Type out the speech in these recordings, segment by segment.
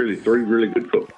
three really good footballs.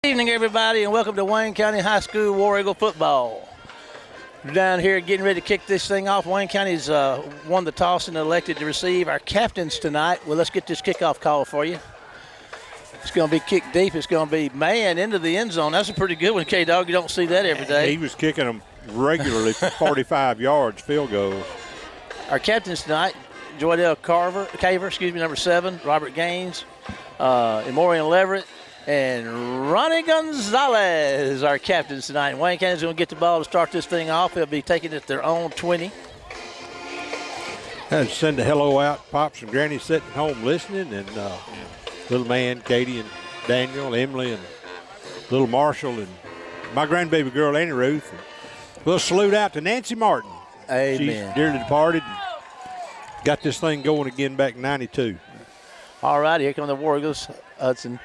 Good evening, everybody, and welcome to Wayne County High School War Eagle football. We're down here getting ready to kick this thing off. Wayne County's won the toss and elected to receive our captains tonight. Well, let's get this kickoff call for you. It's going to be kicked deep. It's going to be man into the end zone. That's a pretty good one, K-Dog. You don't see that every day. He was kicking them regularly, 45 yards, field goals. Our captains tonight, Joydell Caver, number 7, Robert Gaines, Emorian Leverett, and Ronnie Gonzalez, our captains tonight. And Wayne County's going to get the ball to start this thing off. They'll be taking it at their own 20. And send a hello out. Pops and Granny sitting home listening, and little man, Katie and Daniel, Emily, and little Marshall, and my grandbaby girl, Annie Ruth. And we'll salute out to Nancy Martin. Amen. She's dearly departed. Got this thing going again back in 92. All right, here come the War Eagles. Hudson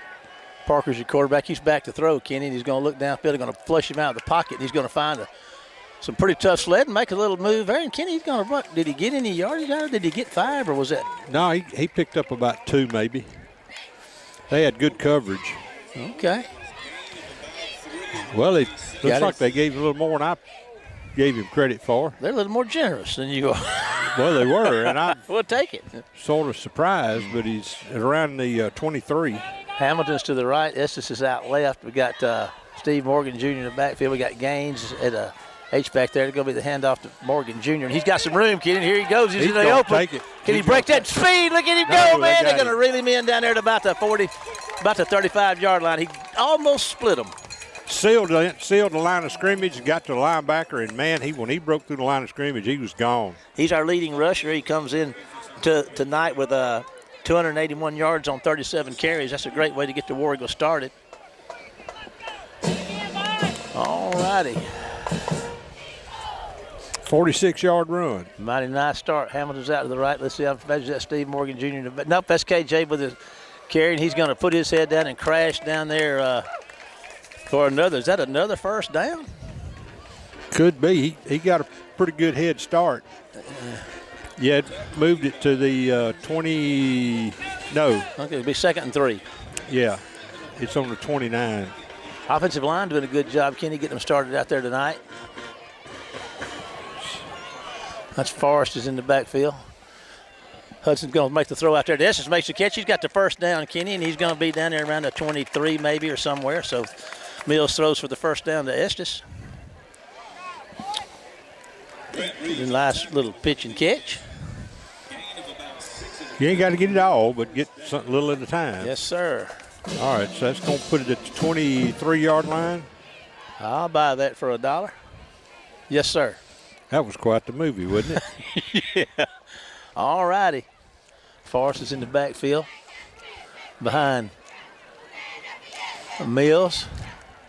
Parker's your quarterback. He's back to throw, Kenny. And he's going to look downfield. They're going to flush him out of the pocket. And he's going to find some pretty tough sled and make a little move there. And Kenny, he's going to run. Did he get any yardage out of it? Did he get 5, or was that? No, he picked up about 2 maybe. They had good coverage. Okay. Well, it looks like they gave him a little more than I gave him credit for. They're a little more generous than you are. Well, they were, and I we'll take it. Sort of surprised, but he's around the 23. Hamilton's to the right. Estes is out left. We got Steve Morgan Jr. in the backfield. We got Gaines at a H-back there. It's going to be the handoff to Morgan Jr. And he's got some room, kid. And here he goes. He's in the open. Take it. Can he break that speed? Look at him go, man. They're going to reel him in down there at about the 35-yard line. He almost split him. Sealed the line of scrimmage and got to the linebacker. And, man, when he broke through the line of scrimmage, he was gone. He's our leading rusher. He comes in tonight with 281 yards on 37 carries. That's a great way to get the War Eagles started. All righty. 46-yard run. Mighty nice start. Hamilton's out to the right. Let's see how much that Steve Morgan Jr. Nope, that's KJ with his carry, and he's going to put his head down and crash down there for another. Is that another first down? Could be. He got a pretty good head start. Yeah, moved it to the 20. No. Okay, it'll be 2nd and 3. Yeah, it's on the 29. Offensive line doing a good job, Kenny, getting them started out there tonight. That's Forrest is in the backfield. Hudson's going to make the throw out there. Estes makes the catch. He's got the first down, Kenny, and he's going to be down there around the 23 maybe or somewhere. So Mills throws for the first down to Estes. Nice little pitch and catch. You ain't got to get it all, but get something little at a time. Yes, sir. All right, so that's going to put it at the 23-yard line. I'll buy that for $1. Yes, sir. That was quite the movie, wasn't it? Yeah. All righty. Forrest is in the backfield behind Mills.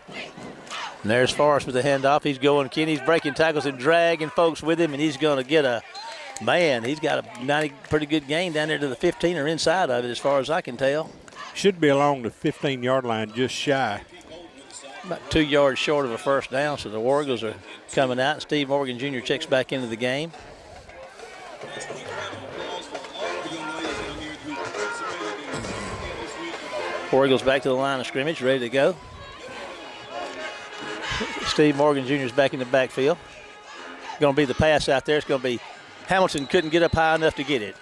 And there's Forrest with the handoff. He's going, Kenny's breaking tackles and dragging folks with him, and he's going to get a, man, he's got a pretty good gain down there to the 15 or inside of it as far as I can tell. Should be along the 15-yard line, just shy. About 2 yards short of a first down, so the War Eagles are coming out. Steve Morgan Jr. checks back into the game. War Eagles back to the line of scrimmage, ready to go. Steve Morgan Jr. is back in the backfield. Going to be the pass out there. It's going to be Hamilton couldn't get up high enough to get it.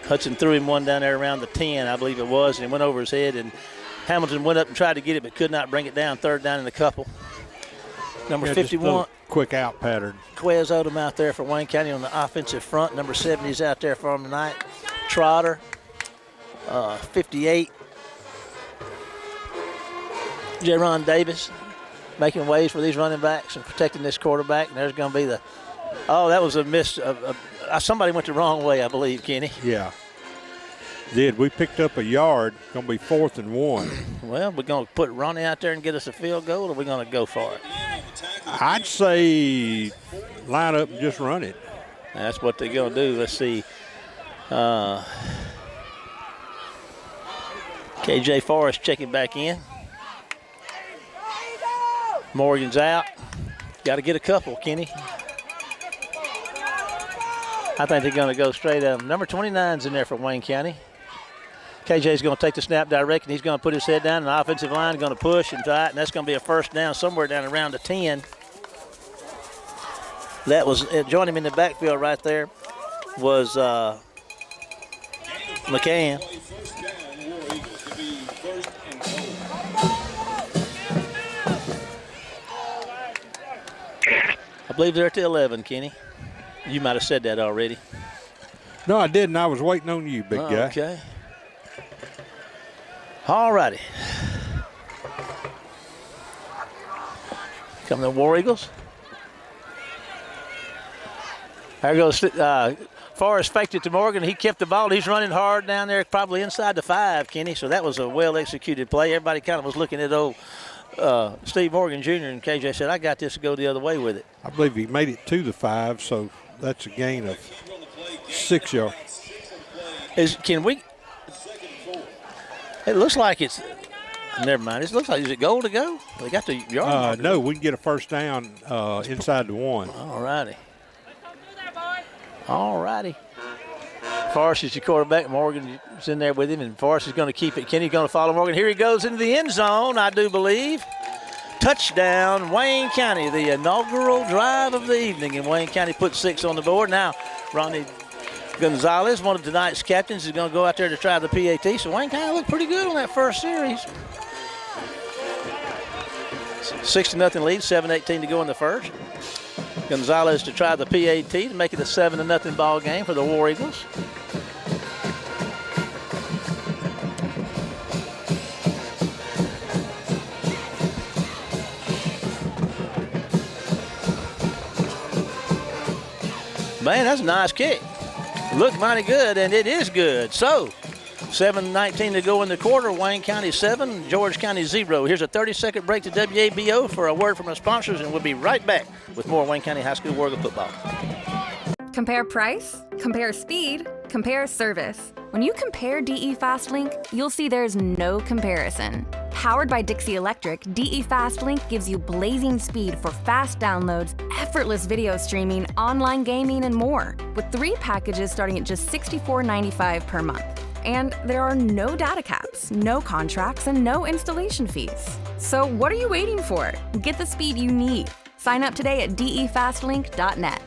Hudson threw him one down there around the 10, I believe it was, and it went over his head, and Hamilton went up and tried to get it but could not bring it down. Third down and a couple. Number 51. Quick out pattern. Quez Odom out there for Wayne County on the offensive front. Number 70 is out there for him tonight. Trotter, 58. Jaron Davis making ways for these running backs and protecting this quarterback. And there's going to be the, that was a miss. Somebody went the wrong way, I believe, Kenny. Yeah. Did. We picked up a yard. Going to be 4th and 1. Well, we're going to put Ronnie out there and get us a field goal, or we're going to go for it? I'd say line up and just run it. That's what they're going to do. Let's see. KJ Forrest checking back in. Morgan's out. Got to get a couple, Kenny. I think they're going to go straight at him. Number 29's in there for Wayne County. KJ's going to take the snap direct, and he's going to put his head down, and the offensive line is going to push and try it, and that's going to be a first down somewhere down around the 10. That was, joining him in the backfield right there was McCann. I believe they're at the 11, Kenny. You might have said that already. No, I didn't. I was waiting on you, big guy. Okay. All righty. Come the War Eagles. There goes Forrest, faked it to Morgan. He kept the ball. He's running hard down there, probably inside the 5, Kenny. So that was a well-executed play. Everybody kind of was looking at old Steve Morgan Jr. and KJ said, I got this to go the other way with it. I believe he made it to the 5, so that's a gain of 6 yards. It looks like it's, never mind. It looks like, is it goal to go? They got the yard. No, we can get a first down inside the 1. All righty. All righty. Forrest is your quarterback. Morgan is in there with him, and Forrest is going to keep it. Kenny's going to follow Morgan. Here he goes into the end zone, I do believe. Touchdown, Wayne County, the inaugural drive of the evening, and Wayne County put 6 on the board. Now, Ronnie Gonzalez, one of tonight's captains, is going to go out there to try the PAT. So Wayne County looked pretty good on that first series. 6-0 lead, 7:18 to go in the first. Gonzalez to try the PAT to make it a 7-0 ball game for the War Eagles. Man, that's a nice kick. Looked mighty good, and it is good. So, 7:19 to go in the quarter. Wayne County 7, George County 0. Here's a 30-second break to WABO for a word from our sponsors, and we'll be right back with more Wayne County High School War Eagle football. Compare price, compare speed, compare service. When you compare DE FastLink, you'll see there's no comparison. Powered by Dixie Electric, DE FastLink gives you blazing speed for fast downloads, effortless video streaming, online gaming, and more, with 3 packages starting at just $64.95 per month. And there are no data caps, no contracts, and no installation fees. So what are you waiting for? Get the speed you need. Sign up today at defastlink.net.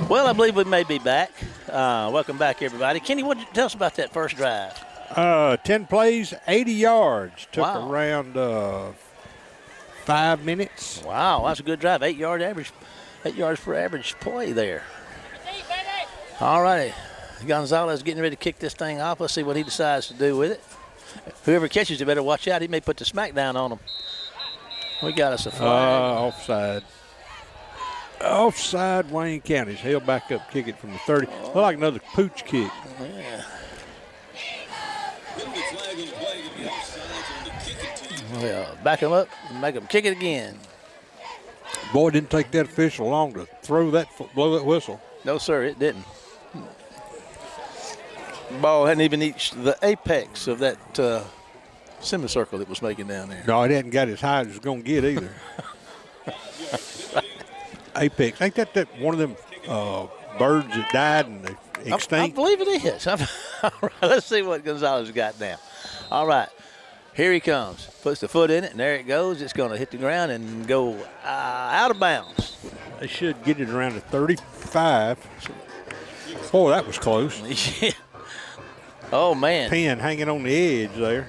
Well, I believe we may be back. Welcome back, everybody. Kenny, what did you tell us about that first drive? 10 plays, 80 yards. Took wow. around 5 minutes. Wow, that's a good drive. 8 yards per average play there. All righty. Gonzalez getting ready to kick this thing off. Let's see what he decides to do with it. Whoever catches it better watch out. He may put the smack down on him. We got us a flag. Offside. Offside, Wayne County's held back up, kick it from the 30. Look like another pooch kick. Yeah. Well, back him up and make him kick it again. Boy, it didn't take that official long to blow that whistle. No, sir, it didn't. Ball hadn't even reached the apex of that semicircle it was making down there. No, it hadn't got as high as it was going to get either. Apex. Ain't that one of them birds that died and they extinct? I believe it is. All right, let's see what Gonzalez got now. All right, here he comes. Puts the foot in it, and there it goes. It's going to hit the ground and go out of bounds. They should get it around the 35. Boy, that was close. Yeah. Oh, man. Pin hanging on the edge there.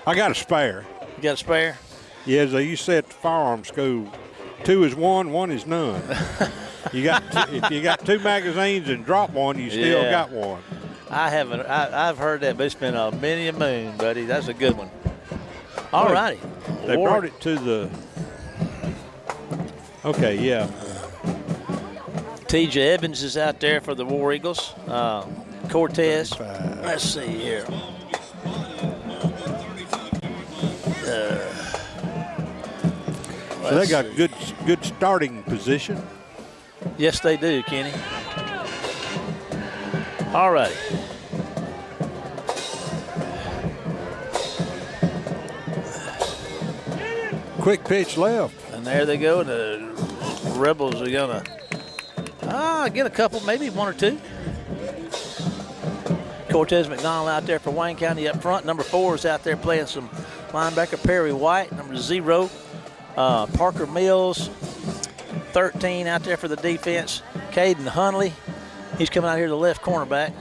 I got a spare. You got a spare? Yeah, as they used to say at the firearm school, 2 is 1, 1 is none. If you got 2 magazines and drop one, you still got one. I haven't. I've heard that, but it's been a many a moon, buddy. That's a good one. All righty. They brought it to the. Okay, yeah. TJ Evans is out there for the War Eagles. Cortez. Let's see here. So they got good starting position. Yes, they do, Kenny. All righty. Quick pitch left. And there they go. The Rebels are going to get a couple, maybe 1 or 2. Cortez McDonald out there for Wayne County up front. Number 4 is out there playing some linebacker. Perry White. Number 0, Parker Mills. 13 out there for the defense. Caden Hunley. He's coming out here to the left cornerback.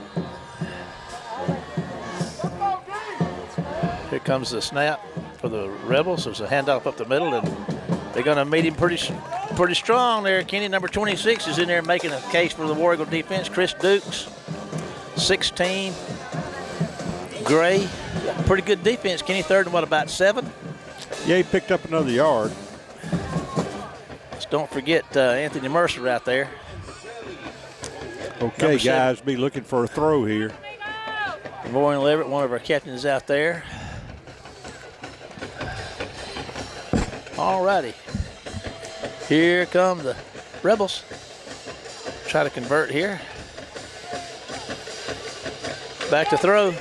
Here comes the snap for the Rebels. There's a handoff up the middle, and they're going to meet him pretty strong there. Kenny, number 26, is in there making a case for the War Eagle defense. Chris Dukes, 16. Gray, pretty good defense. Kenny, third and about 7? Yeah, he picked up another yard. Just don't forget Anthony Mercer out there. Okay, guys, be looking for a throw here. Roy Leverett, one of our captains out there. All righty. Here come the Rebels. Try to convert here. Back to throw.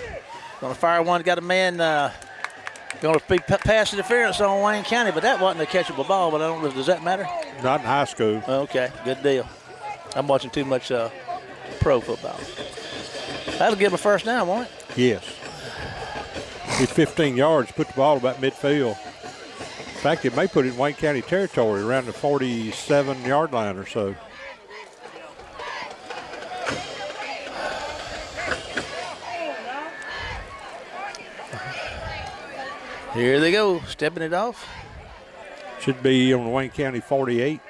Going to fire one. Got a man going to be pass interference on Wayne County, but that wasn't a catchable ball, but I don't know. Does that matter? Not in high school. Okay, good deal. I'm watching too much pro football. That'll give him a first down, won't it? Yes. It's 15 yards, put the ball about midfield. In fact, it may put it in Wayne County territory around the 47-yard line or so. Here they go, stepping it off. Should be on the Wayne County 48.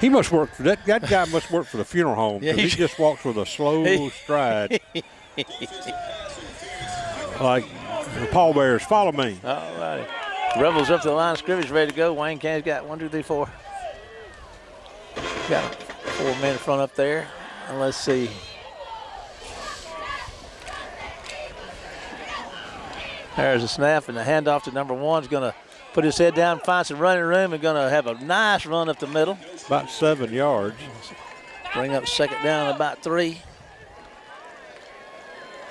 He must work for that guy must work for the funeral home. Yeah, he just walks with a slow stride. Like the pallbearers, follow me. All right. Rebels up to the line of scrimmage, ready to go. Wayne County's got 1, 2, 3, 4. Got 4 men in front up there. And let's see. There's a snap, and the handoff to number 1 is going to put his head down, find some running room, and going to have a nice run up the middle. About 7 yards. Bring up second down about 3.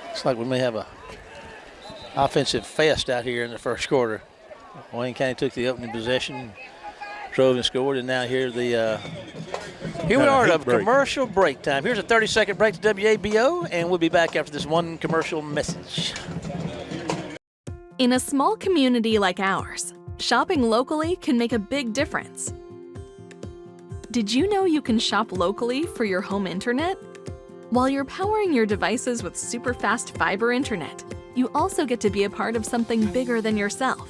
Looks like we may have a offensive fest out here in the first quarter. Wayne County took the opening possession, drove and scored, and now here we are at a commercial break time. Here's a 30-second break to WABO, and we'll be back after this one commercial message. In a small community like ours, shopping locally can make a big difference. Did you know you can shop locally for your home internet? While you're powering your devices with super fast fiber internet, you also get to be a part of something bigger than yourself.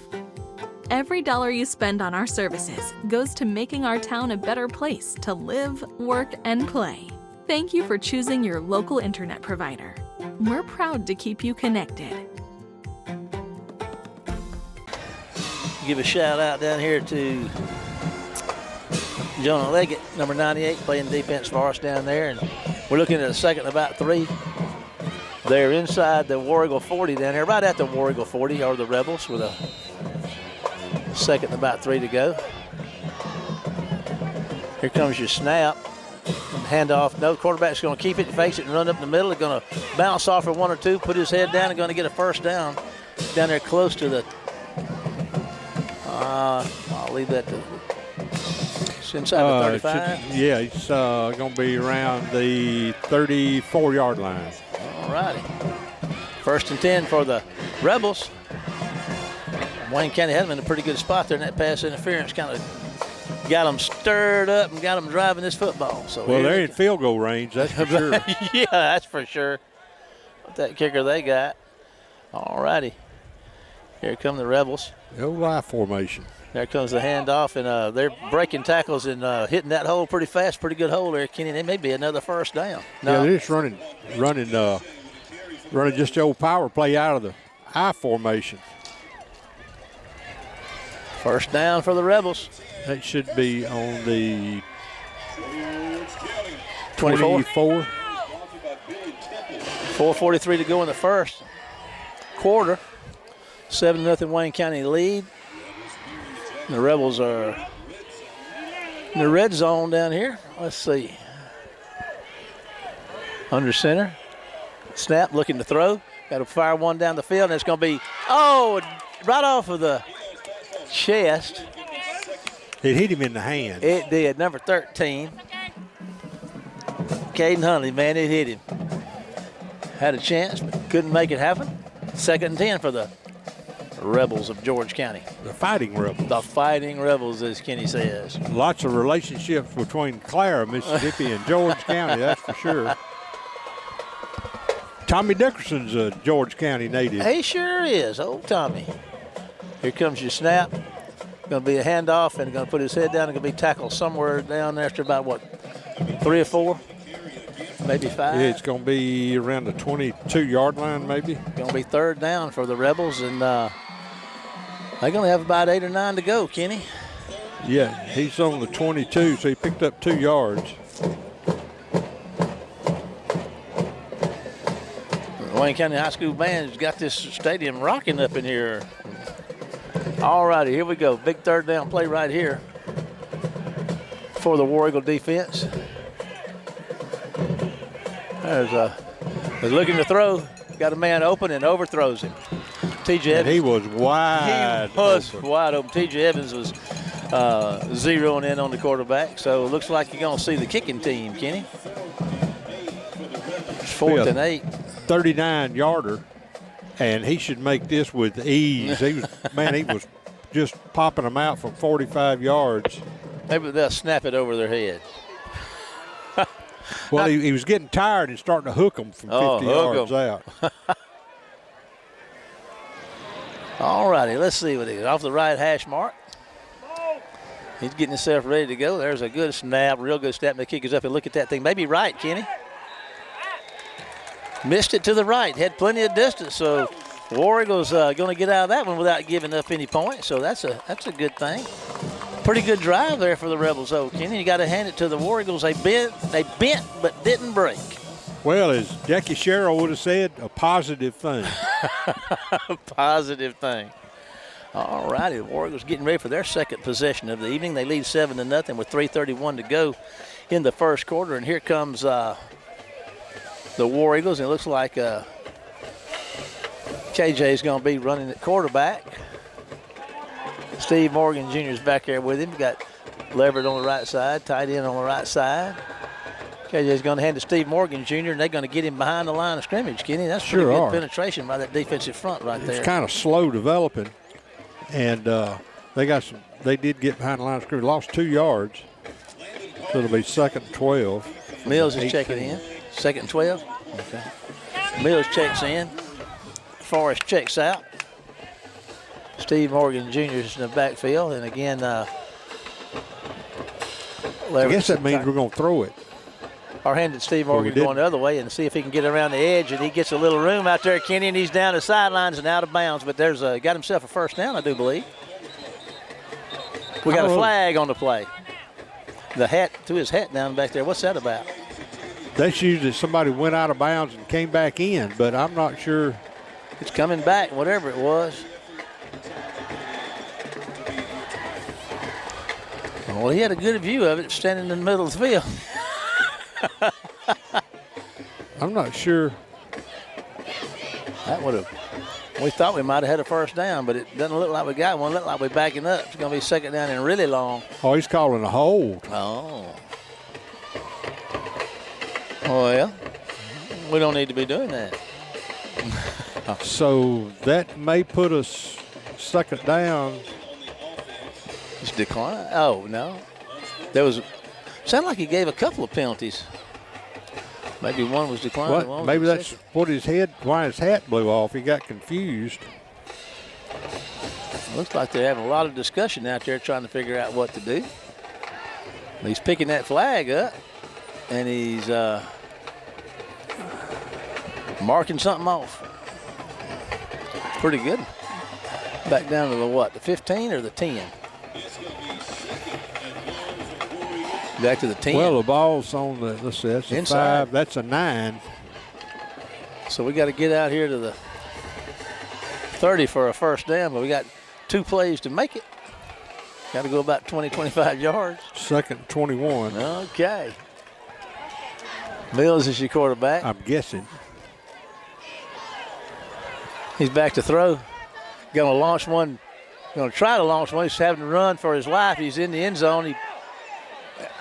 Every dollar you spend on our services goes to making our town a better place to live, work, and play. Thank you for choosing your local internet provider. We're proud to keep you connected. Give a shout out down here to Jonah Leggett, number 98, playing defense for us down there. And we're looking at a second and about 3. They're inside the War Eagle 40 down here, right at the War Eagle 40 are the Rebels with a second and about 3 to go. Here comes your snap. Handoff. No, quarterback's going to keep it, face it, and run up the middle. They're going to bounce off for 1 or 2, put his head down, and going to get a first down there close to the. I'll leave that to. It's inside the 35. Yeah, it's going to be around the 34-yard line. All righty. 1st and 10 for the Rebels. Wayne County had them in a pretty good spot there, and that pass interference kind of got them stirred up and got them driving this football. So well, they're in field goal range, that's for sure. Yeah, that's for sure. With that kicker they got. All righty. Here come the Rebels. The old I formation. There comes the handoff, and they're breaking tackles and hitting that hole pretty fast. Pretty good hole there, Kenny. It may be another first down. No. Yeah, they're just running just the old power play out of the I formation. First down for the Rebels. That should be on the 24. 4:43 to go in the first quarter. 7-0 Wayne County lead. The Rebels are in the red zone down here. Let's see. Under center. Snap, looking to throw. Got to fire one down the field, and it's going to be, right off of the chest. It hit him in the hand. It did. Number 13. Caden Huntley, man, it hit him. Had a chance, but couldn't make it happen. 2nd and 10 for the Rebels of George County. The Fighting Rebels. The Fighting Rebels, as Kenny says. Lots of relationships between Clara, Mississippi, and George County, that's for sure. Tommy Dickerson's a George County native. He sure is, old Tommy. Here comes your snap. Going to be a handoff, and going to put his head down and going to be tackled somewhere down there after about, 3 or 4? Maybe 5? Yeah, it's going to be around the 22-yard line maybe. Going to be 3rd down for the Rebels, and they're going to have about 8 or 9 to go, Kenny. Yeah, he's on the 22, so he picked up 2 yards. The Wayne County High School band's got this stadium rocking up in here. All righty, here we go. Big 3rd down play right here for the War Eagle defense. They're looking to throw. Got a man open and overthrows him. TJ Evans. He was wide open. Wide open. TJ Evans was zeroing in on the quarterback. So it looks like you're going to see the kicking team, Kenny. It's 4th and 8. 39-yarder, and he should make this with ease. He was just popping them out from 45 yards. Maybe they'll snap it over their head. Well, he was getting tired and starting to hook them from 50 yards out. All righty, let's see what he is. Off the right hash mark. He's getting himself ready to go. There's a good snap, real good snap. And the kick is up and look at that thing. Maybe right, Kenny. Missed it to the right. Had plenty of distance. So War Eagle's going to get out of that one without giving up any points. So that's a good thing. Pretty good drive there for the Rebels, though, Kenny. You got to hand it to the War Eagles. They bent but didn't break. Well, as Jackie Sherrill would have said, a positive thing. A positive thing. All righty, the War Eagles getting ready for their 2nd possession of the evening. They lead 7-0 with 3:31 to go in the first quarter. And here comes the War Eagles, and it looks like KJ's going to be running at quarterback. Steve Morgan Jr. is back there with him. Got Leverett on the right side, tight end on the right side. KJ's going to hand to Steve Morgan Jr., and they're going to get him behind the line of scrimmage, Kenny. That's pretty good penetration by that defensive front right there. It's kind of slow developing, and they did get behind the line of scrimmage. Lost 2 yards, so it'll be 2nd and 12. Mills is checking in. 2nd and 12. Okay. Mills checks in. Forrest checks out. Steve Morgan Jr. is in the backfield, and again, I guess that means we're going to throw it. Our hand at Steve Morgan going the other way and see if he can get around the edge, and he gets a little room out there, Kenny, and he's down the sidelines and out of bounds. But there's got himself a first down, I do believe. We got a flag on the play. The hat, to his hat down back there. What's that about? That's usually somebody went out of bounds and came back in, but I'm not sure. It's coming back, whatever it was. Well, he had a good view of it standing in the middle of the field. I'm not sure. That would have, we thought we might have had a first down, but it doesn't look like we got one. It look like we're backing up. It's going to be second down and really long. Oh, he's calling a hold. Oh. Well, we don't need to be doing that. So that may put us second down. It's decline. Oh, no. There was, sounded like he gave a couple of penalties. Maybe one was declined. What? Maybe that's what why his hat blew off. He got confused. Looks like they're having a lot of discussion out there trying to figure out what to do. He's picking that flag up, and he's marking something off. Pretty good. Back down to the what, the 15 or the 10? Back to the 10. Well, the ball's on the, let's see, that's inside. a 5, that's a 9. So we got to get out here to the 30 for a first down, but we got 2 plays to make it. Got to go about 20, 25 yards. Second 21. Okay. Mills is your quarterback. I'm guessing. He's back to throw. Going to launch one. Going to try to launch one. He's having to run for his life. He's in the end zone.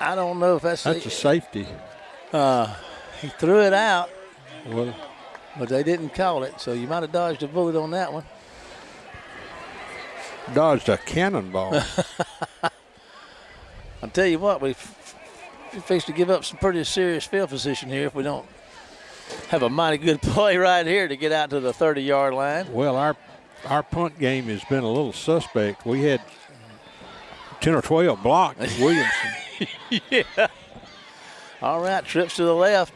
I don't know if that's a safety. He threw it out, well, but they didn't call it, so you might have dodged a bullet on that one. Dodged a cannonball. I'll tell you what, we fixed to give up some pretty serious field position here if we don't have a mighty good play right here to get out to the 30-yard line. Well, our punt game has been a little suspect. We had 10 or 12 blocked with Williamson. Yeah. All right, trips to the left.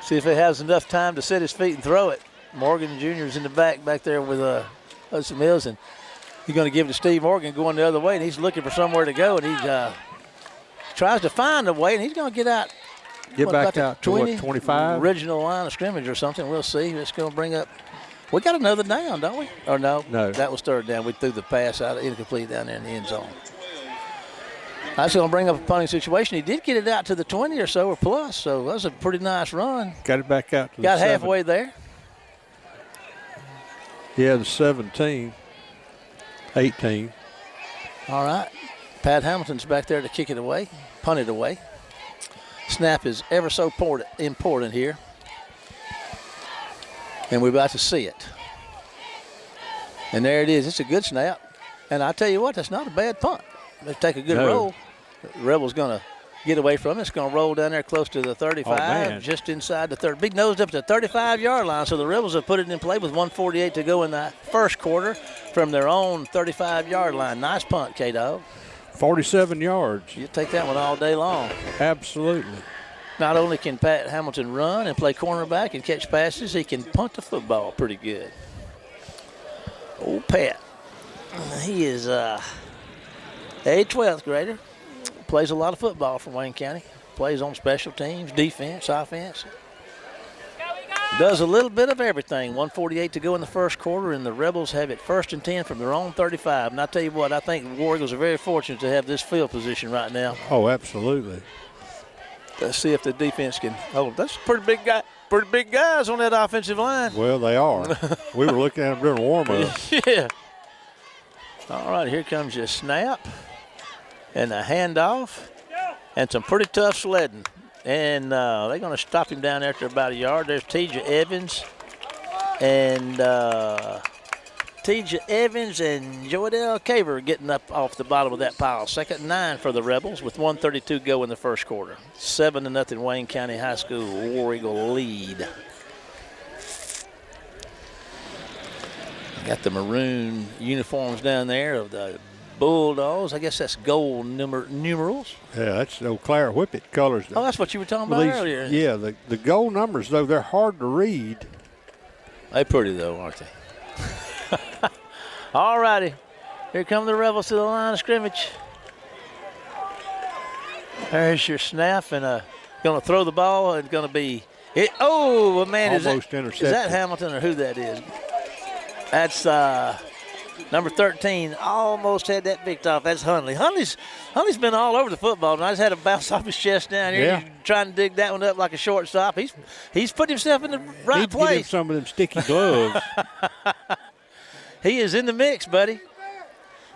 See if he has enough time to set his feet and throw it. Morgan Jr. is in the back there with Hudson Mills, and he's going to give it to Steve Morgan going the other way, and he's looking for somewhere to go, and he tries to find a way, and he's going to get out. Get back out to 25? Original line of scrimmage or something. We'll see. It's going to bring up. We got another down, don't we? Or no? No. That was third down. We threw the pass out incomplete down there in the end zone. That's going to bring up a punting situation. He did get it out to the 20 or so or plus, so that was a pretty nice run. Got it back out to Got the 7. halfway there. Yeah, the 17, 18. All right. Pat Hamilton's back there to kick it away, punt it away. Snap is ever so important here. And we're about to see it. And there it is. It's a good snap. And I tell you what, that's not a bad punt. They take a good roll. The Rebels going to get away from it. It's going to roll down there close to the 35, just inside the 30. Big nosed up to the 35-yard line. So the Rebels have put it in play with 1:48 to go in the first quarter from their own 35-yard line. Nice punt, K-Dog. 47 yards. You take that one all day long. Absolutely. Not only can Pat Hamilton run and play cornerback and catch passes, he can punt the football pretty good. Old Pat. He is a 12th grader. Plays a lot of football for Wayne County. Plays on special teams, defense, offense. Does a little bit of everything. 1:48 to go in the first quarter, and the Rebels have it 1st and 10 from their own 35. And I tell you what, I think the War Eagles are very fortunate to have this field position right now. Oh, absolutely. Let's see if the defense can hold. That's a pretty big guys on that offensive line. Well, they are. We were looking at them during warm-up. Yeah. All right, here comes your snap and a handoff and some pretty tough sledding. And they're going to stop him down there after about a yard. There's T.J. Evans and Joadell Caver getting up off the bottom of that pile. 2nd and 9 for the Rebels with 1:32 to go in the first quarter. 7-0 Wayne County High School War Eagle lead. Got the maroon uniforms down there of the Bulldogs. I guess that's gold numerals. Yeah, that's the old Claire Whippet colors. Oh, that's what you were talking about earlier. Yeah, the gold numbers, though, they're hard to read. They're pretty, though, aren't they? All righty. Here come the Rebels to the line of scrimmage. There's your snap, and going to throw the ball. It's going to be it. Oh, man, almost is that Hamilton or who that is? That's number 13. Almost had that picked off. That's Hundley. Hundley's been all over the football, and I just had to bounce off his chest down here. Yeah. He's trying to dig that one up like a shortstop. He's put himself in the right place. Get him some of them sticky gloves. He is in the mix, buddy.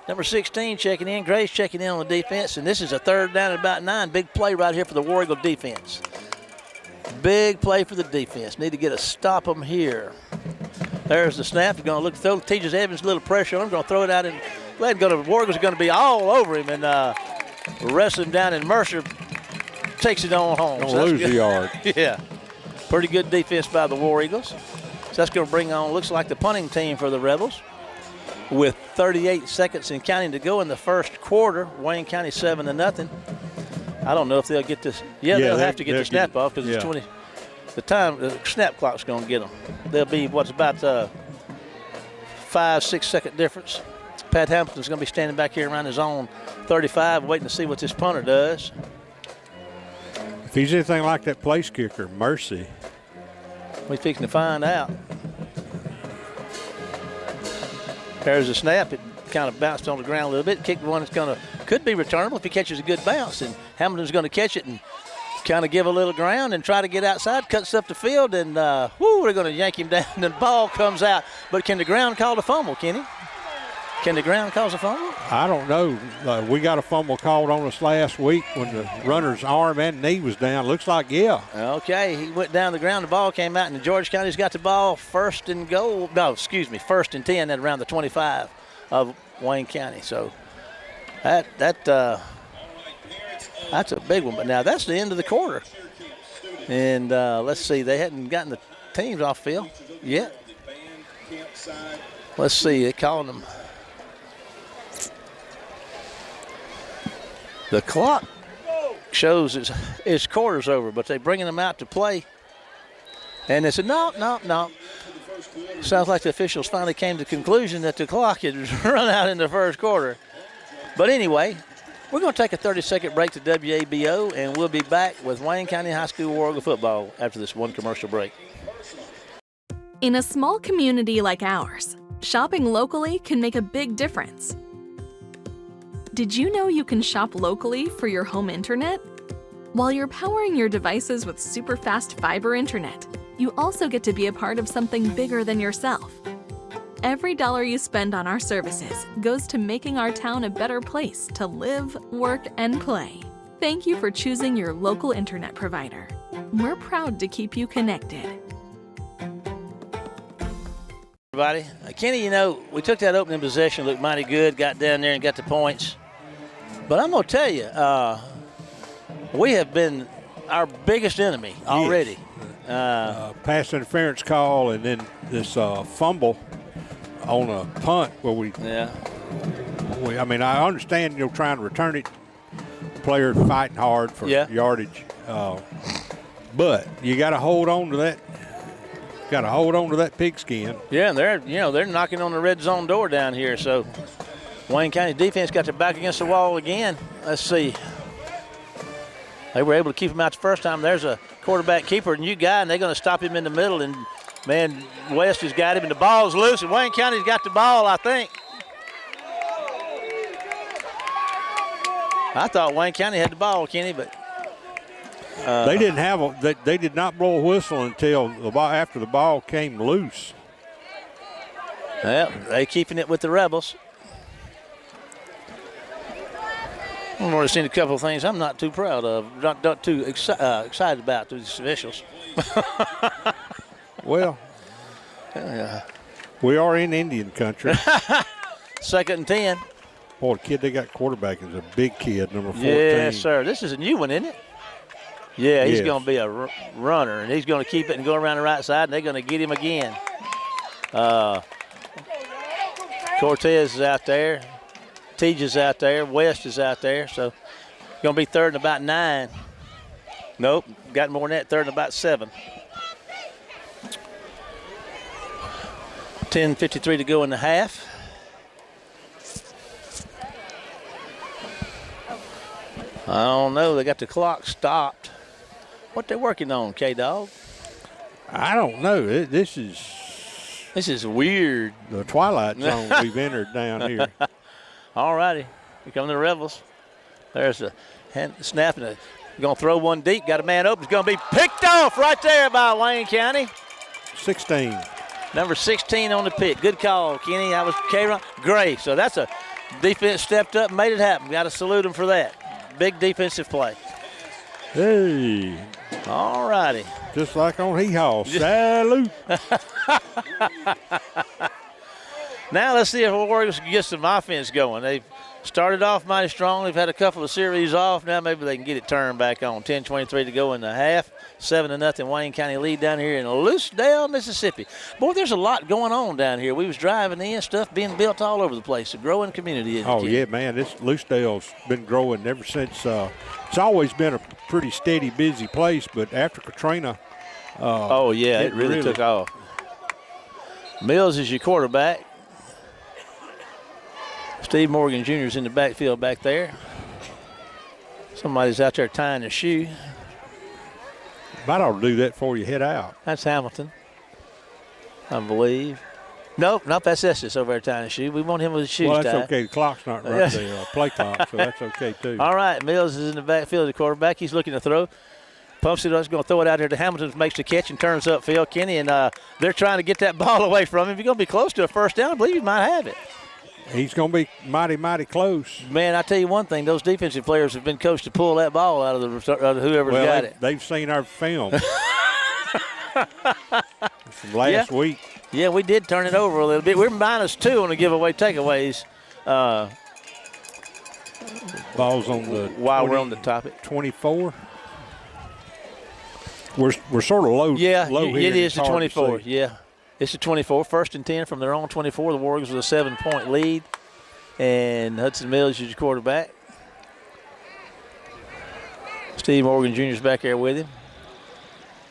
Number 16 checking in. Grace checking in on the defense, and this is a third down at about 9. Big play right here for the War Eagle defense. Big play for the defense. Need to get a stop them here. There's the snap. He's going to look to throw. Teaches Evans a little pressure on him. Going to throw it out, and War Eagles are going to be all over him and wrestle him down, and Mercer takes it on home. Don't lose the yard. Yeah. Pretty good defense by the War Eagles. So that's going to bring on, looks like the punting team for the Rebels. With 38 seconds and counting to go in the first quarter, Wayne County 7-0. I don't know if they'll get this. Yeah, they'll have to get the snap off because it's 20. The snap clock's going to get them. They'll be what's about 5-6 second difference. Pat Hamilton's going to be standing back here around his own 35, waiting to see what this punter does. If he's anything like that place kicker, mercy. We're fixing to find out. There's a snap. It kind of bounced on the ground a little bit. Kicked one that's could be returnable if he catches a good bounce. And Hamilton's going to catch it and kind of give a little ground and try to get outside. Cuts up the field, and they're going to yank him down. And the ball comes out. But can the ground call the fumble, Kenny? Can the ground cause a fumble? I don't know. We got a fumble called on us last week when the runner's arm and knee was down. Looks like, yeah. Okay, he went down the ground. The ball came out, and George County's got the ball first and 10 at around the 25 of Wayne County. So that's a big one. But now that's the end of the quarter. And let's see, they hadn't gotten the teams off field yet. Let's see, they're calling them. The clock shows it's quarter's over, but they're bringing them out to play. And they said, no. Sounds like the officials finally came to the conclusion that the clock had run out in the first quarter. But anyway, we're going to take a 30-second break to WABO, and we'll be back with Wayne County High School War Eagle football after this one commercial break. In a small community like ours, shopping locally can make a big difference. Did you know you can shop locally for your home internet? While you're powering your devices with super fast fiber internet, you also get to be a part of something bigger than yourself. Every dollar you spend on our services goes to making our town a better place to live, work, and play. Thank you for choosing your local internet provider. We're proud to keep you connected. Everybody, Kenny, we took that opening possession, looked mighty good, got down there and got the points. But I'm going to tell you, we have been our biggest enemy already. Yes. Pass interference call, and then this fumble on a punt where we. Yeah. I understand trying to return it, player fighting hard for yardage, but you got to hold on to that. Got to hold on to that pigskin. Yeah, and they're knocking on the red zone door down here. So Wayne County defense got their back against the wall again. Let's see. They were able to keep him out the first time. There's a quarterback keeper, a new guy, and they're going to stop him in the middle. And, man, West has got him, and the ball's loose, and Wayne County's got the ball, I think. I thought Wayne County had the ball, Kenny, but they didn't have they did not blow a whistle until after the ball came loose. Well, they keeping it with the Rebels. I've already seen a couple of things I'm not too proud of, not too excited about these officials. Well, we are in Indian country. 2nd and 10. Boy, the kid they got quarterback is a big kid, number 14. Yes, sir. This is a new one, isn't it? Yeah, he's going to be a runner, and he's going to keep it and go around the right side, and they're going to get him again. Cortez is out there. Tej is out there. West is out there. So going to be 3rd and about 9. Nope, got more than that. 3rd and about 7. 10:53 to go in the half. I don't know. They got the clock stopped. What they working on, K-Dog? I don't know. This is weird. the twilight zone we've entered down here. All righty. Here come the Rebels. There's a snap and going to throw one deep. Got a man open. It's going to be picked off right there by Wayne County. 16. Number 16 on the pick. Good call, Kenny. That was K-Ron Gray. So that's a defense stepped up and made it happen. Got to salute him for that. Big defensive play. Hey. All righty. Just like on Hee-Haw. Salute. Now let's see if the Warriors can get some offense going. They've started off mighty strong. They've had a couple of series off. Now maybe they can get it turned back on. 10:23 to go in the half. 7-0 Wayne County lead down here in Lucedale, Mississippi. Boy, there's a lot going on down here. We was driving in, stuff being built all over the place. A growing community. Oh, yeah, man. This Lucedale's been growing ever since. It's always been a pretty steady, busy place, but after Katrina. It really took off. Mills is your quarterback. Steve Morgan Jr. is in the backfield back there. Somebody's out there tying a shoe. Might ought to do that before you head out. That's Hamilton, I believe. Nope, that's Estes over there tying a shoe. We want him with his shoes Well, that's tied. okay. The clock's not right there, play clock, so that's okay, too. All right, Mills is in the backfield, the quarterback. He's looking to throw. Pumps it up, he's going to throw it out there to Hamilton, makes the catch and turns upfield, Kenny, and they're trying to get that ball away from him. If you're going to be close to a first down, I believe you might have it. He's going to be mighty, mighty close. Man, I tell you one thing, those defensive players have been coached to pull that ball out of whoever's got it. They've seen our film from last week. Yeah, we did turn it over a little bit. We're -2 on the giveaway takeaways. Ball's on the While we're on the topic. 24. We're sort of low. Yeah, low it is the hard 24. Yeah, it's the 24. 1st and 10 from their own 24. The Warriors with a 7-point lead. And Hudson Mills is your quarterback. Steve Morgan Jr. is back there with him.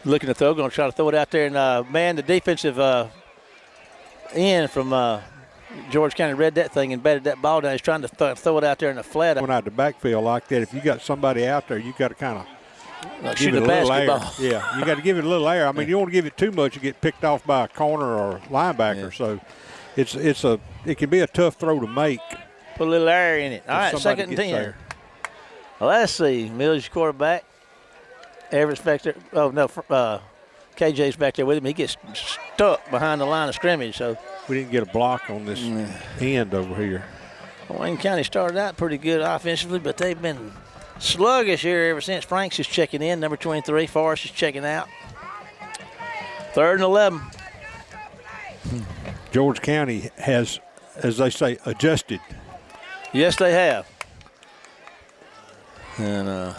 Looking to throw, going to try to throw it out there. And, man, the defensive end from George County read that thing and batted that ball down. He's trying to throw it out there in the flat. Going out the backfield like that, if you got somebody out there, you got to kind of shoot give it a basketball. Air. Yeah, you got to give it a little air. I mean, you don't want to give it too much, you get picked off by a corner or linebacker. Yeah. So it can be a tough throw to make. Put a little air in it. All right, 2nd and 10. There. Well, let's see. Mills, your quarterback. Everett's back there. Oh, no, KJ's back there with him. He gets stuck behind the line of scrimmage. So we didn't get a block on this end over here. Wayne County started out pretty good offensively, but they've been sluggish here ever since. Franks is checking in, number 23. Forrest is checking out. 3rd and 11. George County has, as they say, adjusted. Yes, they have. And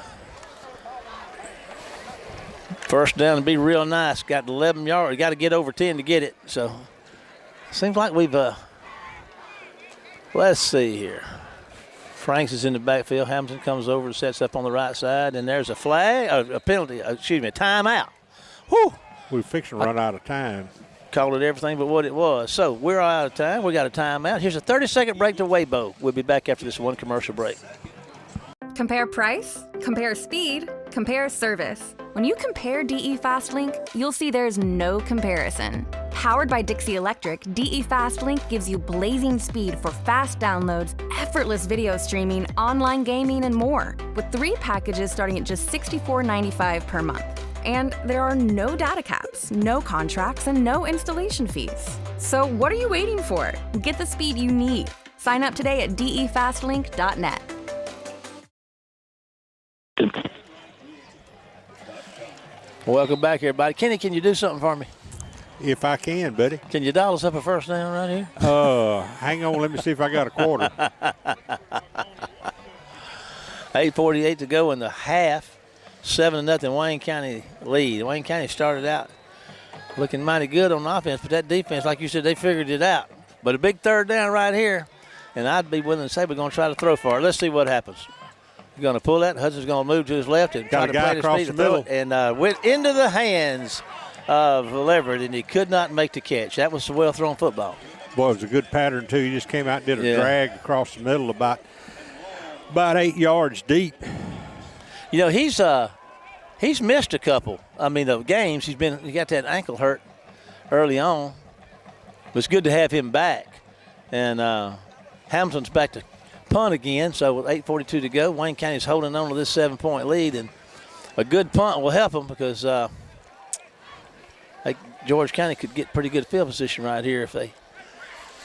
first down to be real nice. Got 11 yards. Got to get over 10 to get it. So seems like we've let's see here. Franks is in the backfield. Hamilton comes over and sets up on the right side. And there's a flag, a penalty, a timeout. Whew. We're fixing to run out of time. Called it everything but what it was. So we're out of time. We got a timeout. Here's a 30-second break to Weibo. We'll be back after this one commercial break. Compare price, compare speed, compare service. When you compare DE FastLink, you'll see there's no comparison. Powered by Dixie Electric, DE FastLink gives you blazing speed for fast downloads, effortless video streaming, online gaming, and more, with 3 packages starting at just $64.95 per month. And there are no data caps, no contracts, and no installation fees. So what are you waiting for? Get the speed you need. Sign up today at defastlink.net. Welcome back, everybody. Kenny, can you do something for me? If I can, buddy. Can you dial us up a first down right here? Hang on. Let me see if I got a quarter. 8:48 to go in the half. 7-0 Wayne County lead. Wayne County started out looking mighty good on offense, but that defense, like you said, they figured it out. But a big third down right here, and I'd be willing to say we're going to try to throw for it. Let's see what happens. He's going to pull that. Hudson's going to move to his left and try to play his feet to throw it. And went into the hands of Leverett, and he could not make the catch. That was a well-thrown football. Boy, it was a good pattern, too. He just came out and did a drag across the middle about 8 yards deep. You know, he's missed a couple. Of games. He got that ankle hurt early on. It was good to have him back. And Hamilton's back to punt again. So with 8:42 to go, Wayne County's holding on to this 7-point lead. And a good punt will help them because George County could get pretty good field position right here if they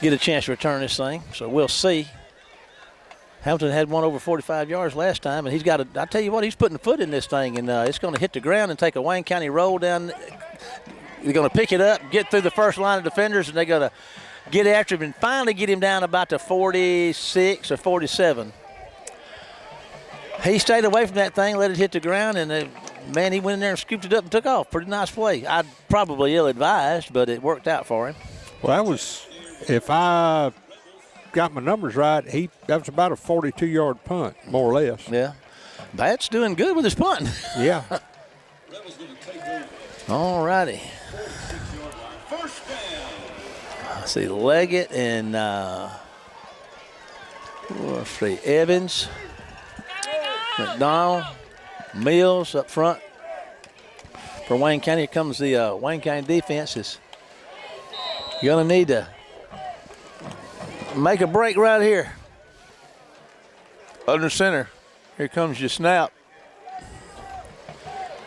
get a chance to return this thing. So we'll see. Hamilton had one over 45 yards last time, and he's got I tell you what, he's putting a foot in this thing, and it's going to hit the ground and take a Wayne County roll down. They're going to pick it up, get through the first line of defenders, and they're going to get after him and finally get him down about to 46 or 47. He stayed away from that thing, let it hit the ground, and man, he went in there and scooped it up and took off. Pretty nice play. I'd probably ill-advised, but it worked out for him. Well, that was, if I got my numbers right, that was about a 42-yard punt, more or less. Yeah. Bat's doing good with his punting. Yeah. All righty. I see Leggett and Evans, McDonald, Mills up front for Wayne County. Here comes the Wayne County defense. Is going to need to make a break right here. Under center. Here comes your snap.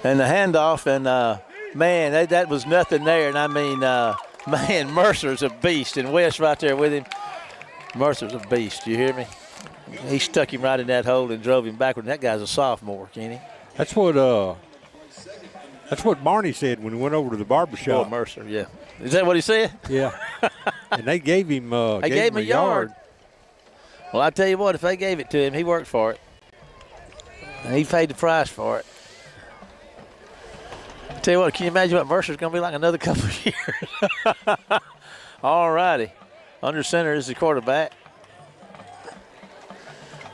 And the handoff. And, man, that was nothing there. And, man, Mercer's a beast. And West right there with him. Mercer's a beast. You hear me? He stuck him right in that hole and drove him backward. And that guy's a sophomore, Kenny. That's what Barney said when he went over to the barbershop. Oh, Mercer, yeah. Is that what he said? Yeah. And they gave him a yard. Well, I tell you what, if they gave it to him, he worked for it. And he paid the price for it. I tell you what, can you imagine what Mercer's going to be like another couple of years? All righty. Under center is the quarterback.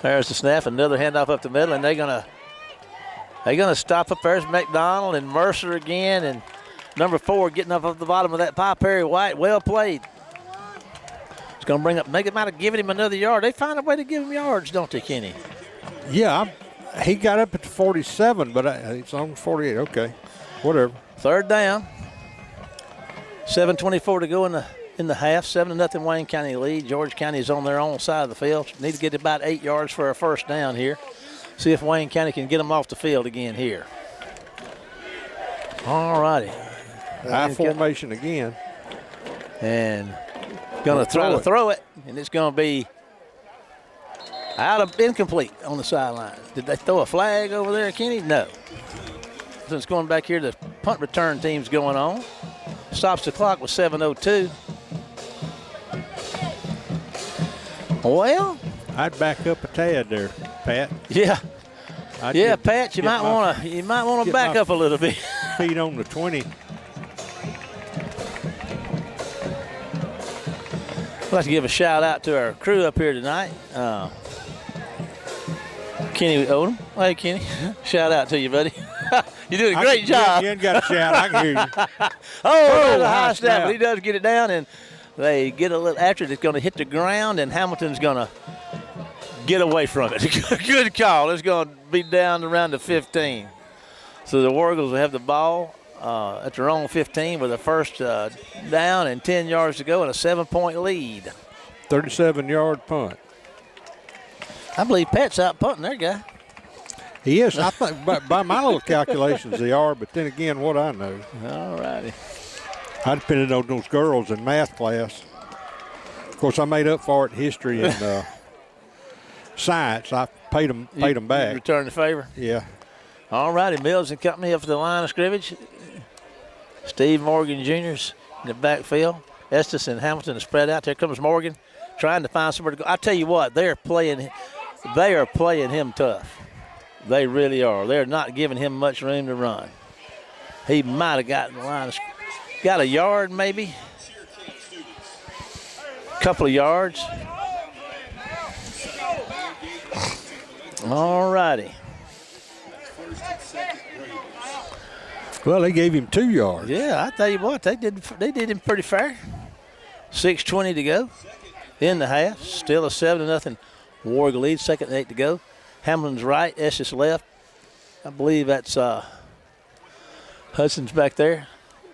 There's the snap, another handoff up the middle, and they're going to stop up there. There's McDonald and Mercer again, and number 4 getting up the bottom of that pie. Perry White, well played. It's going to bring up, they might have given him another yard. They find a way to give him yards, don't they, Kenny? Yeah, he got up at the 47, but it's on 48. Okay, whatever. Third down. 7:24 to go in the half. 7-0 Wayne County lead. George County is on their own side of the field. Need to get about 8 yards for a first down here. See if Wayne County can get them off the field again here. All righty. High formation again. And going to try to throw it, and it's going to be incomplete on the sideline. Did they throw a flag over there, Kenny? No. So it's going back here. The punt return team's going on. Stops the clock with 7:02. Well, I'd back up a tad there, Pat. Yeah. Pat, you might want to back up a little bit. Feet on the 20. I'd like to give a shout out to our crew up here tonight. Kenny Odom. Hey, Kenny. Shout out to you, buddy. You're doing a great job. You ain't got a shout. I can hear you. Oh, the high snap. But he does get it down, and they get a little after it. It's going to hit the ground, and Hamilton's going to get away from it. Good call. It's going to be down around the 15. So the War Eagles will have the ball at their own 15 with a first down and 10 yards to go and a 7-point lead. 37-yard punt. I believe Pat's out punting their guy. He is. I think by my little calculations they are, but then again, what I know. All righty. I depended on those girls in math class. Of course, I made up for it in history and science. I paid them back. You returned the favor? Yeah. All righty. Mills and company up to the line of scrimmage. Steve Morgan Jr.'s in the backfield. Estes and Hamilton are spread out. There comes Morgan trying to find somewhere to go. I tell you what, they are playing him tough. They really are. They're not giving him much room to run. He might have gotten the line. Got a yard maybe. couple of yards. All righty. Well, they gave him 2 yards. Yeah, I tell you what, they did him pretty fair. 6:20 to go in the half. Still a 7-0 War Eagle lead. 2nd and 8 to go. Hamlin's right, Estes left. I believe that's Hudson's back there,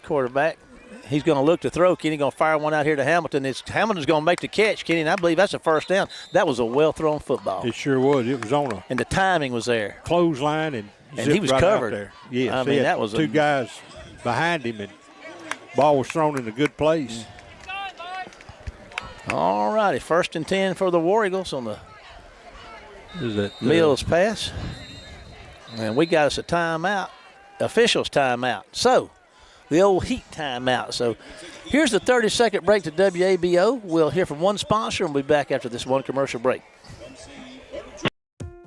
quarterback. He's going to look to throw. Kenny going to fire one out here to Hamilton. Hamilton's going to make the catch, Kenny, and I believe that's a first down. That was a well-thrown football. It sure was. It was on a and the timing was there. Clothesline and he was right covered. Out there. Yes, I mean, that was two guys behind him, and ball was thrown in a good place. All righty, 1st and 10 for the War Eagles on the Mills pass. And we got us a timeout, officials timeout. So, the old heat timeout. So, here's the 30-second break to WABO. We'll hear from one sponsor and we'll be back after this one commercial break.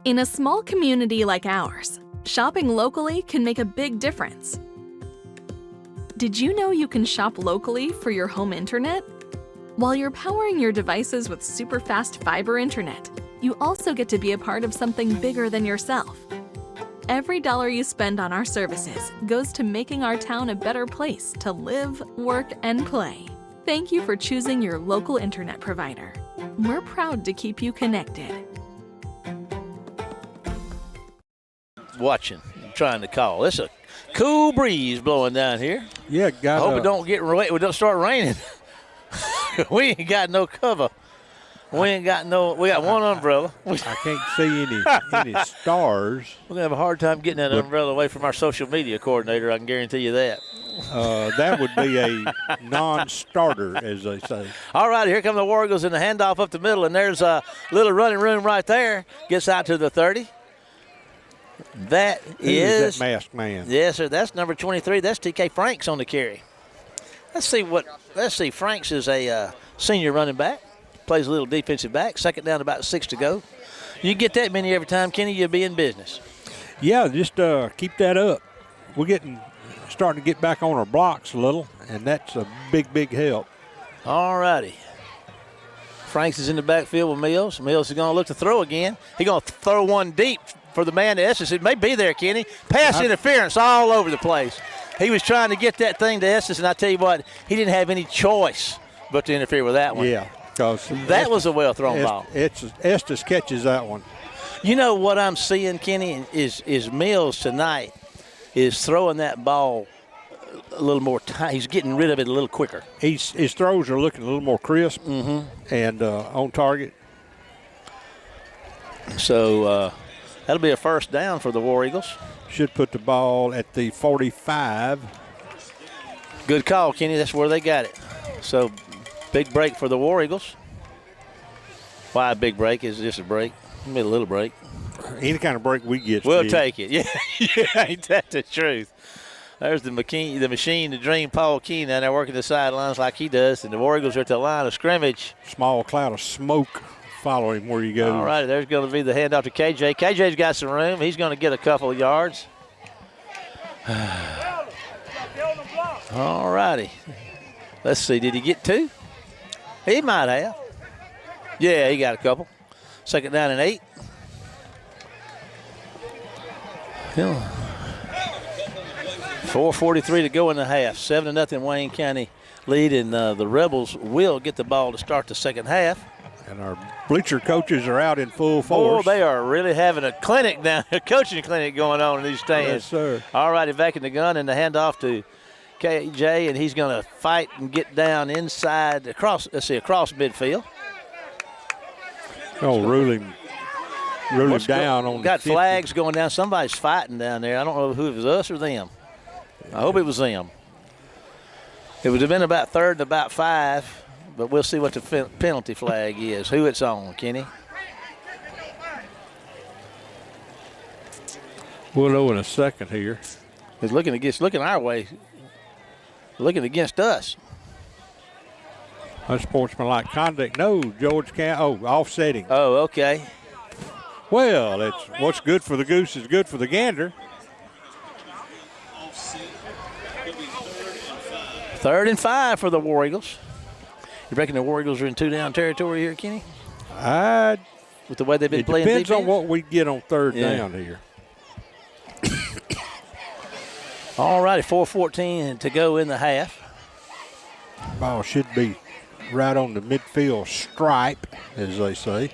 In a small community like ours, shopping locally can make a big difference. Did you know you can shop locally for your home internet? While you're powering your devices with super fast fiber internet, you also get to be a part of something bigger than yourself. Every dollar you spend on our services goes to making our town a better place to live, work, and play. Thank you for choosing your local internet provider. We're proud to keep you connected. Watching, trying to call. It's a cool breeze blowing down here. Yeah, I hope it don't start raining. We ain't got no cover. We got one umbrella. I can't see any stars. We're going to have a hard time getting that umbrella away from our social media coordinator, I can guarantee you that. That would be a non-starter, as they say. All right, here come the War Eagles in the handoff up the middle, and there's a little running room right there. Gets out to the 30. Who is that masked man? Yes, sir. That's number 23. That's TK Franks on the carry. Let's see. Franks is a senior running back. Plays a little defensive back. 2nd down, about 6 to go. You get that many every time, Kenny, you'll be in business. Yeah, just keep that up. We're starting to get back on our blocks a little, and that's a big help. All righty. Franks is in the backfield with Mills. Mills is going to look to throw again. He's going to throw one deep for the man to Estes. It may be there, Kenny. Pass interference all over the place. He was trying to get that thing to Estes, and I tell you what, he didn't have any choice but to interfere with that one. Yeah, because that was a well-thrown ball. Estes catches that one. You know what I'm seeing, Kenny, is Mills tonight is throwing that ball a little more tight. He's getting rid of it a little quicker. His throws are looking a little more crisp and on target. So that'll be a 1st down for the War Eagles. Should put the ball at the 45. Good call, Kenny. That's where they got it. So big break for the War Eagles. Why a big break? Is just a break? Maybe a little break. Any kind of break we get. We'll take it. Yeah, ain't that the truth? There's the machine, the dream, Paul Keene down there working the sidelines like he does, and the War Eagles are at the line of scrimmage. Small cloud of smoke following where you go. All right, there's going to be the handoff to KJ. KJ's got some room. He's going to get a couple of yards. All righty. Let's see. Did he get 2? He might have. Yeah, he got a couple. 2nd down and 8. 4:43 to go in the half. 7-0 Wayne County lead, and the Rebels will get the ball to start the 2nd half. And our bleacher coaches are out in full force. Oh, they are really having a clinic down, a coaching clinic going on in these stands. Yes, sir. All righty, back in the gun and the handoff to KJ, and he's going to fight and get down inside across midfield. Oh, ruling down on got the 50. Flags going down. Somebody's fighting down there. I don't know who it was, us or them. I hope it was them. It would have been about 3rd and about 5. But we'll see what the penalty flag is. Who it's on, Kenny? We'll know in a second here. He's looking our way, looking against us. Unsportsmanlike conduct. No, George can't. Oh, offsetting. Oh, okay. Well, it's what's good for the goose is good for the gander. 3rd and 5 for the War Eagles. You reckon the War Eagles are in 2-down territory here, Kenny? With the way they've been playing depends defense? on what we get on third down here. All righty, 4:14 to go in the half. Ball should be right on the midfield stripe, as they say.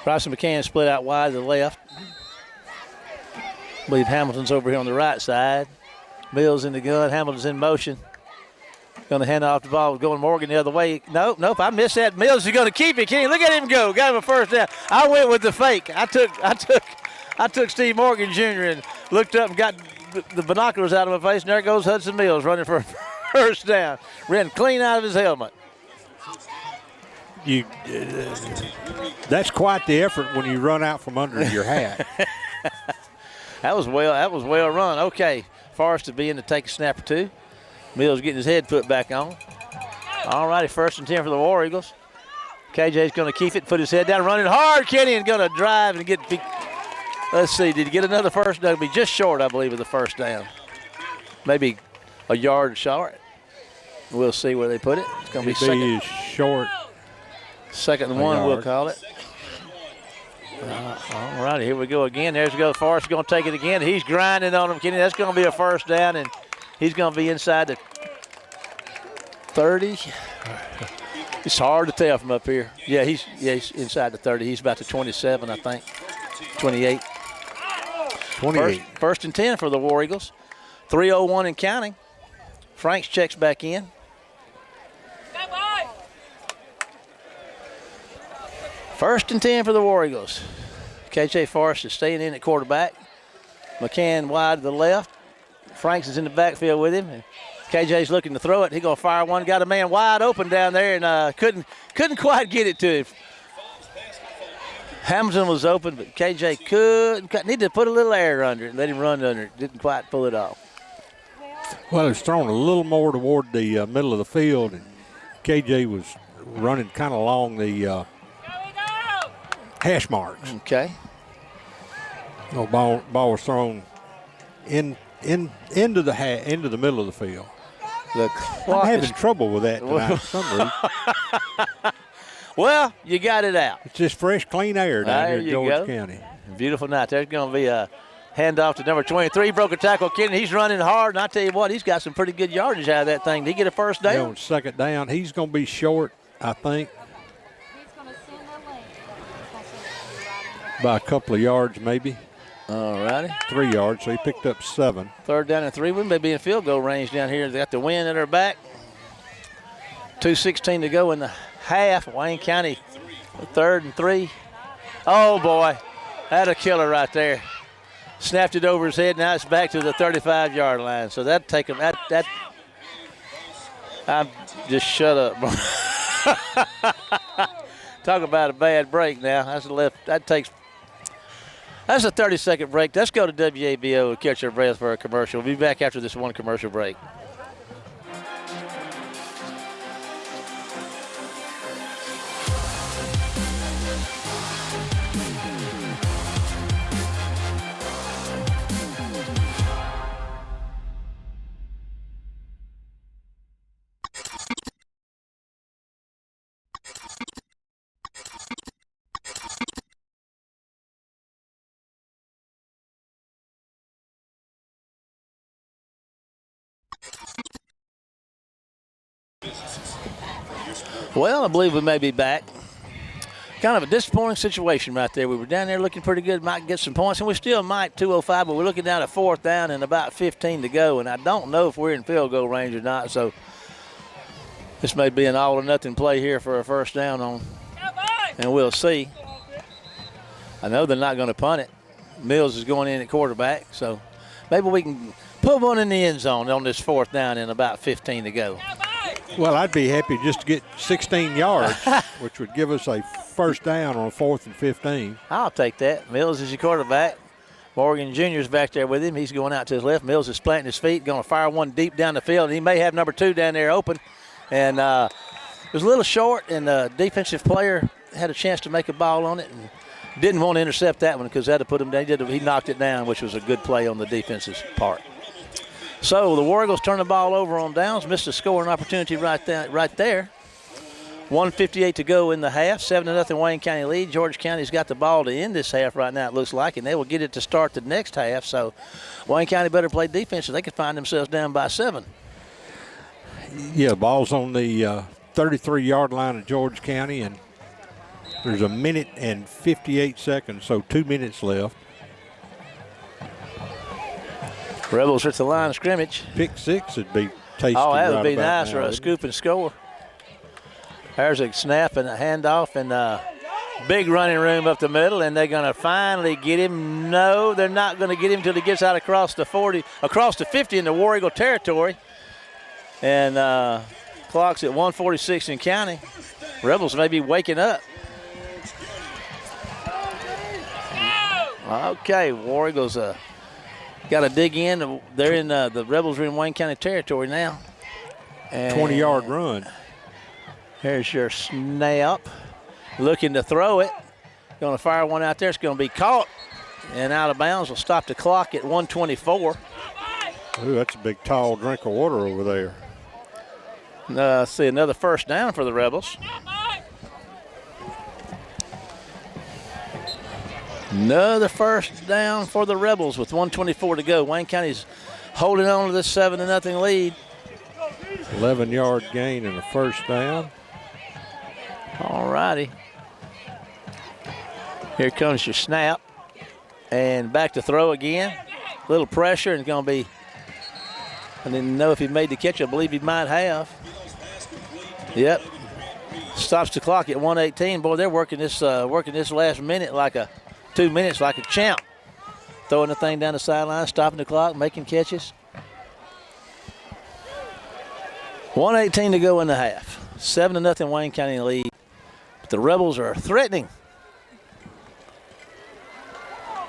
Bryson McCann split out wide to the left. I believe Hamilton's over here on the right side. Mills in the gun. Hamilton's in motion. Going to hand off the ball. Going Morgan the other way. Nope. I missed that. Mills is going to keep it. Kenny, look at him go. Got him a first down. I went with the fake. I took Steve Morgan Jr. and looked up and got the binoculars out of my face. And there goes Hudson Mills running for a first down. Ran clean out of his helmet. That's quite the effort when you run out from under your hat. That was well run. Okay, Forrest to be in to take a snap or two. Mills getting his head put back on. All righty, 1st and 10 for the War Eagles. KJ's going to keep it, put his head down, running hard. Kenny is going to drive and get. Let's see, did he get another first down? It'll be just short, I believe, of the first down. Maybe a yard short. We'll see where they put it. It's going to be second. Short. 2nd and 1, we'll call it. All righty, here we go again. There's go. Forrest going to take it again. He's grinding on him, Kenny. That's going to be a first down, and he's going to be inside the 30. It's hard to tell from up here. Yeah, he's inside the 30. He's about to 27, I think. 28. 28. First and 10 for the War Eagles. 3:01 and counting. Franks checks back in. First and 10 for the War Eagles. KJ Forrest is staying in at quarterback. McCann wide to the left. Franks is in the backfield with him. And KJ's looking to throw it. He's going to fire one. Got a man wide open down there and couldn't quite get it to him. Hamilton was open, but KJ need to put a little air under it and let him run under it. Didn't quite pull it off. Well, it's thrown a little more toward the middle of the field, and KJ was running kind of along the hash marks. Okay. No, ball was thrown into the middle of the field. I'm having trouble with that tonight for some reason. Well, you got it out. It's just fresh, clean air down here in George County. Beautiful night. There's going to be a handoff to number 23. Broke a tackle. Kenny, he's running hard, and I tell you what, he's got some pretty good yardage out of that thing. Did he get a first down? Yeah, on 2nd down. He's going to be short, I think, by a couple of yards maybe. All righty. 3 yards, so he picked up 7. 3rd down and 3. We may be in field goal range down here. They got the wind at our back. 2:16 to go in the half. Wayne County, 3rd and 3. Oh, boy. That's a killer right there. Snapped it over his head. Now it's back to the 35-yard line. So that'd take him. I'm just shut up, bro. Talk about a bad break now. That's a left. That's a 30-second break. Let's go to WABO and catch our breath for a commercial. We'll be back after this one commercial break. Well, I believe we may be back. Kind of a disappointing situation right there. We were down there looking pretty good, might get some points, and we still might, 2:05, but we're looking down at 4th down and about 15 to go, and I don't know if we're in field goal range or not, so this may be an all-or-nothing play here for a first down on, and we'll see. I know they're not going to punt it. Mills is going in at quarterback, so maybe we can put one in the end zone on this 4th down and about 15 to go. Well, I'd be happy just to get 16 yards, which would give us a first down on 4th and 15. I'll take that. Mills is your quarterback. Morgan Jr. is back there with him. He's going out to his left. Mills is planting his feet, going to fire one deep down the field. And he may have number 2 down there open. And it was a little short, and the defensive player had a chance to make a ball on it and didn't want to intercept that one because that would put him down. He knocked it down, which was a good play on the defense's part. So the War Eagles turn the ball over on downs, missed a scoring opportunity right there. 1:58 to go in the half. 7-0 Wayne County lead. George County's got the ball to end this half right now, it looks like, and they will get it to start the next half. So Wayne County better play defense so they could find themselves down by 7. Yeah, ball's on the 33-yard line of George County, and there's a minute and 58 seconds, so 2 minutes left. Rebels are at the line of scrimmage. Pick 6 would be tasty. Oh, that would right be about nice now, for a scoop and score. There's a snap and a handoff and a big running room up the middle, and they're going to finally get him. No, they're not going to get him until he gets out across the 40, across the 50 into War Eagle territory. And clock's at 1:46 in county. Rebels may be waking up. Okay, War Eagles got to dig in. They're in the Rebels are in Wayne County territory now. 20-yard run. Here's your snap. Looking to throw it. Going to fire one out there. It's going to be caught and out of bounds. Will stop the clock at 1:24. Ooh, that's a big tall drink of water over there. See another first down for the Rebels. Another first down for the Rebels with 1:24 to go. Wayne County's holding on to this 7-0 lead. 11-yard gain and a first down. All righty. Here comes your snap. And back to throw again. A little pressure and going to be, I didn't know if he made the catch. I believe he might have. Yep. Stops the clock at 1:18. Boy, they're working this last minute like a 2 minutes like a champ. Throwing the thing down the sideline, stopping the clock, making catches. 1:18 to go in the half. 7-0 Wayne County lead. But the Rebels are threatening.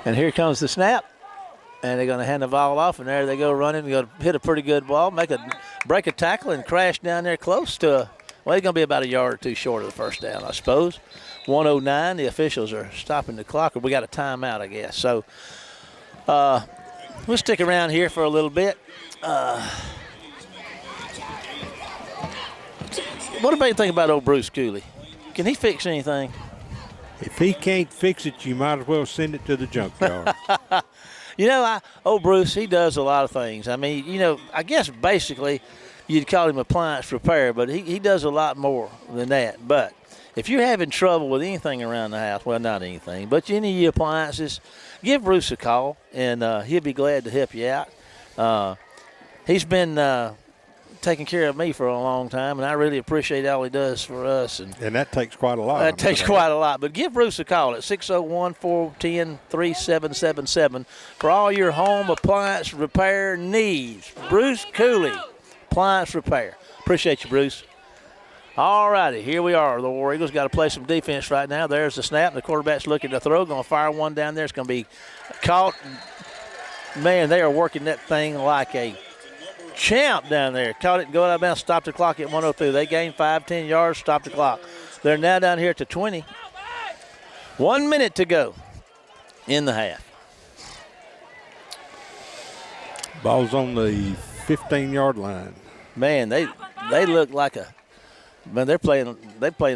And here comes the snap. And they're going to hand the ball off, and there they go running. They're going to hit a pretty good ball, break a tackle, and crash down there close to, well, it's going to be about a yard or two short of the first down, I suppose. 1:09, the officials are stopping the clock, or we got a timeout, I guess. So we'll stick around here for a little bit. What do you think about old Bruce Cooley? Can he fix anything? If he can't fix it, you might as well send it to the junkyard. You know, old Bruce, he does a lot of things. I mean, you know, I guess basically you'd call him appliance repair, but he does a lot more than that. But if you're having trouble with anything around the house, well, not anything, but any of your appliances, give Bruce a call, and he'll be glad to help you out. He's been taking care of me for a long time, and I really appreciate all he does for us. And that takes quite a lot. That takes quite a lot. But give Bruce a call at 601-410-3777 for all your home appliance repair needs. Bruce Cooley, appliance repair. Appreciate you, Bruce. All righty, here we are. The War Eagles got to play some defense right now. There's the snap. The quarterback's looking to throw. Going to fire one down there. It's going to be caught. Man, they are working that thing like a champ down there. Caught it and go out of bounds. Stopped the clock at 1:02. They gained 5-10 yards. Stopped the clock. They're now down here at the 20. 1 minute to go in the half. Ball's on the 15-yard line. Man, they look like a man. They're playing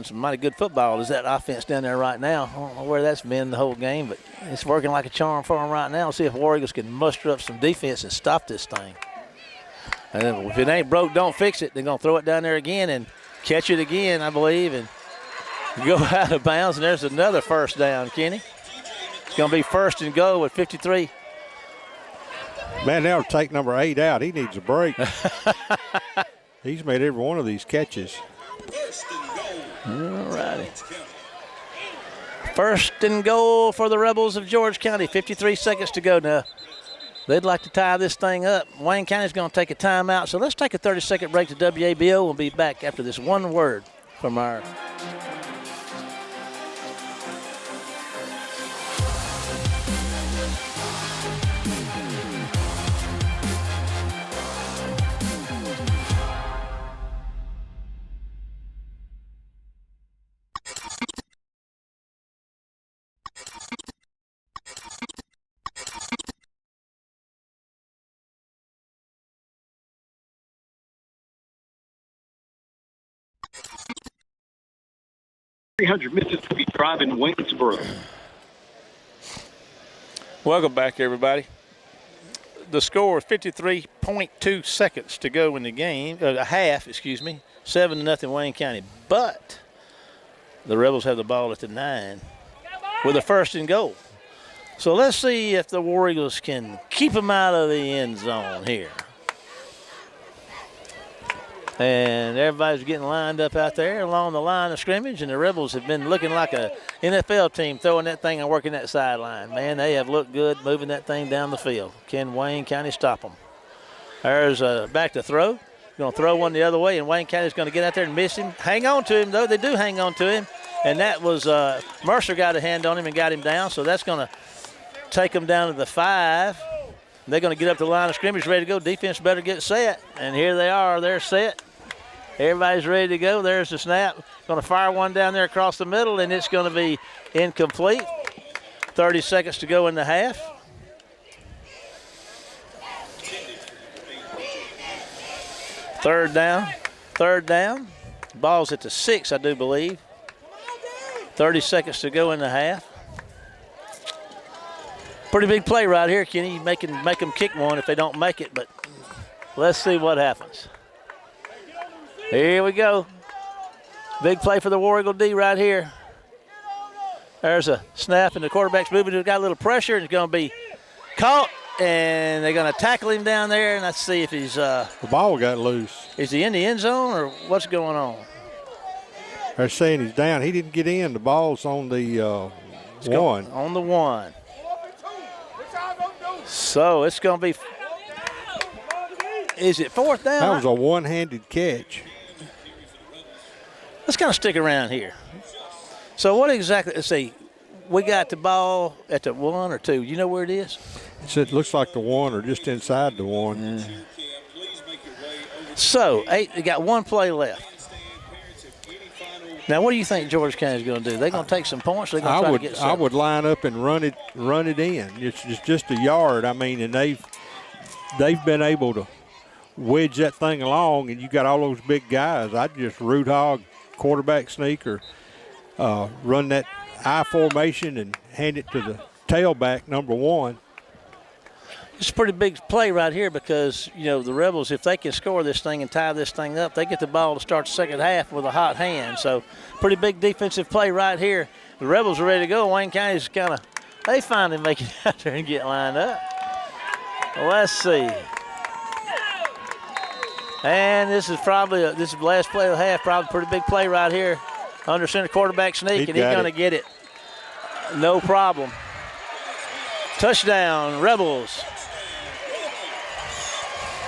some mighty good football. Is that offense down there right now? I don't know where that's been the whole game, but it's working like a charm for them right now. Let's see if War Eagles can muster up some defense and stop this thing. And if it ain't broke, don't fix it. They're going to throw it down there again and catch it again, I believe, and go out of bounds. And there's another first down, Kenny. It's going to be first and goal with 53. Man, they'll take number 8 out. He needs a break. He's made every one of these catches. All righty. First and goal for the Rebels of George County. 53 seconds to go now. They'd like to tie this thing up. Wayne County's going to take a timeout, so let's take a 30-second break to WABO. We'll be back after this one word from our 300 Mississippi Drive in Waynesboro. Welcome back, everybody. The score is 53.2 seconds to go in the game, a half, 7-0 Wayne County. But the Rebels have the ball at the 9 with a first and goal. So let's see if the War Eagles can keep them out of the end zone here. And everybody's getting lined up out there along the line of scrimmage, and the Rebels have been looking like a NFL team throwing that thing and working that sideline. Man, they have looked good moving that thing down the field. Can Wayne County stop them? There's back to throw. Going to throw one the other way, and Wayne County's going to get out there and miss him. Hang on to him, though. They do hang on to him. And that was Mercer got a hand on him and got him down, so that's going to take them down to the 5. They're going to get up to the line of scrimmage, ready to go. Defense better get set. And here they are. They're set. Everybody's ready to go. There's the snap. Going to fire one down there across the middle, and it's going to be incomplete. 30 seconds to go in the half. Third down. Ball's at the 6, I do believe. 30 seconds to go in the half. Pretty big play right here, Kenny. Make them kick one if they don't make it, but let's see what happens. Here we go. Big play for the War Eagle D right here. There's a snap, and the quarterback's moving. He's got a little pressure, and it's going to be caught, and they're going to tackle him down there, and let's see if he's the ball got loose. Is he in the end zone, or what's going on? They're saying he's down. He didn't get in. The ball's on the 1. On the 1. So it's going to be, is it fourth down? That was a one-handed catch. Let's kind of stick around here. So what exactly, let's see, we got the ball at the 1 or 2. You know where it is? It looks like the 1 or just inside the 1. So, they got one play left. Now, what do you think George County's going to do? They're going to take some points. They're going to try to get I would line up and run it in. It's just a yard. I mean, and they've been able to wedge that thing along, and you got all those big guys. I'd just root hog, quarterback sneak, or run that I formation and hand it to the tailback, number 1. It's a pretty big play right here because, you know, the Rebels, if they can score this thing and tie this thing up, they get the ball to start the second half with a hot hand. So pretty big defensive play right here. The Rebels are ready to go. Wayne County's they finally make it out there and get lined up. Let's see. And this is the last play of the half, probably a pretty big play right here. Under center quarterback sneak, and he's going to get it. No problem. Touchdown, Rebels.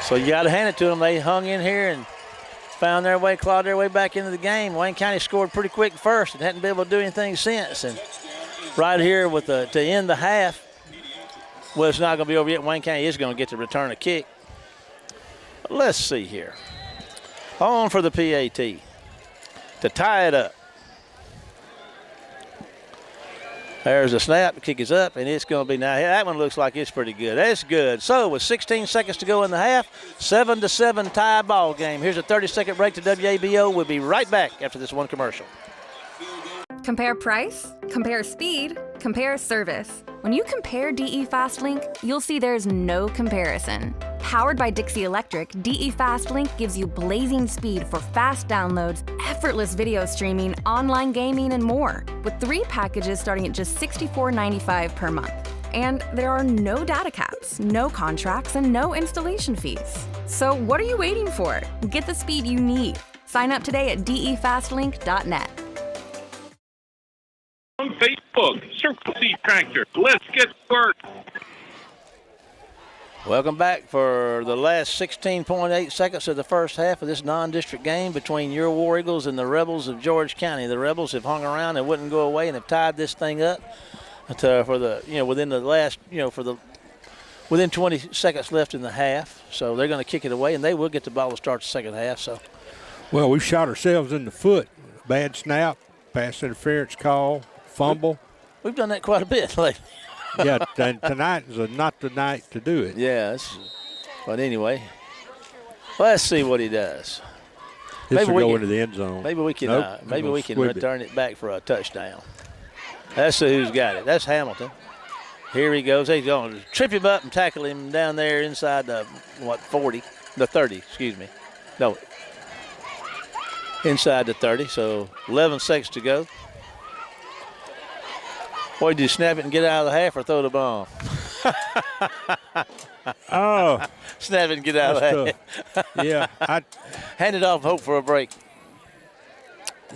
So you got to hand it to them. They hung in here and found their way, clawed their way back into the game. Wayne County scored pretty quick first and hadn't been able to do anything since. And right here to end the half, well, it's not going to be over yet. Wayne County is going to get to return a kick. But let's see here. On for the PAT to tie it up. There's a snap, the kick is up, and it's going to be now. That one looks like it's pretty good. That's good. So with 16 seconds to go in the half, 7-7 tie ball game. Here's a 30-second break to WABO. We'll be right back after this one commercial. Compare price, compare speed, compare service. When you compare DE FastLink, you'll see there's no comparison. Powered by Dixie Electric, DE FastLink gives you blazing speed for fast downloads, effortless video streaming, online gaming, and more, with 3 packages starting at just $64.95 per month. And there are no data caps, no contracts, and no installation fees. So what are you waiting for? Get the speed you need. Sign up today at defastlink.net. On Facebook, Circle C Tractor. Let's get to work. Welcome back for the last 16.8 seconds of the first half of this non-district game between your War Eagles and the Rebels of George County. The Rebels have hung around and wouldn't go away and have tied this thing up within 20 seconds left in the half. So they're going to kick it away, and they will get the ball to start the second half. So, well, we shot ourselves in the foot. Bad snap, pass interference call, fumble. We've done that quite a bit lately. Yeah, and tonight is not the night to do it. Yeah, but anyway, let's see what he does. This will we go can- into the end zone. Maybe we can Nope, maybe I'm we gonna can squib it. return it back for a touchdown. Let's see who's got it. That's Hamilton. Here he goes. He's going to trip him up and tackle him down there inside the 30, excuse me. No. Inside the 30, so 11 seconds to go. Boy, did you snap it and get out of the half or throw the bomb? Oh, Snap it and get out of the half. that's tough. Yeah, Hand it off and hope for a break.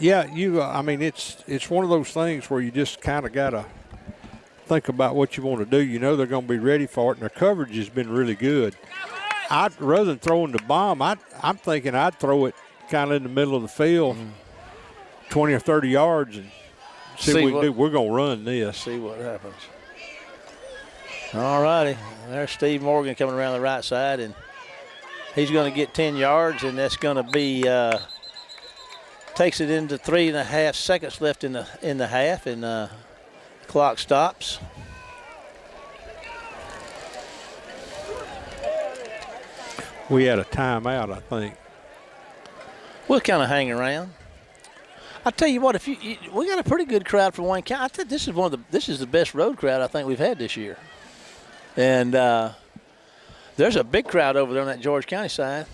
I mean, it's one of those things where you just kind of got to think about what you want to do. You know they're going to be ready for it, and their coverage has been really good. Rather than throwing the bomb, I'm thinking I'd throw it kind of in the middle of the field, 20 or 30 yards, and see what we can do. We're going to run this. See what happens. All righty. There's Steve Morgan coming around the right side, and he's going to get 10 yards, and that's going to be takes it into 3.5 seconds left in the half, and clock stops. We had a timeout, I think. We'll kind of hang around. I tell you what, if we got a pretty good crowd from Wayne County. I think this is the best road crowd I think we've had this year. And there's a big crowd over there on that George County side.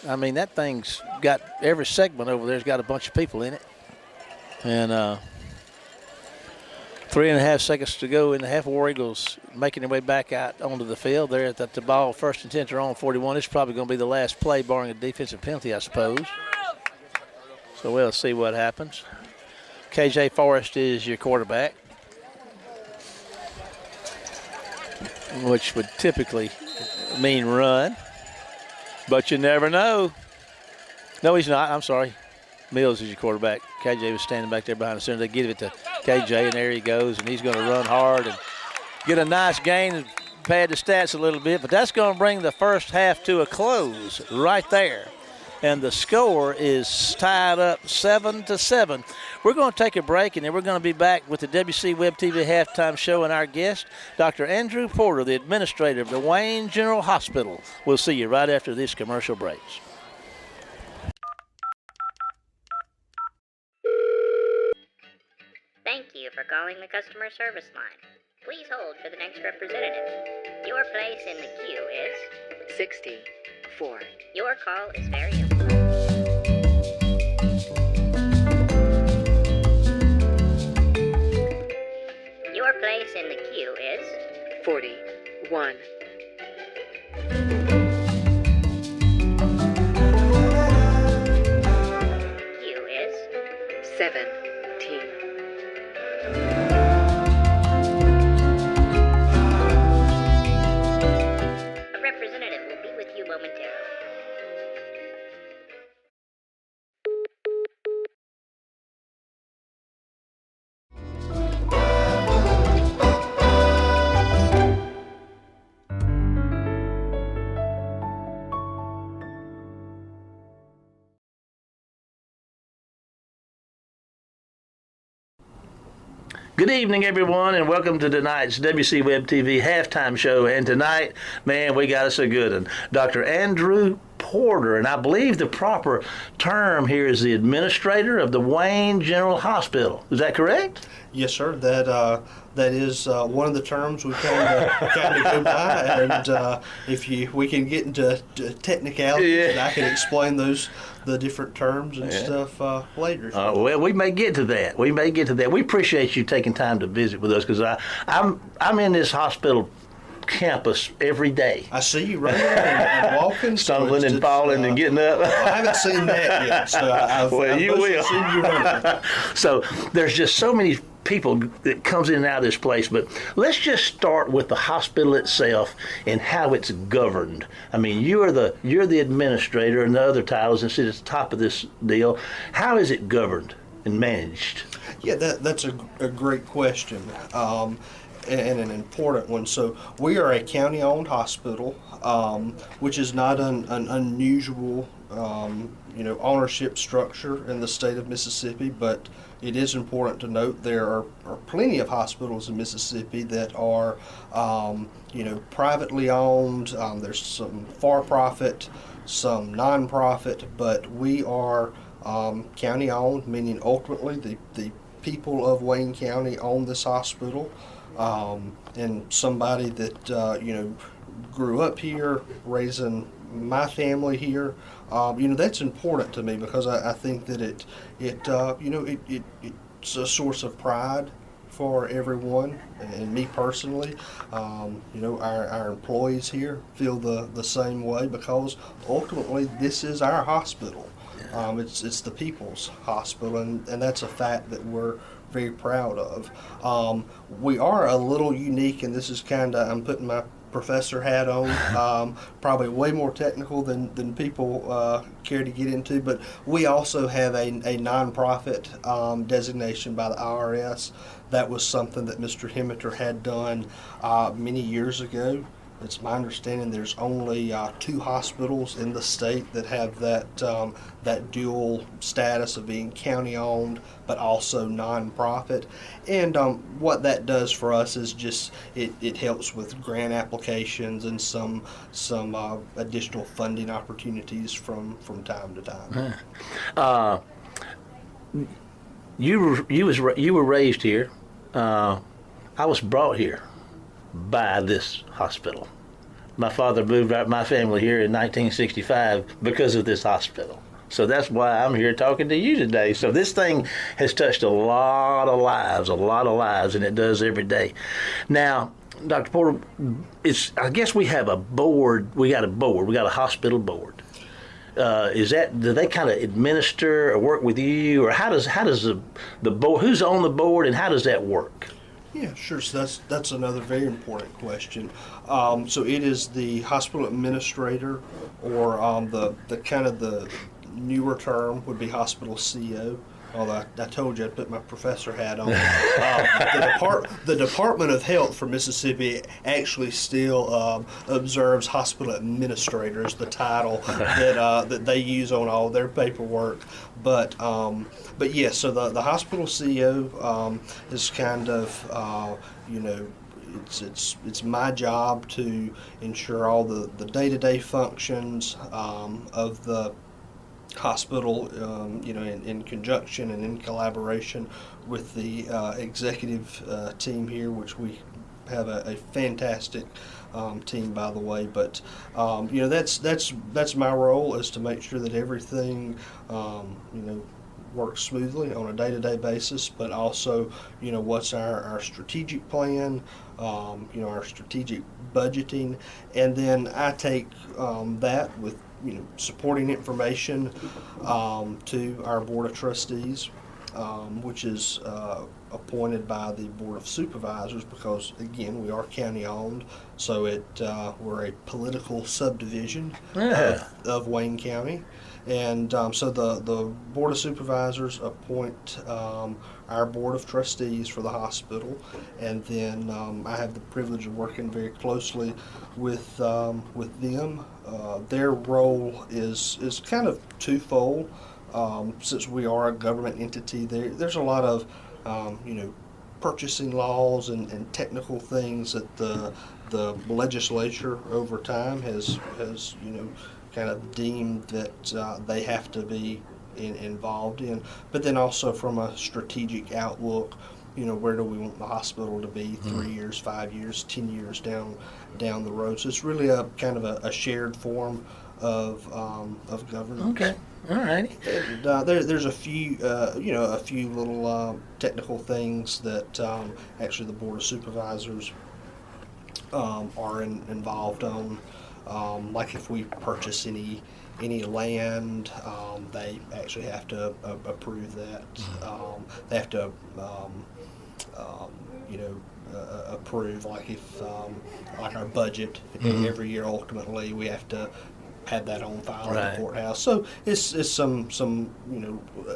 I mean, that thing's got every segment over there's got a bunch of people in it. And 3.5 seconds to go in the half. War Eagles making their way back out onto the field. They're at the ball, 1st and 10. They're on 41. This is probably going to be the last play, barring a defensive penalty, I suppose. So we'll see what happens. KJ Forrest is your quarterback, which would typically mean run, but you never know. No, he's not. I'm sorry. Mills is your quarterback. KJ was standing back there behind the center. They give it to KJ, and there he goes, and he's going to run hard and get a nice gain and pad the stats a little bit, but that's going to bring the first half to a close right there. And the score is tied up 7-7. We're going to take a break, and then we're going to be back with the WC Web TV halftime show and our guest, Dr. Andrew Porter, the administrator of the Wayne General Hospital. We'll see you right after this commercial breaks. Thank you for calling the customer service line. Please hold for the next representative. Your place in the queue is 64. Your call is very important. Your place in the queue is 41. queue is 17. a representative will be with you momentarily. Good evening, everyone, and welcome to tonight's WC Web TV halftime show. And tonight, man, we got us a good one. Dr. Andrew Porter, and I believe the proper term here is the administrator of the Wayne General Hospital. Is that correct? Yes, sir. That is one of the terms we kind of go by, and we can get into technicalities, and I can explain the different terms and stuff later. Well, we may get to that. We appreciate you taking time to visit with us because I'm in this hospital campus every day. I see you running and walking, Stumbling and falling and getting up. I haven't seen that yet, so I've you will. seen you running. So there's just so many people that comes in and out of this place, but let's just start with the hospital itself and how it's governed. I mean, you're the administrator and the other titles and sit at the top of this deal. How is it governed and managed? Yeah, that's a great question. And an important one. So we are a county-owned hospital, which is not an unusual ownership structure in the state of Mississippi, but it is important to note there are plenty of hospitals in Mississippi that are, privately owned. There's some for-profit, some non-profit, but we are county-owned, meaning ultimately the people of Wayne County own this hospital. And somebody that, grew up here, raising my family here, that's important to me because I think that it's a source of pride for everyone, and me personally. Our employees here feel the same way because ultimately this is our hospital. It's the people's hospital, and that's a fact that we're very proud of. We are a little unique, and this is I'm putting my professor hat on, probably way more technical than people care to get into, but we also have a nonprofit designation by the IRS. That was something that Mr. Hemmeter had done many years ago. It's my understanding there's only 2 hospitals in the state that have that dual status of being county-owned but also non-profit. And what that does for us is just it helps with grant applications and some additional funding opportunities from time to time. You were raised here. I was brought here by this hospital. My father moved out my family here in 1965 because of this hospital. So that's why I'm here talking to you today. So this thing has touched a lot of lives, and it does every day. Now, Dr. Porter, I guess we have a board. We got a hospital board. Do they kind of administer or work with you, or how does the board, who's on the board, and how does that work? Yeah, sure. So that's another very important question. So it is the hospital administrator, or the kind of the newer term would be hospital CEO. Although I told you I'd put my professor hat on. The Department of Health for Mississippi actually still observes hospital administrator as the title that they use on all their paperwork. But yes, so the hospital CEO is kind of it's my job to ensure all the day-to-day functions of the hospital, in conjunction and in collaboration with the executive team here, which we have a fantastic team, by the way. But that's my role, is to make sure that everything works smoothly on a day-to-day basis. But also, what's our strategic plan, our strategic budgeting, and then I take that with supporting information to our Board of Trustees, which is appointed by the Board of Supervisors, because again we are county owned, so we're a political subdivision of Wayne County. And so the Board of Supervisors appoint our Board of Trustees for the hospital, and then I have the privilege of working very closely with them. Their role is kind of twofold. Since we are a government entity, there's a lot of purchasing laws and technical things that the legislature over time has kind of deemed that they have to be involved in. But then also from a strategic outlook, where do we want the hospital to be 3 years, 5 years, 10 years down the road. So it's really a kind of a shared form of governance. Okay, all right. And there's a few little technical things that actually the Board of Supervisors are involved on. Like if we purchase any land, they actually have to approve that. They have to, approve, like if like our budget every year. Ultimately, we have to have that on file at the courthouse. So it's some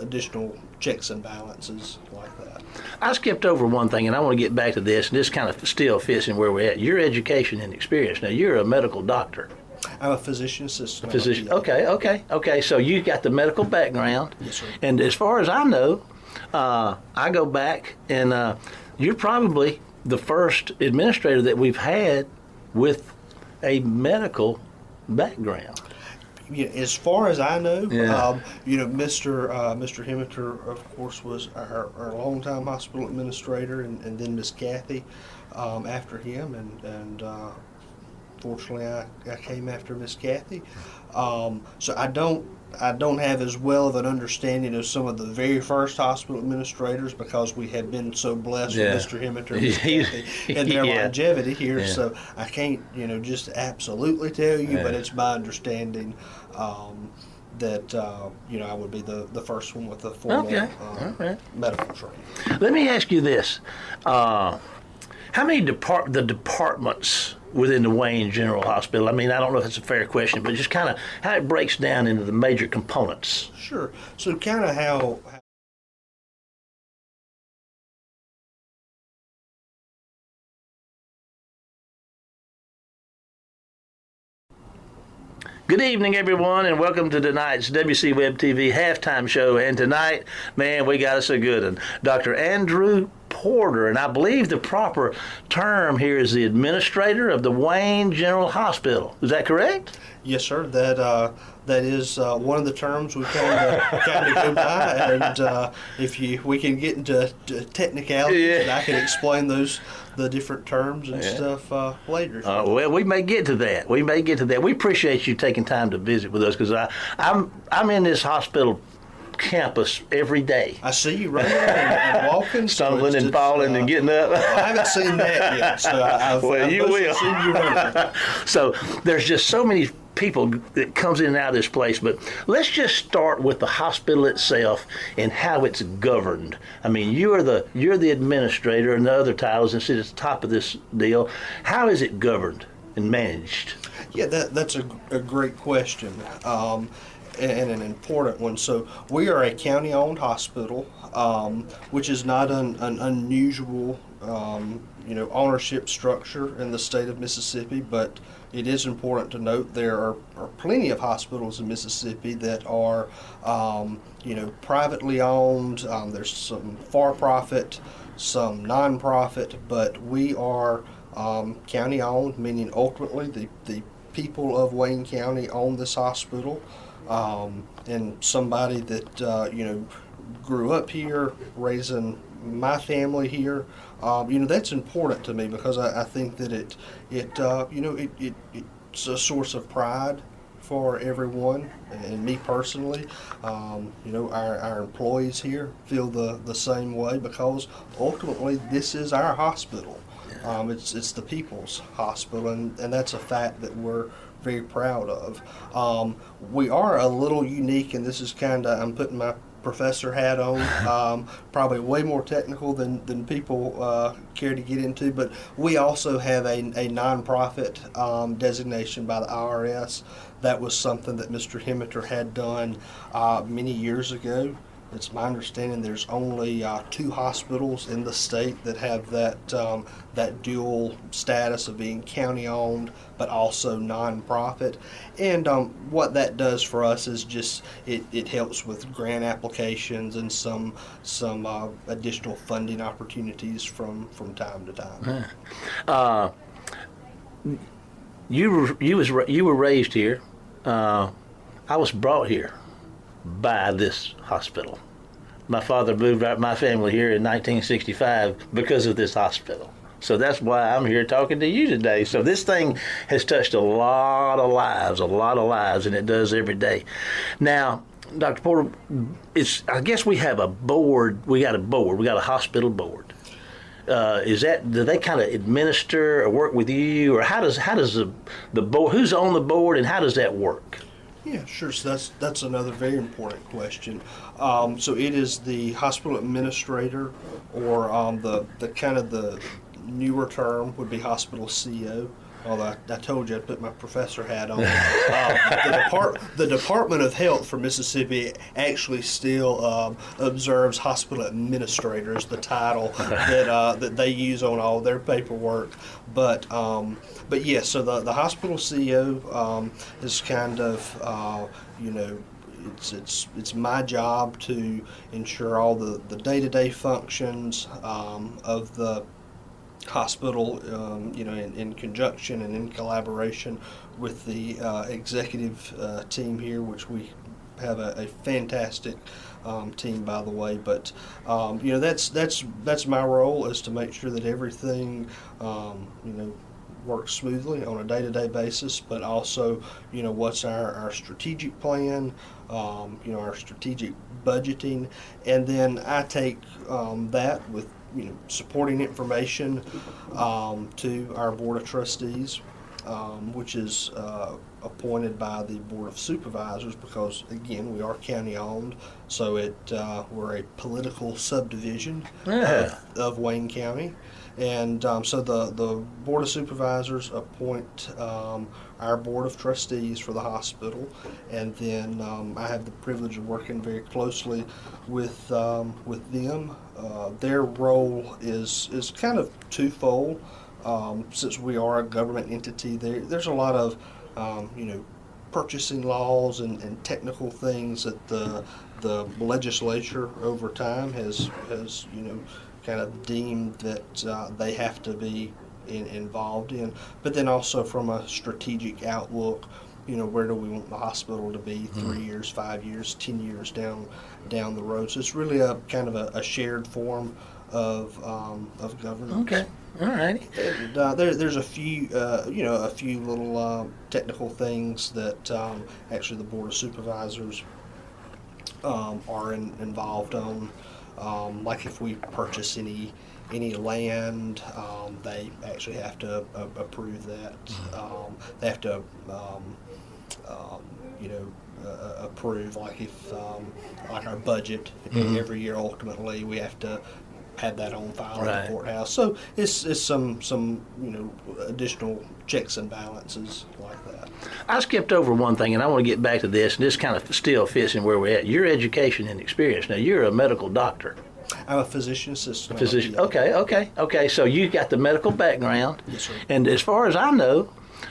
additional checks and balances like that. I skipped over one thing, and I want to get back to this, and this kind of still fits in where we're at. Your education and experience. Now, you're a medical doctor. I'm a physician assistant. Physician. I'm a PA. Okay. So you got the medical background. Yes, sir. And as far as I know, I go back, and you're probably the first administrator that we've had with a medical background. Yeah, as far as I know, Yeah. Mr. Hemmeter, of course, was our longtime hospital administrator, and then Miss Kathy after him, and fortunately, I came after Miss Kathy. So I don't have as well of an understanding of some of the very first hospital administrators, because we have been so blessed with Mr. Hemmeter and Miss Kathy and their longevity here. Yeah. So I can't, just absolutely tell you, but it's my understanding that I would be the first one with the formal medical training. Let me ask you this: how many departments within the Wayne General Hospital? I mean, I don't know if that's a fair question, but just kind of how it breaks down into the major components. Sure. So kind of how. Good evening, everyone, and welcome to tonight's WC Web TV halftime show. And tonight, man, we got us a good one. Dr. Andrew Porter, and I believe the proper term here is the administrator of the Wayne General Hospital. Is that correct? Yes, sir. That is one of the terms we kind of go by, and if we can get into technicalities, and I can explain the different terms and stuff later. Well, we may get to that. We appreciate you taking time to visit with us, because I'm in this hospital campus every day. I see you running and walking, stumbling and falling and getting up. Well, I haven't seen that yet, so I've you will. seen you running. So there's just so many people that comes in and out of this place, but let's just start with the hospital itself and how it's governed. I mean, you're the administrator, and the other titles, and sit at the top of this deal. How is it governed and managed? Yeah, that's a great question. And an important one. So we are a county-owned hospital, which is not an unusual, ownership structure in the state of Mississippi. But it is important to note there are plenty of hospitals in Mississippi that are, privately owned. There's some for-profit, some non-profit, but we are county-owned, meaning ultimately the people of Wayne County own this hospital. And somebody that grew up here, raising my family here, that's important to me, because I think that it's a source of pride for everyone, and me personally. Our employees here feel the same way, because ultimately this is our hospital. It's the people's hospital, and that's a fact that we're very proud of. We are a little unique, and this is I'm putting my professor hat on, probably way more technical than people care to get into, but we also have a nonprofit designation by the IRS. That was something that Mr. Hemmeter had done many years ago. It's my understanding there's only 2 hospitals in the state that have that dual status of being county-owned but also non-profit. And what that does for us is just it helps with grant applications and some additional funding opportunities from time to time. You were raised here. I was brought here by this hospital. My father moved out my family here in 1965 because of this hospital. So that's why I'm here talking to you today. So this thing has touched a lot of lives, and it does every day. Now, Dr. Porter, I guess we have a board. We got a hospital board. Do they kind of administer or work with you, or how does the board, who's on the board, and how does that work? Yeah, sure. So that's another very important question. So it is the hospital administrator, or the newer term would be hospital CEO. although I told you I'd put my professor hat on. The Department of Health for Mississippi actually still observes hospital administrators, the title that they use on all their paperwork. But yes, so the hospital CEO is kind of it's my job to ensure all the day-to-day functions of the hospital, in conjunction and in collaboration with the executive team here, which we have a fantastic team, by the way. But that's my role, is to make sure that everything works smoothly on a day-to-day basis, but also what's our strategic plan, our strategic budgeting, and then I take that with supporting information to our Board of Trustees, which is appointed by the Board of Supervisors, because again we are county owned, so we're a political subdivision of Wayne County. And so the Board of Supervisors appoint our Board of Trustees for the hospital, and then I have the privilege of working very closely with them. Their role is kind of twofold. Since we are a government entity, there's a lot of purchasing laws and technical things that the legislature over time has kind of deemed that they have to be involved in. But then also from a strategic outlook, where do we want the hospital to be 3 years, 5 years, 10 years down the road? So it's really a kind of a shared form of governance. Okay, all righty. And there's a few little technical things that actually the Board of Supervisors are involved on. Like if we purchase any land, they actually have to approve that. They have to, approve, like if like our budget every year. Ultimately, we have to have that on file at the courthouse. So it's some additional checks and balances like that. I skipped over one thing, and I want to get back to this, and this kind of still fits in where we're at. Your education and experience. Now, you're a medical doctor. I'm a physician assistant. Physician. Okay. So you got the medical background. Yes, sir. And as far as I know,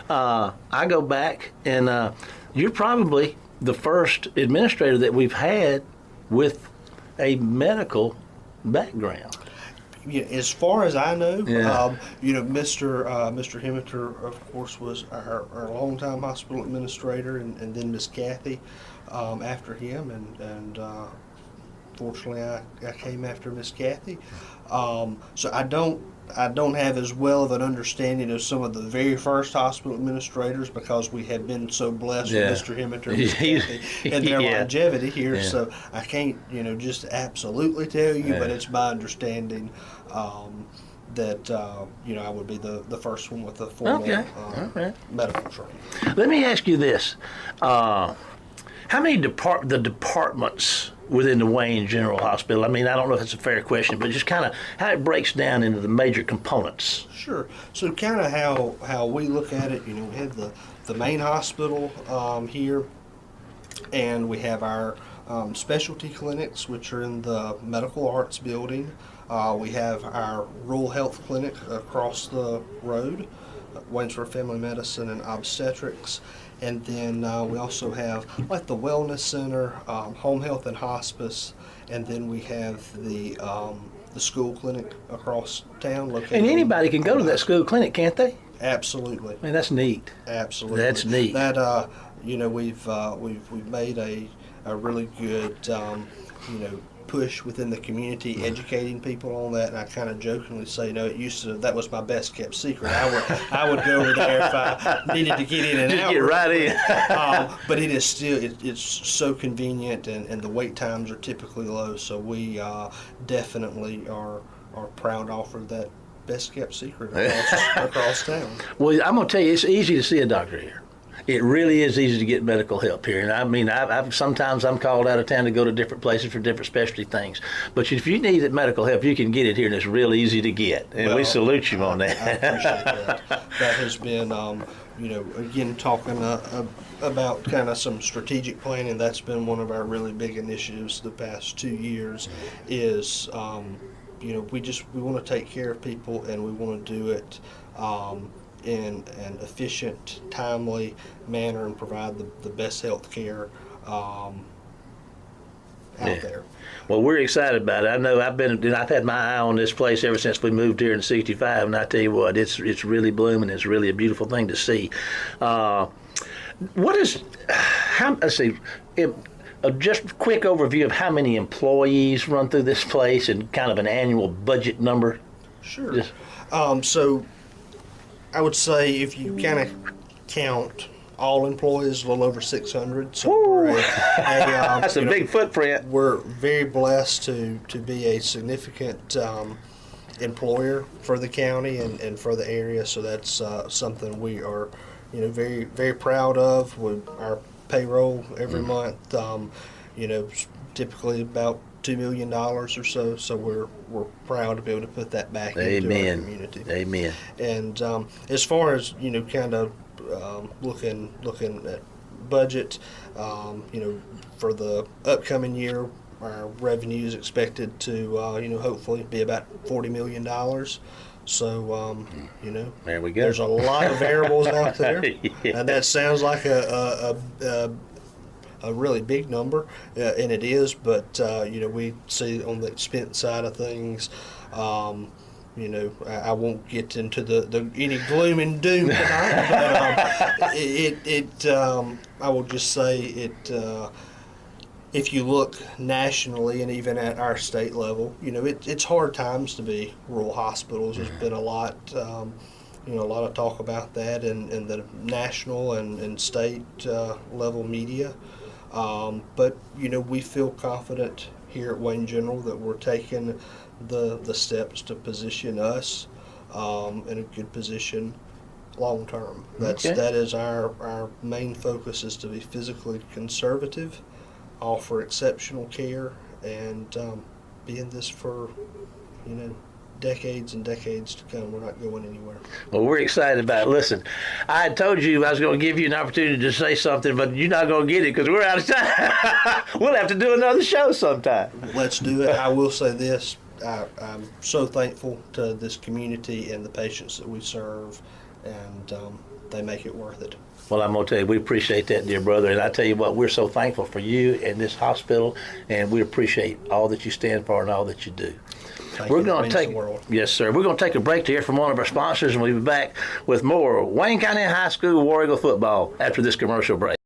I go back, and you're probably the first administrator that we've had with a medical background. Yeah, as far as I know, Yeah. Mr. Hemmeter, of course, was our longtime hospital administrator, and then Miss Kathy after him, and fortunately I came after Miss Kathy. So I don't have as well of an understanding of some of the very first hospital administrators, because we have been so blessed with Mr. Hemmeter and Miss Kathy and their longevity here. Yeah. So I can't, just absolutely tell you, but it's my understanding that I would be the first one with a formal medical training. Let me ask you this: how many departments within the Wayne General Hospital? I mean, I don't know if it's a fair question, but just kind of how it breaks down into the major components. Sure. So kind of how we look at it, we have the main hospital here, and we have our specialty clinics, which are in the medical arts building. We have our rural health clinic across the road, Waynesboro Family Medicine and Obstetrics. And then we also have like the Wellness Center, Home Health and Hospice, and then we have the school clinic across town. Located. And anybody can go to that school clinic, can't they? Absolutely. Man, that's neat. Absolutely. That's neat. That we've made a really good push within the community, educating people on that. And I kind of jokingly say, that was my best kept secret. I would go over there if I needed to get in and out. Get right in. But it is still, it's so convenient, and the wait times are typically low. So we definitely are proud to offer that best kept secret across town. Well, I'm going to tell you, it's easy to see a doctor here. it really is easy to get medical help here. And I mean, sometimes I'm called out of town to go to different places for different specialty things. But if you need medical help, you can get it here, and it's real easy to get. And we salute you on that. I appreciate that. That has been, again, talking about kind of some strategic planning. That's been one of our really big initiatives the past 2 years. Is we want to take care of people, and we want to do it in an efficient, timely manner, and provide the best health care out there. Well, we're excited about it. I know I've had my eye on this place ever since we moved here in '65, and I tell you what, it's really blooming. It's really a beautiful thing to see. Let's see. Just a quick overview of how many employees run through this place and kind of an annual budget number. Sure. So I would say if you kind of count all employees, a little over 600. So that's a big footprint. We're very blessed to be a significant employer for the county and for the area. So that's something we are, very, very proud of. Our payroll every month, typically about $2 million or so. So we're proud to be able to put that back into our community. Amen. And as far as kind of looking at budget, for the upcoming year, our revenue is expected to hopefully be about $40 million. So, there we go. There's a lot of variables out there, Yeah. and that sounds like a really big number, and it is. But we see on the expense side of things. I won't get into the any gloom and doom tonight, but I will just say it. If you look nationally and even at our state level, it's hard times to be rural hospitals. There's been a lot, a lot of talk about that in the national and state level media. But we feel confident here at Wayne General that we're taking the steps to position us in a good position long term. That is our main focus, is to be physically conservative, offer exceptional care, and be in this for decades and decades to come. We're not going anywhere. Well, we're excited about it. Listen, I had told you I was going to give you an opportunity to say something, but you're not going to get it because we're out of time. We'll have to do another show sometime. Let's do it. I will say this. I'm so thankful to this community and the patients that we serve, and they make it worth it. Well, I'm going to tell you, we appreciate that, dear brother. And I tell you what, we're so thankful for you and this hospital, and we appreciate all that you stand for and all that you do. We're going to take, yes, sir. We're going to take a break to hear from one of our sponsors, and we'll be back with more Wayne County High School War Eagle football after this commercial break.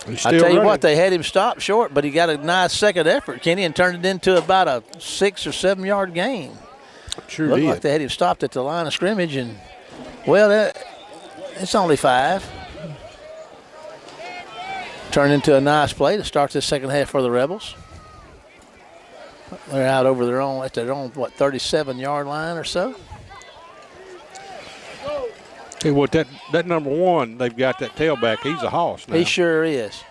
He's I still tell you running. what, they had him stop short, but he got a nice second effort, Kenny, and turned it into about a 6 or 7 yard gain. Sure Looked did. like they had him stopped at the line of scrimmage, and it's only 5. Turned into a nice play to start this second half for the Rebels. They're out over their own 37-yard line or so. Tell you what, that number 1, they've got that tailback. He's a hoss now. He sure is.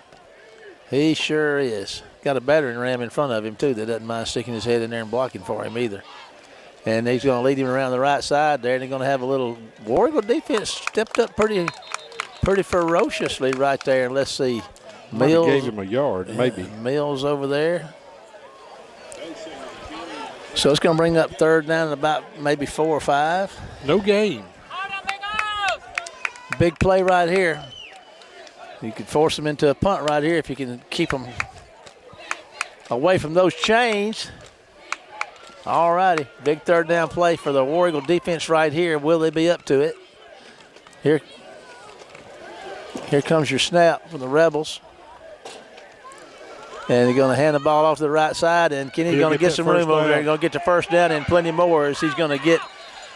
He sure is. Got a battering ram in front of him, too, that doesn't mind sticking his head in there and blocking for him either. And he's going to lead him around the right side there, and they're going to have a little War Eagle defense stepped up pretty ferociously right there. And let's see. Mills gave him a yard, maybe. Mills over there. So it's going to bring up third down at about maybe 4 or 5. No gain. Big play right here. You could force them into a punt right here if you can keep them away from those chains. All righty, big third down play for the War Eagle defense right here. Will they be up to it? Here comes your snap from the Rebels. And they're going to hand the ball off to the right side, and Kenny's going to get some room over there. He's going to get the first down and plenty more as he's going to get,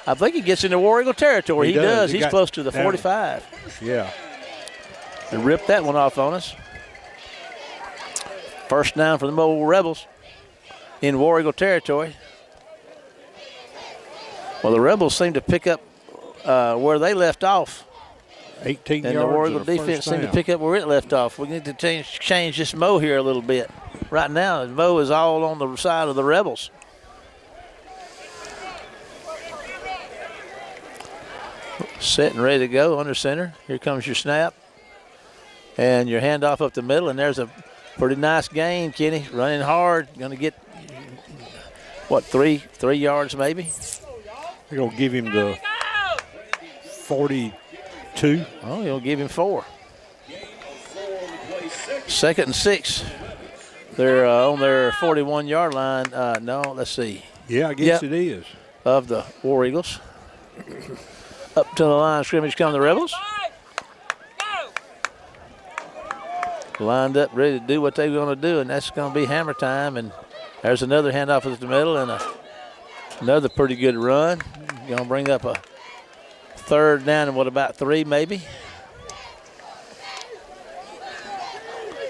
I think he gets into War Eagle territory. He does. He's close to the 45. Yeah. They ripped that one off on us. First down for the Mobile Rebels in War Eagle territory. Well, the Rebels seem to pick up where they left off. 18 and yards. And the War Eagle defense seemed to pick up where it left off. We need to change this Mo here a little bit. Right now, Mo is all on the side of the Rebels. Set and ready to go under center. Here comes your snap. And your handoff up the middle, and there's a pretty nice gain, Kenny. Running hard, going to get, what, 3 yards maybe? They're going to give him the 42. Oh, he'll give him 4. 2nd and 6. They're on their 41-yard line. No, let's see. Yeah, I guess it is. Of the War Eagles. Up to the line of scrimmage come the Rebels. Lined up, ready to do what they're going to do, and that's going to be hammer time. And there's another handoff at the middle and another pretty good run. Going to bring up a third down and what, about 3 maybe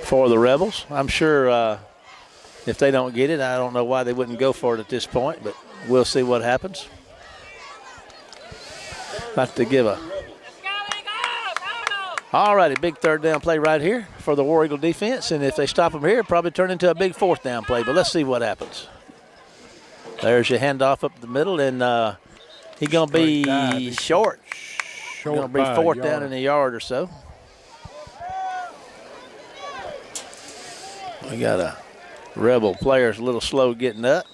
for the Rebels. I'm sure if they don't get it, I don't know why they wouldn't go for it at this point, but we'll see what happens. About to give a all righty, big third down play right here for the War Eagle defense. And if they stop them here, it'll probably turn into a big 4th down play. But let's see what happens. There's your handoff up the middle, and he's going to be short. Going to be 4th down in a yard or so. We got a Rebel players a little slow getting up.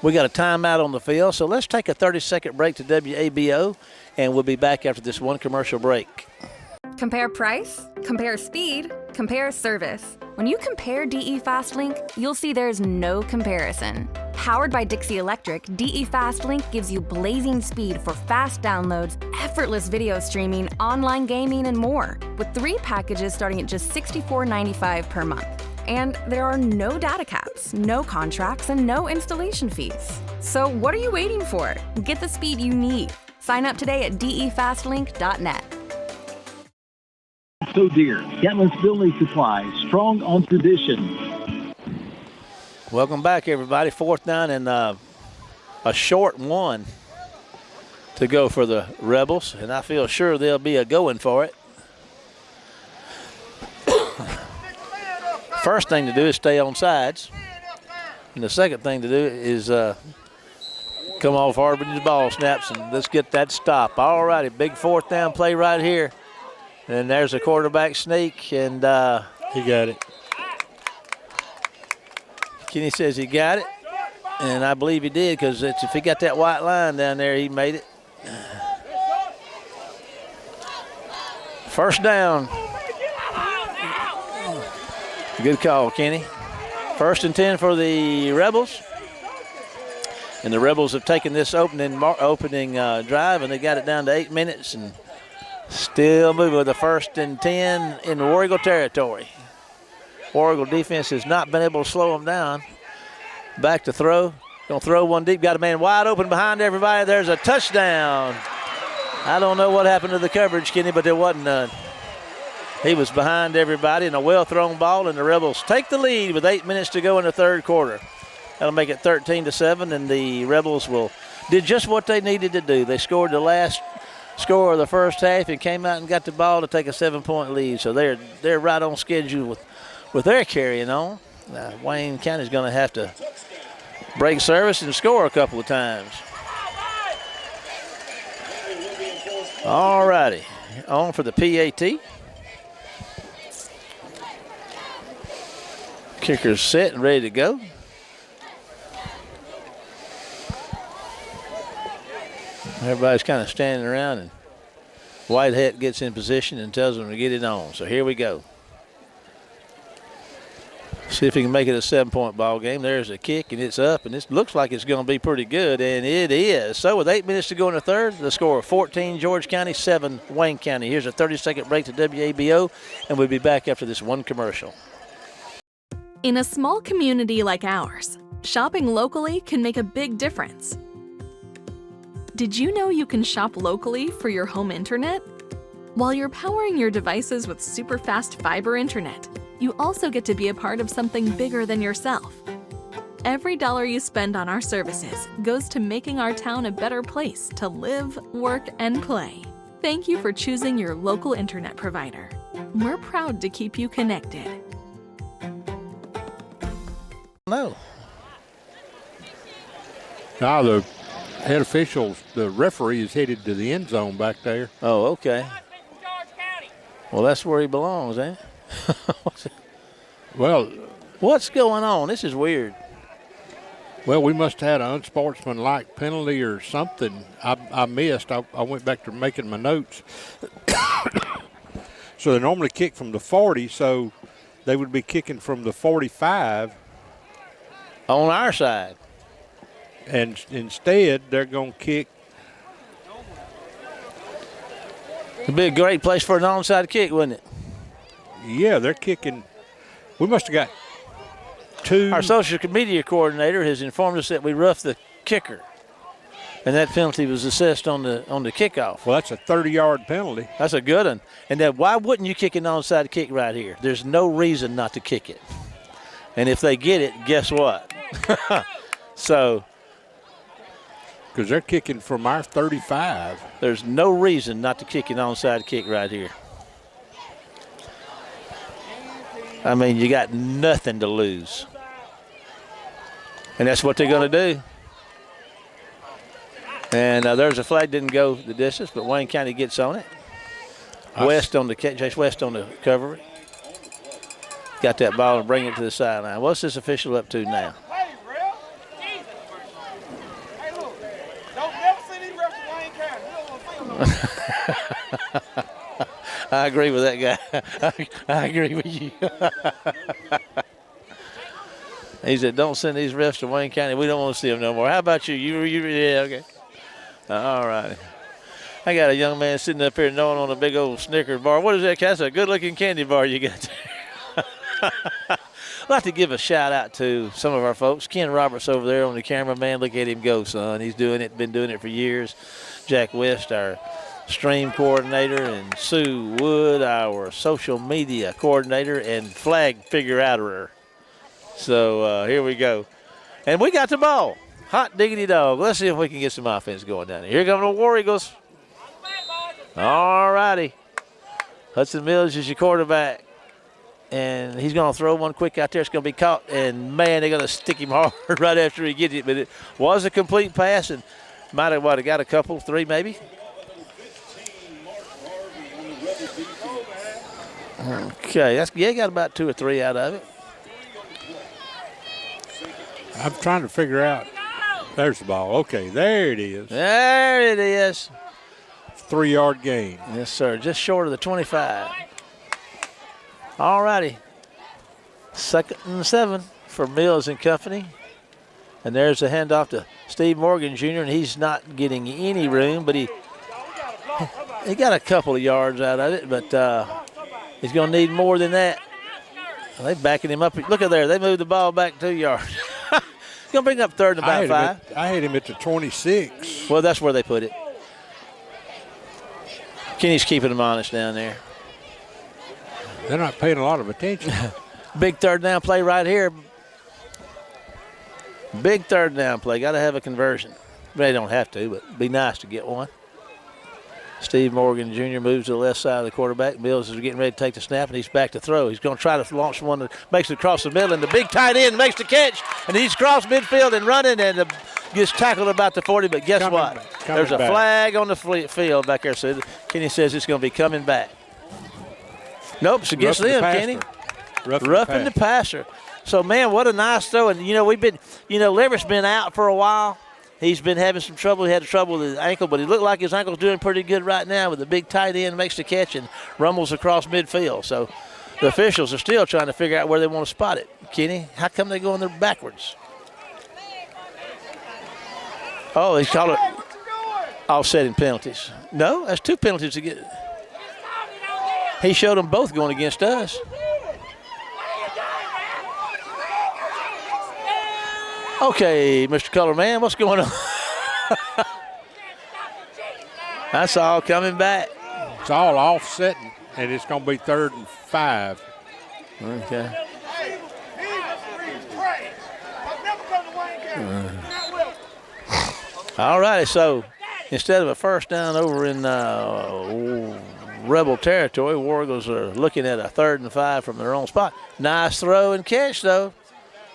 We got a timeout on the field, so let's take a 30-second break to WABO, and we'll be back after this one commercial break. Compare price, compare speed, compare service. When you compare DE FastLink, you'll see there's no comparison. Powered by Dixie Electric, DE FastLink gives you blazing speed for fast downloads, effortless video streaming, online gaming, and more, with 3 packages starting at just $64.95 per month. And there are no data caps, no contracts, and no installation fees. So what are you waiting for? Get the speed you need. Sign up today at defastlink.net. So dear, Gatlin's Building Supply, strong on tradition. Welcome back, everybody. 4th down and a short 1 to go for the Rebels, and I feel sure they'll be a going for it. First thing to do is stay on sides, and the second thing to do is come off hard when the ball snaps, and let's get that stop. All righty, big 4th down play right here. And there's a quarterback sneak, and he got it. Kenny says he got it, and I believe he did, because if he got that white line down there, he made it. First down. Good call, Kenny. 1st and 10 for the Rebels. And the Rebels have taken this opening drive, and they got it down to 8 minutes and Still moving with the 1st and 10 in War Eagle territory. War Eagle defense has not been able to slow them down. Back to throw. Gonna throw one deep. Got a man wide open behind everybody. There's a touchdown. I don't know what happened to the coverage, Kenny, but there wasn't none. He was behind everybody, and a well-thrown ball, and the Rebels take the lead with 8 minutes to go in the 3rd quarter. That'll make it 13-7, and the Rebels did just what they needed to do. They scored the last score of the first half and came out and got the ball to take a 7-point lead. So they're right on schedule with their carrying on. Wayne County's going to have to break service and score a couple of times. All righty, on for the PAT. Kicker's set and ready to go. Everybody's kind of standing around, and Whitehead gets in position and tells them to get it on. So here we go. See if he can make it a 7-point ball game. There's a kick, and it's up, and it looks like it's going to be pretty good, and it is. So with 8 minutes to go in the 3rd, the score of 14 George County, 7 Wayne County. Here's a 30-second break to WABO, and we'll be back after this one commercial. In a small community like ours, shopping locally can make a big difference. Did you know you can shop locally for your home internet? While you're powering your devices with super fast fiber internet, you also get to be a part of something bigger than yourself. Every dollar you spend on our services goes to making our town a better place to live, work, and play. Thank you for choosing your local internet provider. We're proud to keep you connected. No. Now the head officials, the referee is headed to the end zone back there. Oh, okay. Well, that's where he belongs, ain't it? Well, what's going on? This is weird. Well, we must have had an unsportsmanlike penalty or something I missed. I went back to making my notes. So they normally kick from the 40, so they would be kicking from the 45. On our side. And instead, they're going to kick. It'd be a great place for an onside kick, wouldn't it? Yeah, they're kicking. We must have got 2. Our social media coordinator has informed us that we roughed the kicker, and that penalty was assessed on the kickoff. Well, that's a 30-yard penalty. That's a good one. And then why wouldn't you kick an onside kick right here? There's no reason not to kick it. And if they get it, guess what? So. Because they're kicking from our 35. There's no reason not to kick an onside kick right here. I mean, you got nothing to lose. And that's what they're going to do. And there's a flag, didn't go the distance, but Wayne County gets on it. Chase West on the cover. Got that ball and bring it to the sideline. What's this official up to now? I agree with that guy. I agree with you. He said, don't send these refs to Wayne County. We don't want to see them no more. How about you? Yeah, okay. All right. I got a young man sitting up here gnawing on a big old Snickers bar. What is that? That's a good-looking candy bar you got there. I'd like to give a shout-out to some of our folks. Ken Roberts over there on the camera, man. Look at him go, son. He's doing it, been doing it for years. Jack West, our stream coordinator, and Sue Wood, our social media coordinator and flag figure-outerer. So here we go. And we got the ball. Hot diggity dog. Let's see if we can get some offense going down here. Here come the War Eagles. All righty. Hudson Mills is your quarterback. And he's going to throw one quick out there. It's going to be caught. And, man, they're going to stick him hard right after he gets it. But it was a complete pass and might have got a couple, 3 maybe. Okay, got about 2 or 3 out of it. I'm trying to figure out. There's the ball. Okay, there it is. There it is. 3-yard gain. Yes, sir. Just short of the 25. All righty. 2nd and 7 for Mills and company. And there's a handoff to Steve Morgan Jr., and he's not getting any room, but He got a couple of yards out of it, but he's going to need more than that. They're backing him up. Look at there. They moved the ball back 2 yards. He's going to bring up third and about 5. I had him at the 26. Well, that's where they put it. Kenny's keeping them honest down there. They're not paying a lot of attention. Big third down play right here. Big third down play. Got to have a conversion. They don't have to, but it'd be nice to get one. Steve Morgan Jr. moves to the left side of the quarterback. Mills is getting ready to take the snap, and he's back to throw. He's going to try to launch one that makes it across the middle, and the big tight end makes the catch, and he's across midfield and running, and gets tackled about the 40, but guess what? There's a flag on the field back there. So Kenny says it's going to be coming back. Nope, it's against them, Kenny. Roughing the passer. So, man, what a nice throw. And, Leverrett's been out for a while. He's been having some trouble. He had trouble with his ankle, but he looked like his ankle's doing pretty good right now with the big tight end, makes the catch and rumbles across midfield. So the officials are still trying to figure out where they want to spot it. Kenny, how come they go in there backwards? Oh, he's called it offsetting penalties. No, that's 2 penalties to get. He showed them both going against us. Okay, Mr. Color Man, what's going on? That's all coming back. It's all offsetting, and it's going to be 3rd and 5. Okay. All righty, so instead of a first down over in Rebel territory, War Eagles are looking at a 3rd and 5 from their own spot. Nice throw and catch, though.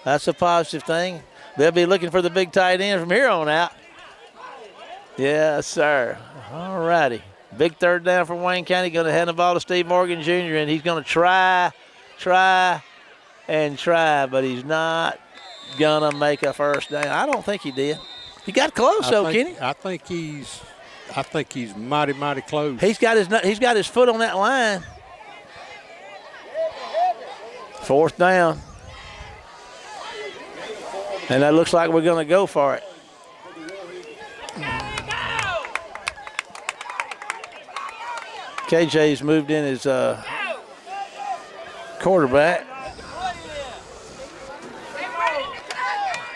That's a positive thing. They'll be looking for the big tight end from here on out. Yes, sir. All righty. Big third down for Wayne County. Going to hand the ball to Steve Morgan Jr., and he's going to try, but he's not going to make a first down. I don't think he did. He got close, though, Kenny. I think he's mighty, mighty close. He's got his foot on that line. 4th down. And that looks like we're going to go for it. KJ's moved in his quarterback.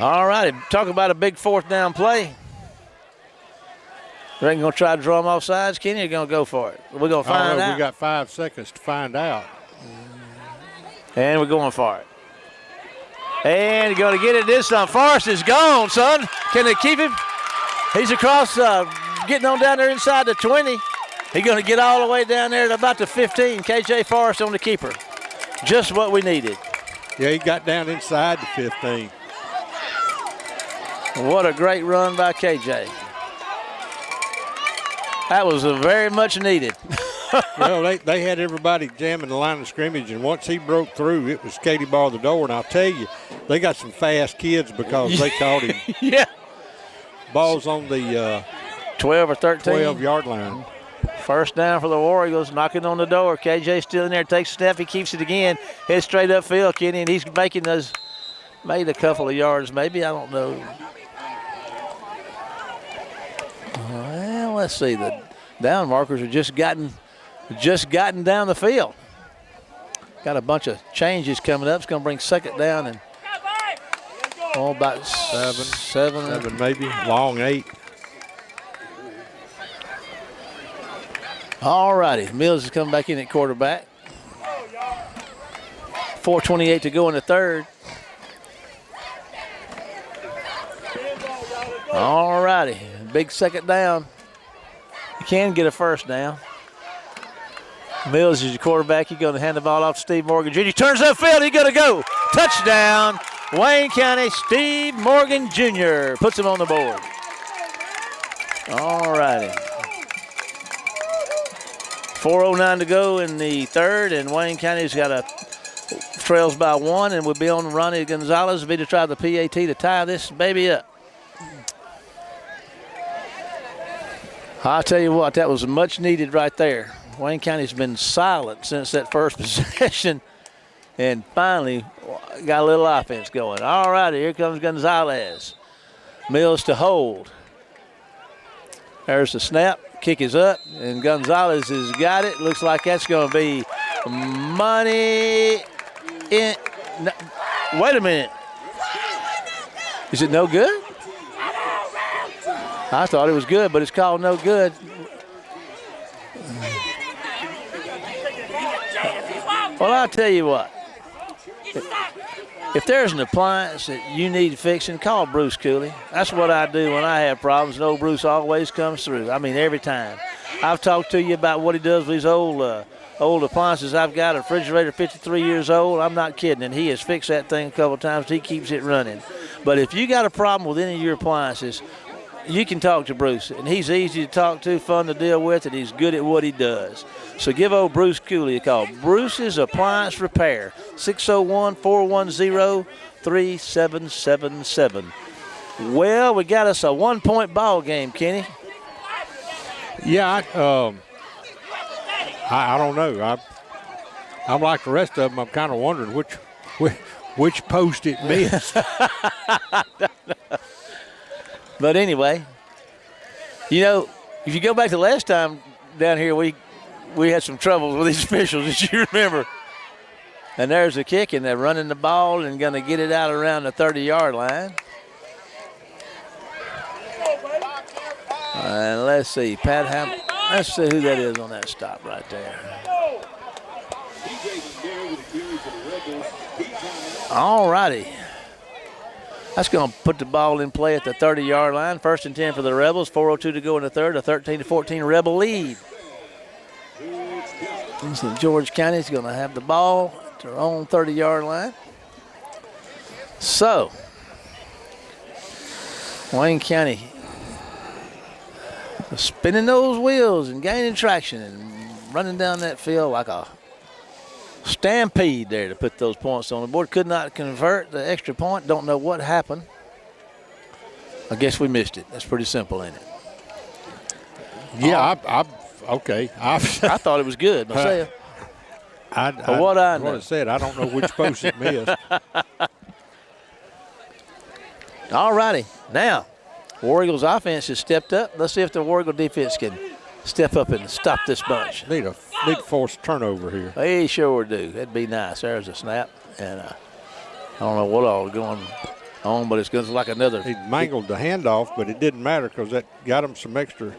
All righty, talk about a big 4th down play. We're going to try to draw him off sides, Kenny, or going to go for it? We're going to find out. We got 5 seconds to find out. And we're going for it. And going to get it this time. Forrest is gone, son. Can they keep him? He's across, getting on down there inside the 20. He's going to get all the way down there to about the 15. KJ Forrest on the keeper. Just what we needed. Yeah, he got down inside the 15. What a great run by KJ. That was very much needed. Well, they had everybody jamming the line of scrimmage, and once he broke through, it was Katie bar the door. And I'll tell you, they got some fast kids because they caught him. Yeah. Ball's on the 12 or 13. 12-yard line. First down for the War Eagles, knocking on the door. KJ still in there, takes a step, he keeps it again. Heads straight upfield, Kenny, and he's made a couple of yards maybe, I don't know. Well, let's see, the down markers are just gotten down the field. Got a bunch of changes coming up. It's going to bring 2nd down and about 7 maybe, long 8. All righty, Mills is coming back in at quarterback. 4:28 to go in the 3rd. All righty, big 2nd down. You can get a first down. Mills is your quarterback. He's going to hand the ball off to Steve Morgan Jr. He turns upfield. He's going to go. Touchdown, Wayne County. Steve Morgan Jr. puts him on the board. All righty. 4:09 to go in the 3rd, and Wayne County's trails by 1, and we'll be on Ronnie Gonzalez. Be to try the PAT to tie this baby up. I'll tell you what, that was much needed right there. Wayne County's been silent since that first possession, and finally got a little offense going. All righty, here comes Gonzalez. Mills to hold. There's the snap. Kick is up, and Gonzalez has got it. Looks like that's going to be money in. No, wait a minute. Is it no good? I thought it was good, but it's called no good. Well, I'll tell you what. If there's an appliance that you need fixing, call Bruce Cooley. That's what I do when I have problems, and old Bruce always comes through. I mean, every time. I've talked to you about what he does with these old appliances. I've got a refrigerator 53 years old. I'm not kidding, and he has fixed that thing a couple of times. He keeps it running. But if you got a problem with any of your appliances, you can talk to Bruce, and he's easy to talk to, fun to deal with, and he's good at what he does. So give old Bruce Cooley a call. Bruce's Appliance Repair, 601-410-3777. Well, we got us a 1-point ball game, Kenny. Yeah, I don't know. I'm like the rest of them. I'm kind of wondering which post it missed. But anyway, you know, if you go back to last time down here, we had some troubles with these officials, as you remember. And there's the kick, and they're running the ball and going to get it out around the 30-yard line. And let's see, let's see who that is on that stop right there. All righty. That's going to put the ball in play at the 30-yard line. 1st and 10 for the Rebels. 4:02 to go in the third. A 13-14 Rebel lead. St. George County is going to have the ball at their own 30-yard line. So, Wayne County spinning those wheels and gaining traction and running down that field like a stampede there to put those points on the board. Could not convert the extra point. Don't know what happened. I guess we missed it. That's pretty simple, ain't it? Yeah, okay. I thought it was good myself. What I said, I don't know which post it missed. All righty. Now, War Eagles offense has stepped up. Let's see if the War Eagle defense can step up and stop this bunch. Need a forced turnover here. They sure do. That'd be nice. There's a snap. And I don't know what all is going on, but it's going to look like another. He mangled the handoff, but it didn't matter because that got him some extra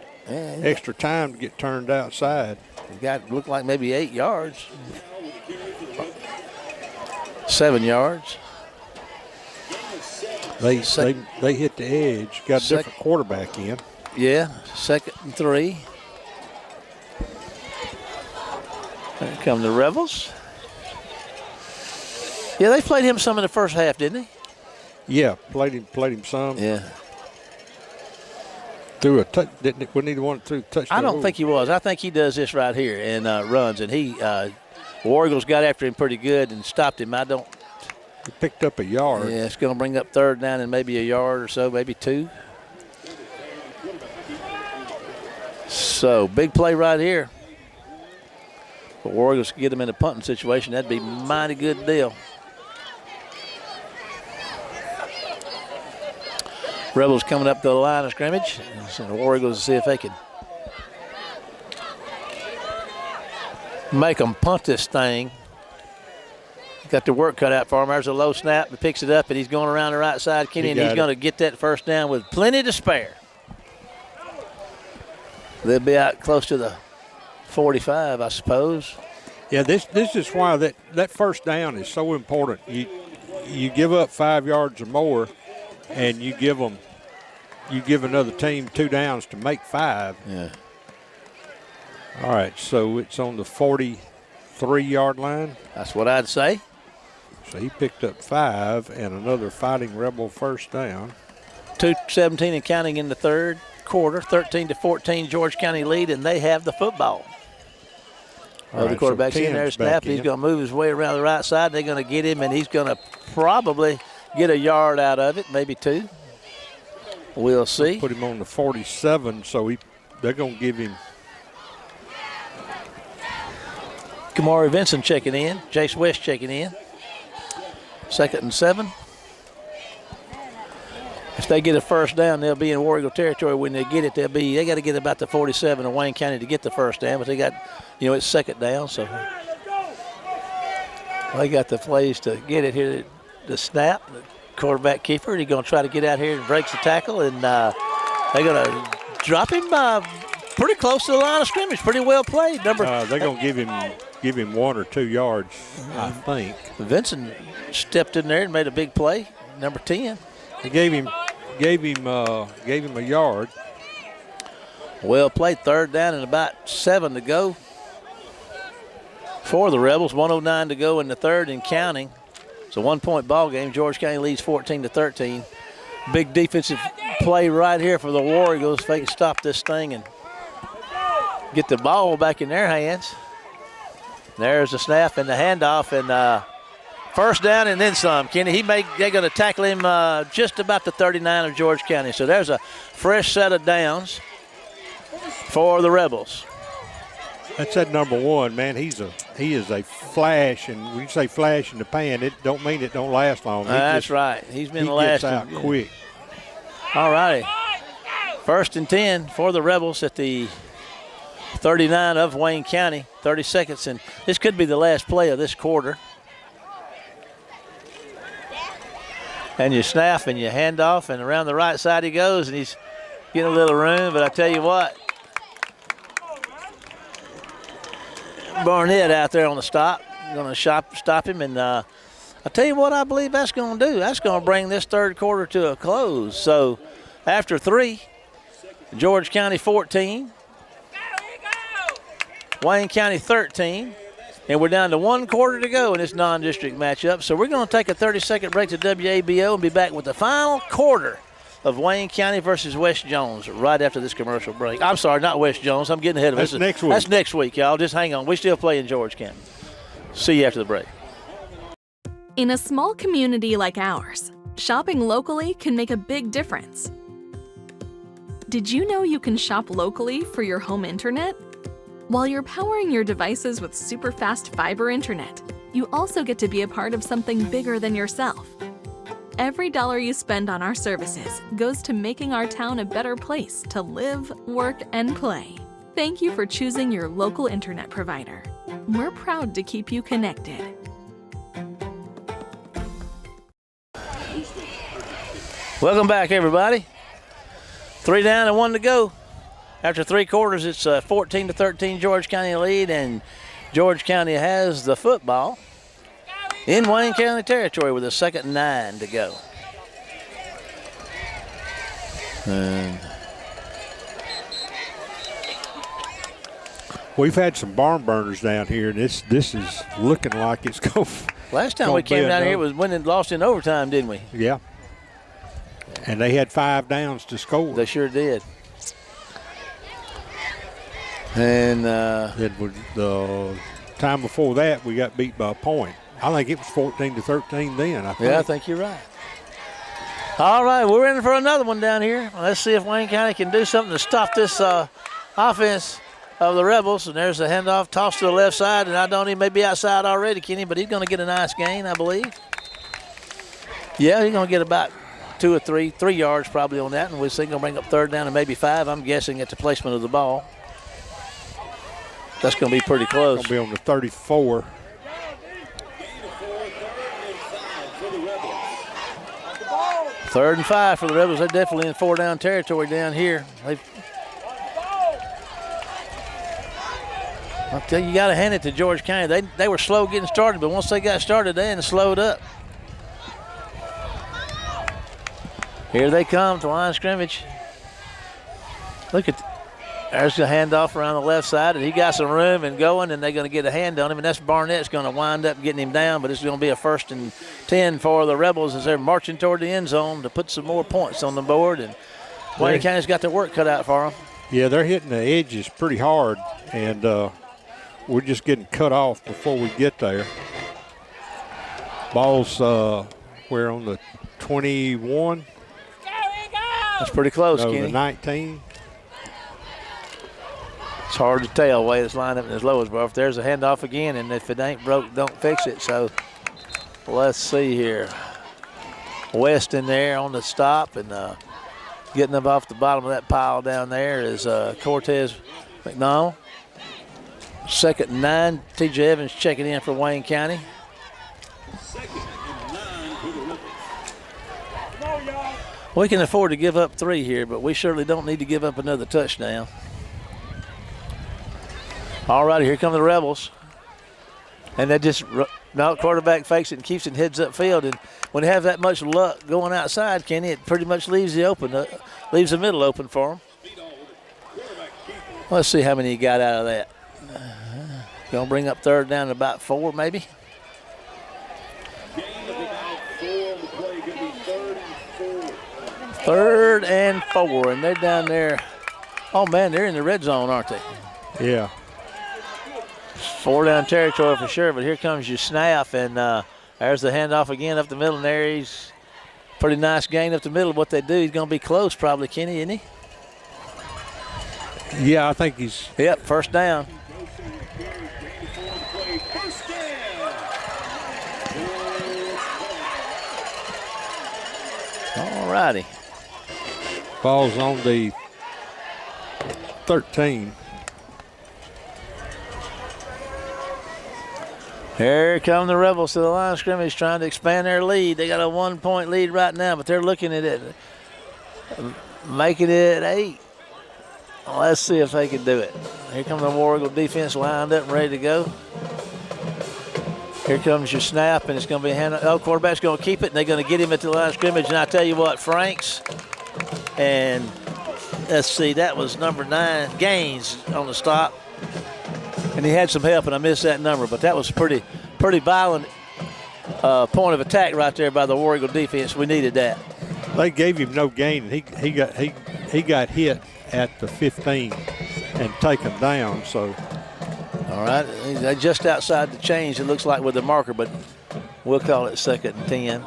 time to get turned outside. It looked like maybe 8 yards. 7 yards. They hit the edge, got a different quarterback in. Yeah, 2nd and 3. Here come the Rebels. Yeah, they played him some in the first half, didn't they? Yeah, played him some. Yeah. Threw a didn't we need one through touchdown? I don't think he was. I think he does this right here and runs, and War Eagles got after him pretty good and stopped him. He picked up a yard. Yeah, it's going to bring up 3rd down and maybe a yard or so, maybe 2. So, big play right here. But War Eagles get them in a punting situation. That'd be a mighty good deal. Rebels coming up to the line of scrimmage. So the War Eagles to see if they can make them punt this thing. Got the work cut out for him. There's a low snap. He picks it up, and he's going around the right side, Kenny, and he's going to get that first down with plenty to spare. They'll be out close to the 45, I suppose. Yeah, this is why that first down is so important. You give up 5 yards or more, and you give another team 2 downs to make 5. Yeah. All right, so it's on the 43-yard line. That's what I'd say. So he picked up 5 and another Fighting Rebel first down. 2:17 and counting in the third quarter. 13-14 George County lead, and they have the football. The quarterback's in there, snap. He's going to move his way around the right side. They're going to get him, and he's going to probably get a yard out of it, maybe 2. We'll see. Put him on the 47, so they're going to give him. Kamari Vincent checking in. Jace West checking in. 2nd and 7. If they get a first down, they'll be in War Eagle territory. When they get it, they got to get about the 47 of Wayne County to get the first down, but they got, it's second down, so they got the plays to get it here. The snap, the quarterback keeper, he's going to try to get out here and breaks the tackle, and they're going to drop him pretty close to the line of scrimmage. Pretty well played. They're going to give him 1 or 2 yards, I think. Vincent stepped in there and made a big play. Number 10. They gave him a yard. Well played. Third down and about 7 to go for the Rebels. 1:09 to go in the third and counting. It's a 1-point ball game. George County leads 14-13. Big defensive play right here for the War Eagles. If they can stop this thing and get the ball back in their hands. There's the snap and the handoff, and first down and then some. Kenny, they're going to tackle him just about the 39 of George County. So there's a fresh set of downs for the Rebels. That's that number 1, man. He is a flash, and when you say flash in the pan, it don't mean it don't last long. That's right. He's been lasting. Gets out quick. All righty. First and 10 for the Rebels at the 39 of Wayne County. 30 seconds, and this could be the last play of this quarter. And you snap and you hand off, and around the right side he goes, and he's getting a little room. But I tell you what, Barnett out there on the stop, going to stop him. And I tell you what I believe that's going to do. That's going to bring this third quarter to a close. So after 3, George County 14, Wayne County 13. And we're down to 1 quarter to go in this non-district matchup. So we're going to take a 30-second break to WABO and be back with the final quarter of Wayne County versus West Jones right after this commercial break. I'm sorry, not West Jones. I'm getting ahead of it. That's next week. That's next week, y'all. Just hang on. We still play in George County. See you after the break. In a small community like ours, shopping locally can make a big difference. Did you know you can shop locally for your home internet? While you're powering your devices with super fast fiber internet, you also get to be a part of something bigger than yourself. Every dollar you spend on our services goes to making our town a better place to live, work, and play. Thank you for choosing your local internet provider. We're proud to keep you connected. Welcome back, everybody. 3 down and 1 to go. After 3 quarters, it's 14-13 George County lead, and George County has the football in Wayne County territory with a 2nd and 9 to go. And we've had some barn burners down here, and this is looking like it's going. Last time we came down here was when it lost in overtime, didn't we? Yeah. And they had 5 downs to score. They sure did. And the time before that, we got beat by a point. I think it was 14-13 then. I think you're right. All right, we're in for another one down here. Let's see if Wayne County can do something to stop this offense of the Rebels. And there's a handoff, toss to the left side, and he may be outside already, Kenny, but he's going to get a nice gain, I believe. Yeah, he's going to get about 2 or 3 yards probably on that, and we're going to bring up 3rd down and maybe 5, I'm guessing, at the placement of the ball. That's going to be pretty close. Going to be on the 34. Third and 5 for the Rebels. They're definitely in 4-down territory down here. I'll tell you, you got to hand it to George County. They were slow getting started, but once they got started, they hadn't slowed up. Here they come to line of scrimmage. Look at there's the handoff around the left side, and he got some room and going, and they're going to get a hand on him, and that's Barnett's going to wind up getting him down, but it's going to be a 1st and 10 for the Rebels as they're marching toward the end zone to put some more points on the board, and Wayne County's got their work cut out for them. Yeah, they're hitting the edges pretty hard, and we're just getting cut off before we get there. Ball's we're on the 21. That's pretty close, No, Kenny. the 19. It's hard to tell the way it's lined up in his lowest, but if there's a handoff again, and if it ain't broke, don't fix it. So let's see here. West in there on the stop, and getting up off the bottom of that pile down there is Cortez McDonald. 2nd and 9. TJ Evans checking in for Wayne County. We can afford to give up 3 here, but we surely don't need to give up another touchdown. All righty, here come the Rebels. And they just, no, quarterback fakes it and keeps it heads up field. And when they have that much luck going outside, Kenny, it pretty much leaves the middle open for them. Let's see how many he got out of that. Going to bring up 3rd down to about 4 maybe. Third and 4, and they're down there. Oh, man, they're in the red zone, aren't they? Yeah. 4 down territory for sure, but here comes your snap, and there's the handoff again up the middle, and there he's pretty nice gain up the middle. What they do, he's going to be close probably, Kenny, isn't he? Yeah, I think he's. Yep, 1st down. All righty. Ball's on the 13. Here come the Rebels to the line of scrimmage trying to expand their lead. They got a 1-point lead right now, but they're looking at it, making it 8. Let's see if they can do it. Here comes the War Eagle defense lined up and ready to go. Here comes your snap, and it's going to be a hand. Oh, quarterback's going to keep it, and they're going to get him at the line of scrimmage. And I tell you what, Franks, and let's see, that was number 9, Gaines on the stop. And he had some help, and I missed that number, but that was pretty violent point of attack right there by the War Eagle defense. We needed that. They gave him no gain, and he got hit at the 15 and taken down. So. All right, they're just outside the change, it looks like, with the marker, but we'll call it 2nd and 10.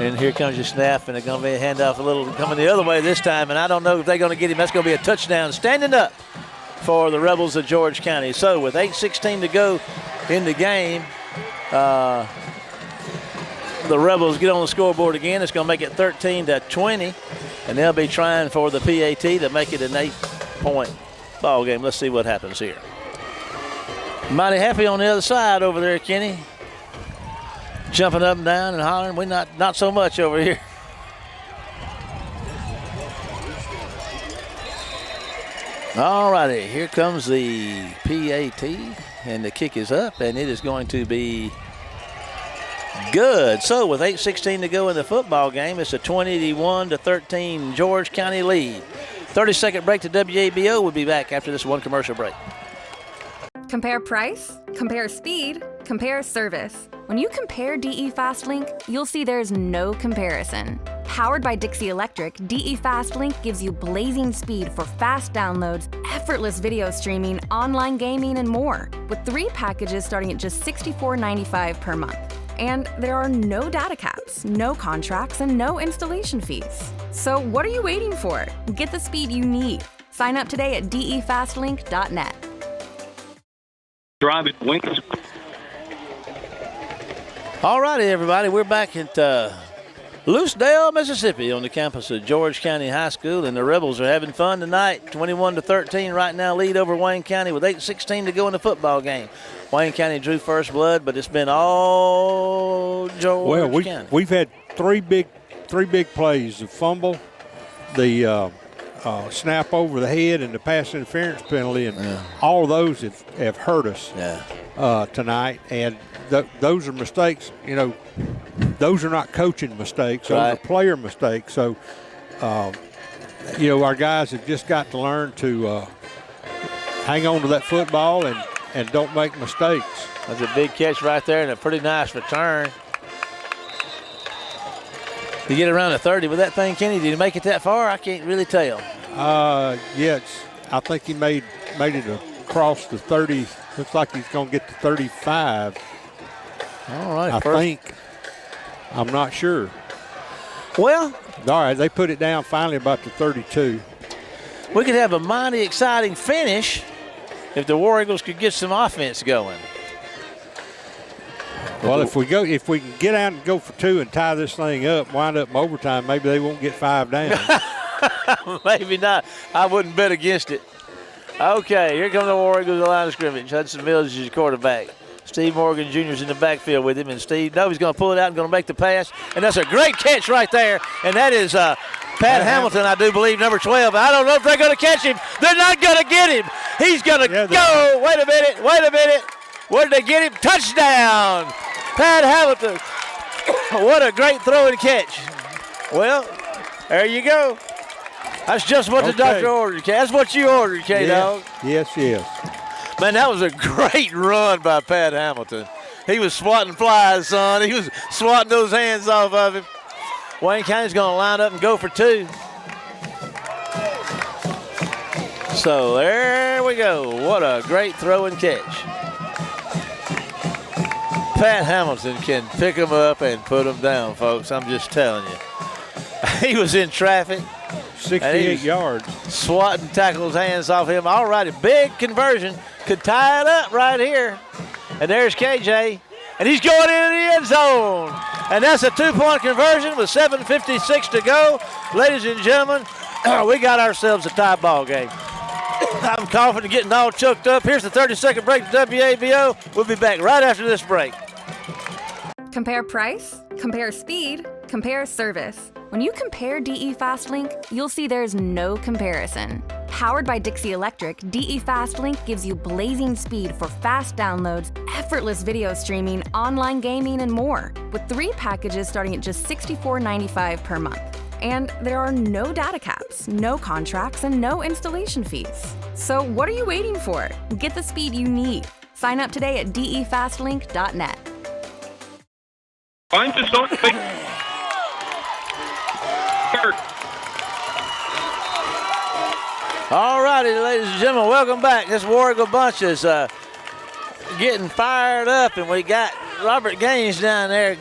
And here comes your snap, and it's going to be a handoff a little coming the other way this time, and I don't know if they're going to get him. That's going to be a touchdown standing up for the Rebels of George County. So with 8:16 to go in the game, the Rebels get on the scoreboard again. It's going to make it 13-20, and they'll be trying for the PAT to make it an 8-point ball game. Let's see what happens here. Mighty happy on the other side over there, Kenny. Jumping up and down and hollering. We not so much over here. All righty, here comes the PAT, and the kick is up, and it is going to be good. So with 8:16 to go in the football game, it's a 21-13 George County lead. 30-second break to WABO. We'll be back after this one commercial break. Compare price, compare speed, compare service. When you compare DE FastLink, you'll see there's no comparison. Powered by Dixie Electric, DE FastLink gives you blazing speed for fast downloads, effortless video streaming, online gaming, and more, with 3 packages starting at just $64.95 per month. And there are no data caps, no contracts, and no installation fees. So what are you waiting for? Get the speed you need. Sign up today at defastlink.net. Drive it, Wings. All righty, everybody. We're back at Loosedale, Mississippi, on the campus of George County High School, and the Rebels are having fun tonight. 21-13 right now, lead over Wayne County with 8:16 to go in the football game. Wayne County drew first blood, but it's been all George County. We've had three big plays: the fumble, the snap over the head, and the pass interference penalty, and all of those have hurt us tonight. And those are mistakes. You know, those are not coaching mistakes; those are player mistakes. So, you know, our guys have just got to learn to hang on to that football and don't make mistakes. That's a big catch right there and a pretty nice return. You get around the 30 with that thing, Kenny. Did he make it that far? I can't really tell. Yeah, I think he made it across the 30. Looks like he's going to get to 35. All right. I think. I'm not sure. Well. All right, they put it down finally about the 32. We could have a mighty exciting finish if the War Eagles could get some offense going. Well, if we can get out and go for 2 and tie this thing up, wind up in overtime, maybe they won't get 5 down. Maybe not. I wouldn't bet against it. Okay, here comes the War Eagles, the line of scrimmage. Hudson Mills is your quarterback. Steve Morgan Jr. is in the backfield with him, and Steve Novy's going to pull it out and going to make the pass, and that's a great catch right there, and that is Pat Hamilton, I do believe, number 12. I don't know if they're going to catch him. They're not going to get him. He's going to go. Wait a minute. Where did they get him? Touchdown. Pat Hamilton. What a great throw and catch. Well, there you go. That's just what the doctor ordered. That's what you ordered, K-Dog. Yes. Man, that was a great run by Pat Hamilton. He was swatting flies, son. He was swatting those hands off of him. Wayne County's going to line up and go for 2. So there we go. What a great throw and catch. Pat Hamilton can pick them up and put them down, folks. I'm just telling you. He was in traffic. 68 yards. Swatting tackles hands off him. All righty, big conversion. Could tie it up right here. And there's KJ. And he's going into the end zone. And that's a 2-point conversion with 7:56 to go. Ladies and gentlemen, we got ourselves a tie ball game. I'm coughing and getting all choked up. Here's the 30-second break to WABO. We'll be back right after this break. Compare price, compare speed, compare service. When you compare DE FastLink, you'll see there's no comparison. Powered by Dixie Electric, DE FastLink gives you blazing speed for fast downloads, effortless video streaming, online gaming, and more, with 3 packages starting at just $64.95 per month. And there are no data caps, no contracts, and no installation fees. So what are you waiting for? Get the speed you need. Sign up today at defastlink.net. Find the zone. All righty, ladies and gentlemen, welcome back. This War Eagle bunch is getting fired up, and we got Robert Gaines down there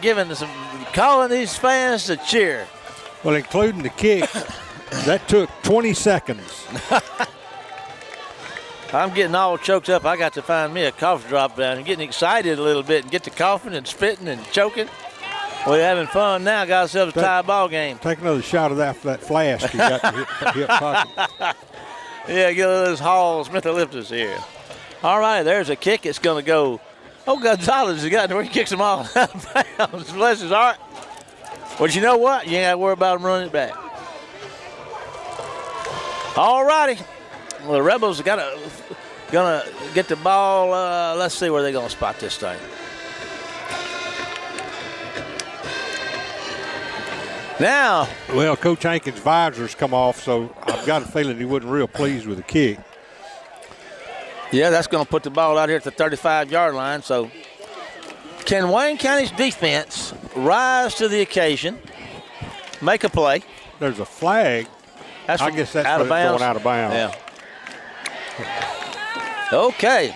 calling these fans to cheer. Well, including the kick, that took 20 seconds. I'm getting all choked up. I got to find me a cough drop down and getting excited a little bit and get to coughing and spitting and choking. We're having fun now. Got ourselves a tie ball game. Take another shot of that flask you got in your hip pocket. Yeah, get those Hall Smith Elliptus here. All right, there's a kick. It's going to go. Oh, Gonzalez has gotten where he kicks them all out of bounds. Bless his heart. But you know what? You ain't got to worry about him running it back. All righty. Well, the Rebels are gonna get the ball. Let's see where they're going to spot this thing. Now. Well, Coach Hankins' visor's come off, so I've got a feeling he wasn't real pleased with the kick. Yeah, that's going to put the ball out here at the 35-yard line. So can Wayne County's defense rise to the occasion, make a play? There's a flag. I guess that's out of bounds. Going out of bounds. Yeah. Okay.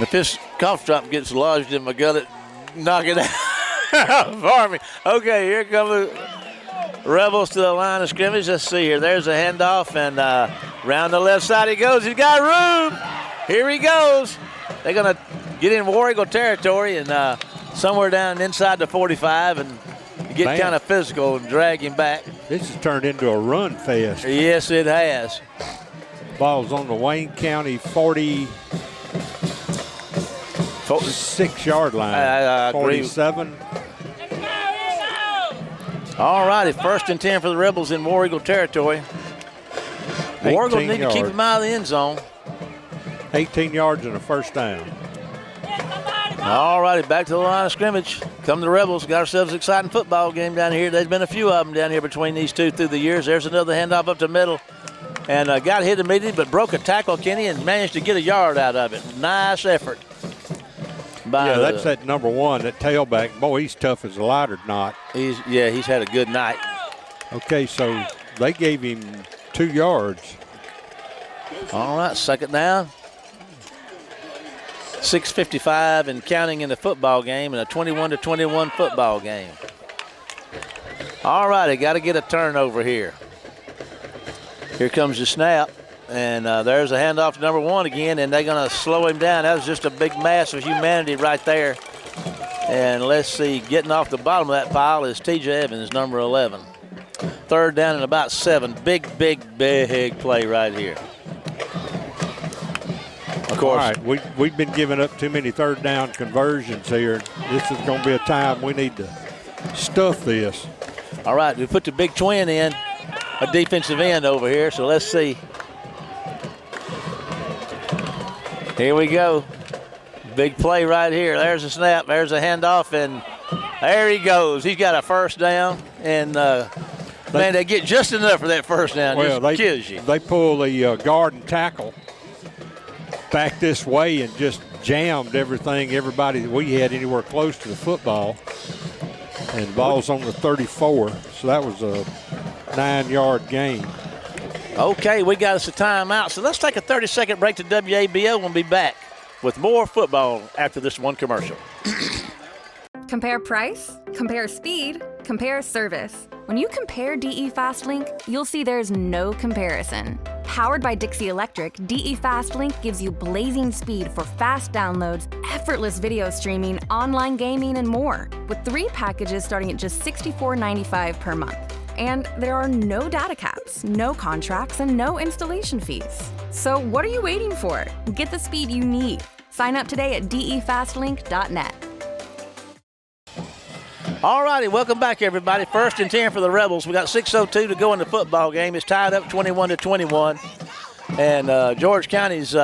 If this cough drop gets lodged in my gullet, knock it out for me. Okay, here come the Rebels to the line of scrimmage. Let's see here. There's a handoff, and round the left side he goes. He's got room. Here he goes. They're going to get in War Eagle territory and somewhere down inside the 45 and get kind of physical and drag him back. This has turned into a run fest. Yes, it has. Ball's on the Wayne County 46-yard line. 47. All righty, 1st and 10 for the Rebels in War Eagle territory. War Eagle need to keep him out of the end zone. 18 yards and a first down. All righty, back to the line of scrimmage. Come the Rebels. Got ourselves an exciting football game down here. There's been a few of them down here between these two through the years. There's another handoff up the middle. And got hit immediately, but broke a tackle, Kenny, and managed to get a yard out of it. Nice effort. Yeah, that's that number 1, that tailback. Boy, he's tough as a lighter knot. He's had a good night. Okay, so they gave him 2 yards. All right, 2nd down. 6:55 and counting in the football game, and a 21-21 football game. All righty, got to get a turnover here. Here comes the snap. And there's a handoff to number 1 again, and they're going to slow him down. That was just a big mass of humanity right there. And let's see, getting off the bottom of that pile is T.J. Evans, number 11. 3rd down and about 7. Big play right here. Of course. All right, we've been giving up too many 3rd down conversions here. This is going to be a time we need to stuff this. All right, we put the big twin in, a defensive end over here, so let's see. Here we go. Big play right here. There's a snap, there's a handoff, and there he goes. He's got a 1st down, and man, they get just enough for that 1st down. Well, just kills you. They pull the guard and tackle back this way and just jammed everybody that we had anywhere close to the football. And the ball's on the 34, so that was a 9-yard gain. Okay, we got us a timeout, so let's take a 30-second break to WABO. We'll be back with more football after this one commercial. Compare price, compare speed, compare service. When you compare DE FastLink, you'll see there's no comparison. Powered by Dixie Electric, DE FastLink gives you blazing speed for fast downloads, effortless video streaming, online gaming, and more, with 3 packages starting at just $64.95 per month. And there are no data caps, no contracts, and no installation fees. So what are you waiting for? Get the speed you need. Sign up today at defastlink.net. All righty, welcome back, everybody. 1st and 10 for the Rebels. We got 6:02 to go in the football game. It's tied up 21-21. And George County's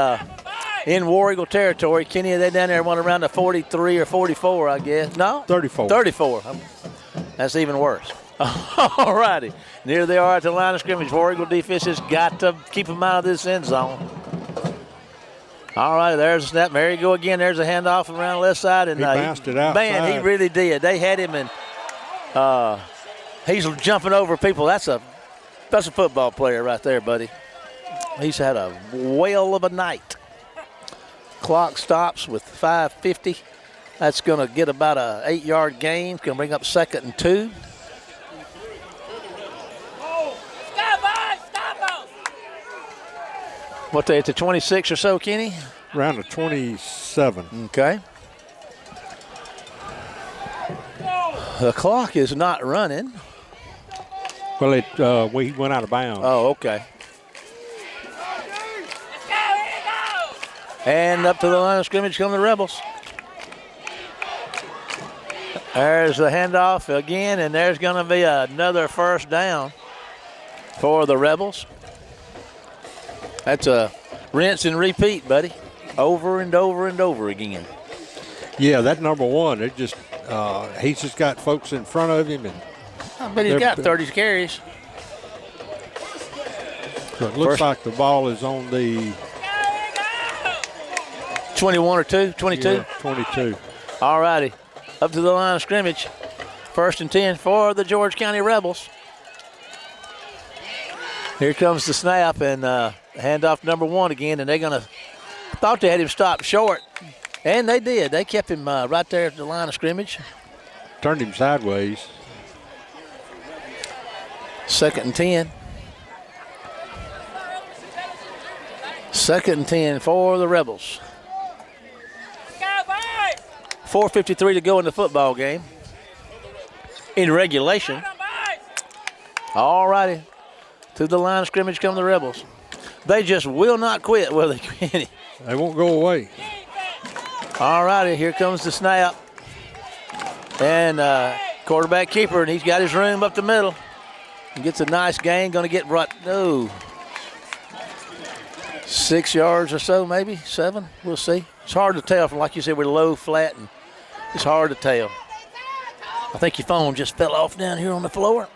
in War Eagle territory. Kenny, they down there went around the 43 or 44, I guess. No? 34. 34. That's even worse. All righty. Near they are at the line of scrimmage. War Eagle defense has got to keep them out of this end zone. All right, there's a snap. There you go again. There's a handoff around the left side. And he bounced it outside. Man, he really did. They had him, and he's jumping over people. That's a football player right there, buddy. He's had a whale of a night. Clock stops with 5:50. That's going to get about a 8-yard gain. Going to bring up 2nd and 2. What, they at the 26 or so, Kenny? Around the 27. Okay. The clock is not running. Well, we went out of bounds. Oh, okay. And up to the line of scrimmage come the Rebels. There's the handoff again, and there's going to be another 1st down for the Rebels. That's a rinse and repeat, buddy. Over and over and over again. Yeah, that number 1, it just he's just got folks in front of him. But he's got 30 carries. So it looks like the ball is on the 21 or 2, 22? Yeah, 22. All righty. Up to the line of scrimmage. 1st and 10 for the George County Rebels. Here comes the snap, and handoff number 1 again, and they're going to – thought they had him stopped short, and they did. They kept him right there at the line of scrimmage. Turned him sideways. 2nd and 10. 2nd and 10 for the Rebels. 4:53 to go in the football game. In regulation. All righty. To the line of scrimmage come the Rebels. They just will not quit, will they, Kenny? They won't go away. All righty, here comes the snap. And quarterback keeper, and he's got his room up the middle. He gets a nice gain, going to get right, 6 yards or so, maybe 7. We'll see. It's hard to tell from, like you said, we're low, flat, and it's hard to tell. I think your phone just fell off down here on the floor.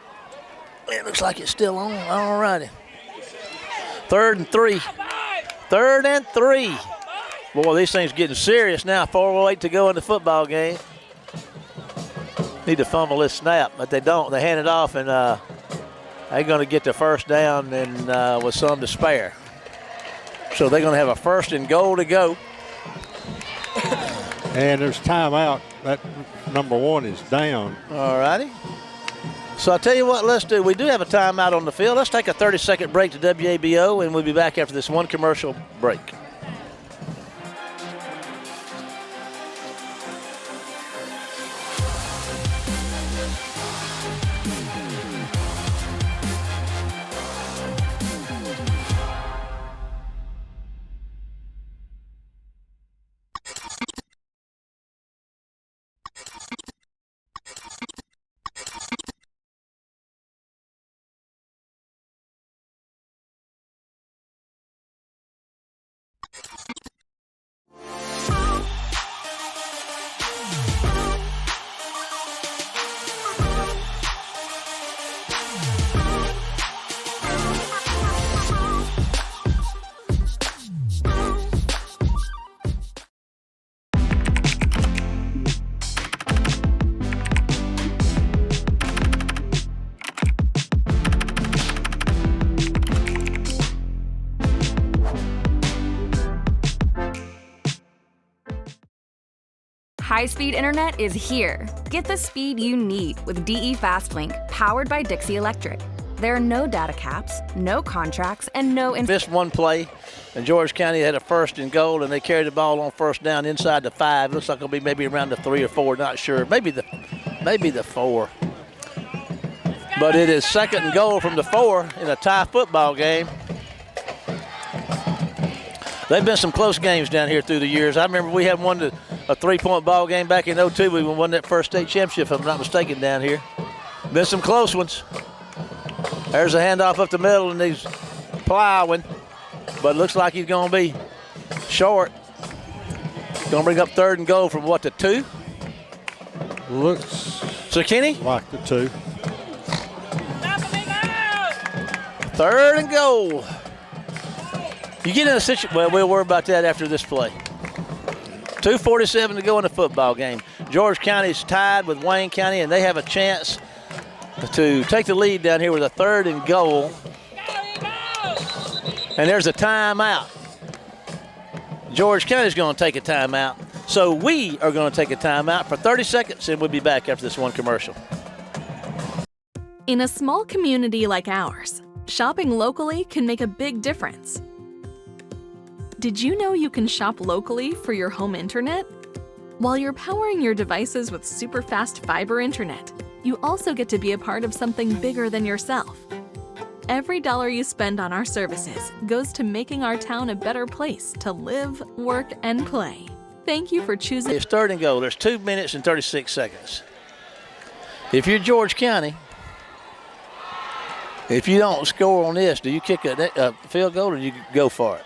It looks like it's still on. All righty. 3rd and 3. 3rd and 3. Boy, these things getting serious now. 4:08 to go in the football game. Need to fumble this snap, but they don't. They hand it off, and they're going to get the 1st down and with some to spare. So they're going to have a 1st and goal to go. And there's timeout. That number 1 is down. All righty. So I'll tell you what, let's do. We do have a timeout on the field. Let's take a 30-second break to WABO, and we'll be back after this one commercial break. High-speed internet is here. Get the speed you need with DE Fastlink, powered by Dixie Electric. There are no data caps, no contracts, and no... Missed one play, and George County had a 1st and goal, and they carried the ball on 1st down inside the 5. Looks like it'll be maybe around the 3 or 4, not sure. Maybe the 4. But it is 2nd and goal from the 4 in a tie football game. They've been some close games down here through the years. I remember we had won a 3-point ball game back in 02. We won that first state championship, if I'm not mistaken, down here. Been some close ones. There's a handoff up the middle, and he's plowing. But it looks like he's going to be short. Going to bring up 3rd and goal from what, the 2? Looks so Kenny? like the 2. 3rd and goal. You get in a situation, well, we'll worry about that after this play. 2:47 to go in the football game. George County's tied with Wayne County, and they have a chance to take the lead down here with a 3rd and goal. And there's a timeout. George County's going to take a timeout. So we are going to take a timeout for 30 seconds, and we'll be back after this one commercial. In a small community like ours, shopping locally can make a big difference. Did you know you can shop locally for your home internet? While you're powering your devices with super fast fiber internet, you also get to be a part of something bigger than yourself. Every dollar you spend on our services goes to making our town a better place to live, work, and play. Thank you for choosing. It's 3rd and goal. There's 2 minutes and 36 seconds. If you're George County, if you don't score on this, do you kick a field goal or do you go for it?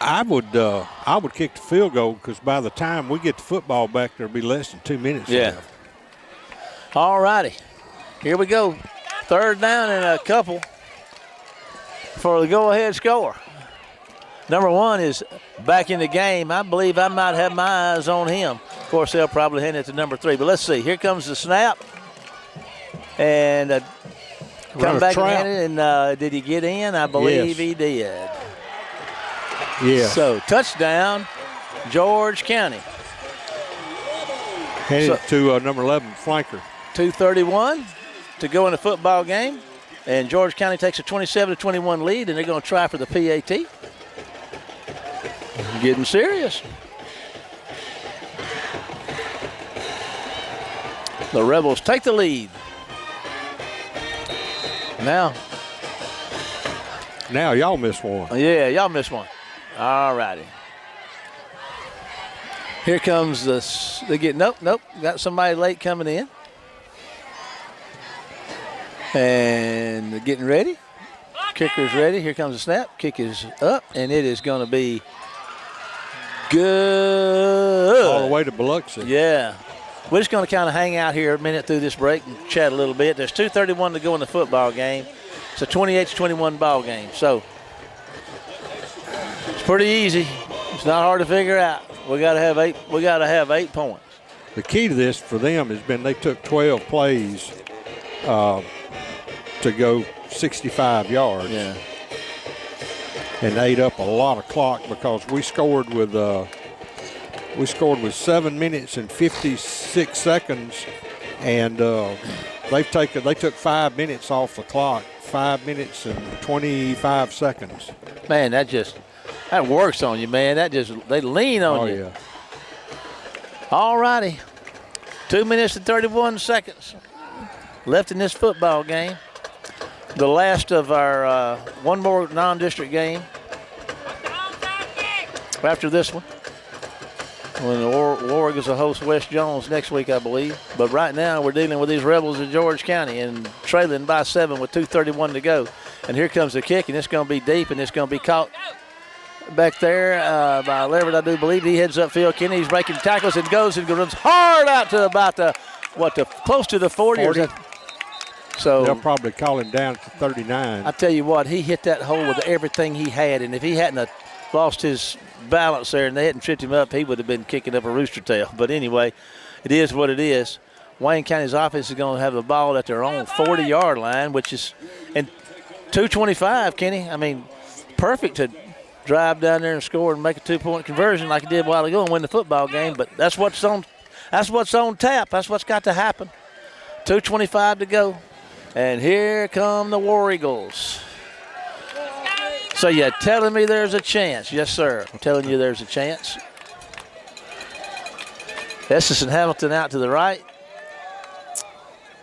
I would kick the field goal because by the time we get the football back, there'll be less than 2 minutes left. All righty. Here we go. 3rd down and a couple for the go-ahead score. Number 1 is back in the game. I believe I might have my eyes on him. Of course, they'll probably hand it to number 3. But let's see. Here comes the snap. And come back and hand it. And did he get in? I believe he did. Yeah. So, touchdown, George County. Handed to number 11, flanker. 2:31 to go in the football game. And George County takes a 27-21 lead, and they're going to try for the PAT. Getting serious. The Rebels take the lead. Now y'all missed one. Yeah, y'all missed one. All righty. Here comes nope. Got somebody late coming in. And they're getting ready. Kicker's ready. Here comes the snap. Kick is up, and it is going to be good. All the way to Biloxi. Yeah. We're just going to kind of hang out here a minute through this break and chat a little bit. There's 2:31 to go in the football game. It's a 28-21 ball game. So it's pretty easy. It's not hard to figure out. We got to have 8. We got to have 8 points. The key to this for them has been they took 12 plays to go 65 yards. Yeah. And ate up a lot of clock because we scored with 7 minutes and 56 seconds, and they took 5 minutes off the clock, 5 minutes and 25 seconds. Man, that works on you, man. They lean on you. Oh, yeah. All righty. 2 minutes and 31 seconds left in this football game. The last of our one more non-district game after this one. When the War Eagles will host West Jones next week, I believe. But right now we're dealing with these Rebels of George County and trailing by 7 with 2:31 to go. And here comes the kick, and it's going to be deep, and it's going to be caught back there by Leverett, I do believe. He heads upfield. Kenny, he's breaking tackles and goes and runs hard out to about close to the 40. 40. So they'll probably call him down to 39. I tell you what, he hit that hole with everything he had, and if he hadn't lost his balance there and they hadn't tripped him up, he would have been kicking up a rooster tail. But anyway, it is what it is. Wayne County's offense is going to have the ball at their own 40-yard line, which is in 2:25, Kenny. I mean, perfect to drive down there and score and make a 2-point conversion like he did a while ago and win the football game. But that's what's on tap. That's what's got to happen. 2:25 to go. And here come the War Eagles. So you're telling me there's a chance? Yes, sir. I'm telling you there's a chance. Estes and Hamilton out to the right.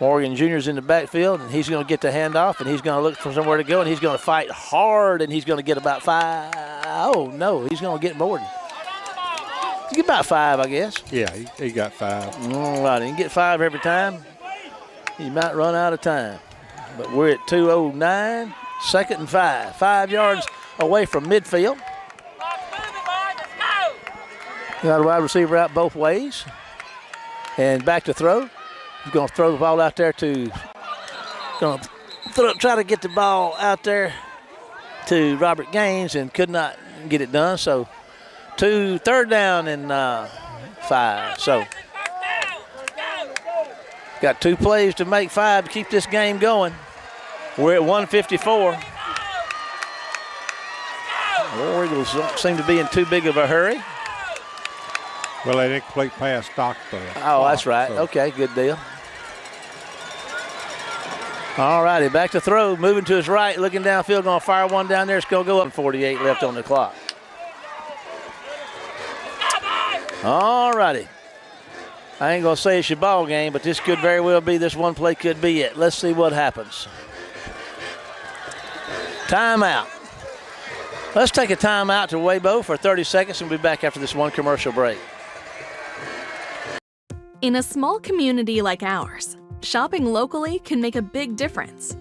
Morgan Jr.'s in the backfield, and he's going to get the handoff, and he's going to look for somewhere to go, and he's going to fight hard, and he's going to get about 5. Oh, no, he's going to get more than. He get about 5, I guess. Yeah, he got 5. All right, he can get 5 every time. He might run out of time. But we're at 2:09, 2nd and 5. 5 yards away from midfield. Got a wide receiver out both ways. And back to throw. He's going to throw the ball out there try to get the ball out there to Robert Gaines and could not get it done. So 3rd down and 5. So got 2 plays to make 5 to keep this game going. We're at 1:54. War Eagles don't seem to be in too big of a hurry. Well, an incomplete pass stopped the clock, that's right. So. Okay, good deal. All righty, back to throw. Moving to his right, looking downfield, going to fire one down there. It's going to go up. 48 left on the clock. All righty. I ain't going to say it's your ball game, but this could very well be, this one play could be it. Let's see what happens. Timeout. Let's take a timeout to Weibo for 30 seconds and we'll be back after this one commercial break. In a small community like ours, shopping locally can make a big difference.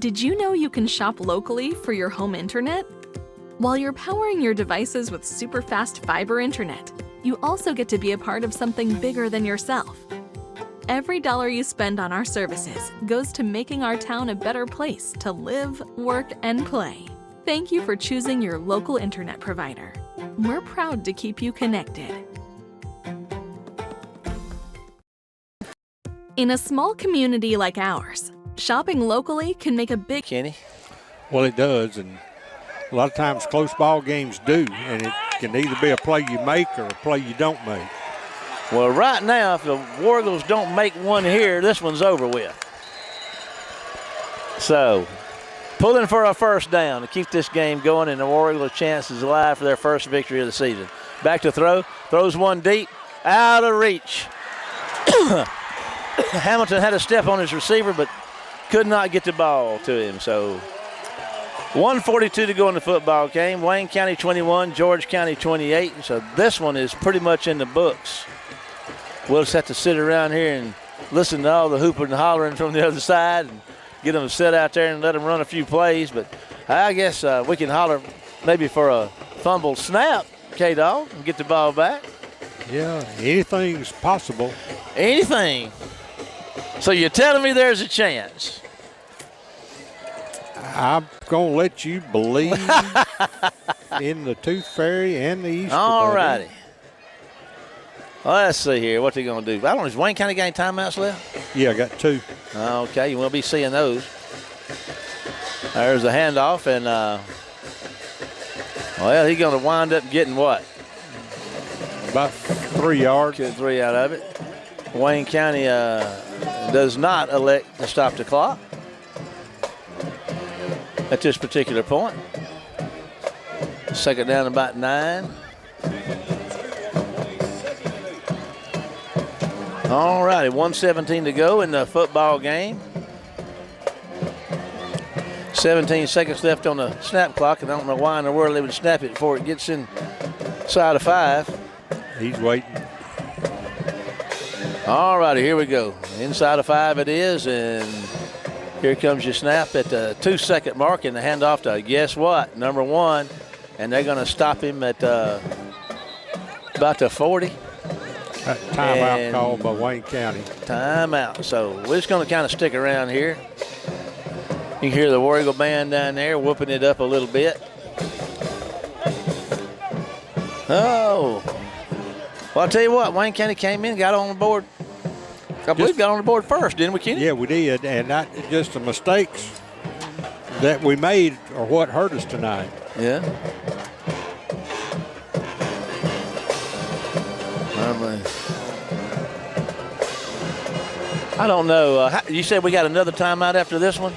Did you know you can shop locally for your home internet? While you're powering your devices with super fast fiber internet, you also get to be a part of something bigger than yourself. Every dollar you spend on our services goes to making our town a better place to live, work, and play. Thank you for choosing your local internet provider. We're proud to keep you connected. In a small community like ours, shopping locally can make a big... Kenny? Well, it does, and a lot of times close ball games do, and it can either be a play you make or a play you don't make. Well, right now, if the War Eagles don't make one here, this one's over with. So, pulling for a 1st down to keep this game going, and the War Eagles' chance is alive for their first victory of the season. Back to throw, throws one deep, out of reach. Hamilton had a step on his receiver, but could not get the ball to him. So 1:42 to go in the football game. Wayne County 21, George County 28. So this one is pretty much in the books. We'll just have to sit around here and listen to all the hooping and hollering from the other side and get them to sit out there and let them run a few plays. But I guess we can holler maybe for a fumble snap, K-Dog, and get the ball back. Yeah, anything's possible. Anything. So you're telling me there's a chance? I'm going to let you believe in the Tooth Fairy and the Easter All Bunny. righty. Well, let's see here what they're going to do. I don't know, is Wayne County got any timeouts left? Yeah, I got 2. Okay, you will be seeing those. There's a handoff, and, well, he's going to wind up getting what? About 3 yards. Get 3 out of it. Wayne County does not elect to stop the clock at this particular point. Second down, about 9. All righty, 1:17 to go in the football game. 17 seconds left on the snap clock, and I don't know why in the world they would snap it before it gets inside of 5. He's waiting. All righty, here we go. Inside of 5 it is, and here comes your snap at the 2-second mark, and the handoff to, guess what, number 1, and they're going to stop him at about the 40. Timeout called by Wayne County. Timeout. So we're just going to kind of stick around here. You can hear the War Eagle band down there whooping it up a little bit. Oh. Well, I'll tell you what, Wayne County came in, got on the board. I believe got on the board first, didn't we, Kenny? Yeah, we did, and not just the mistakes that we made are what hurt us tonight. Yeah. I don't know. You said we got another timeout after this one?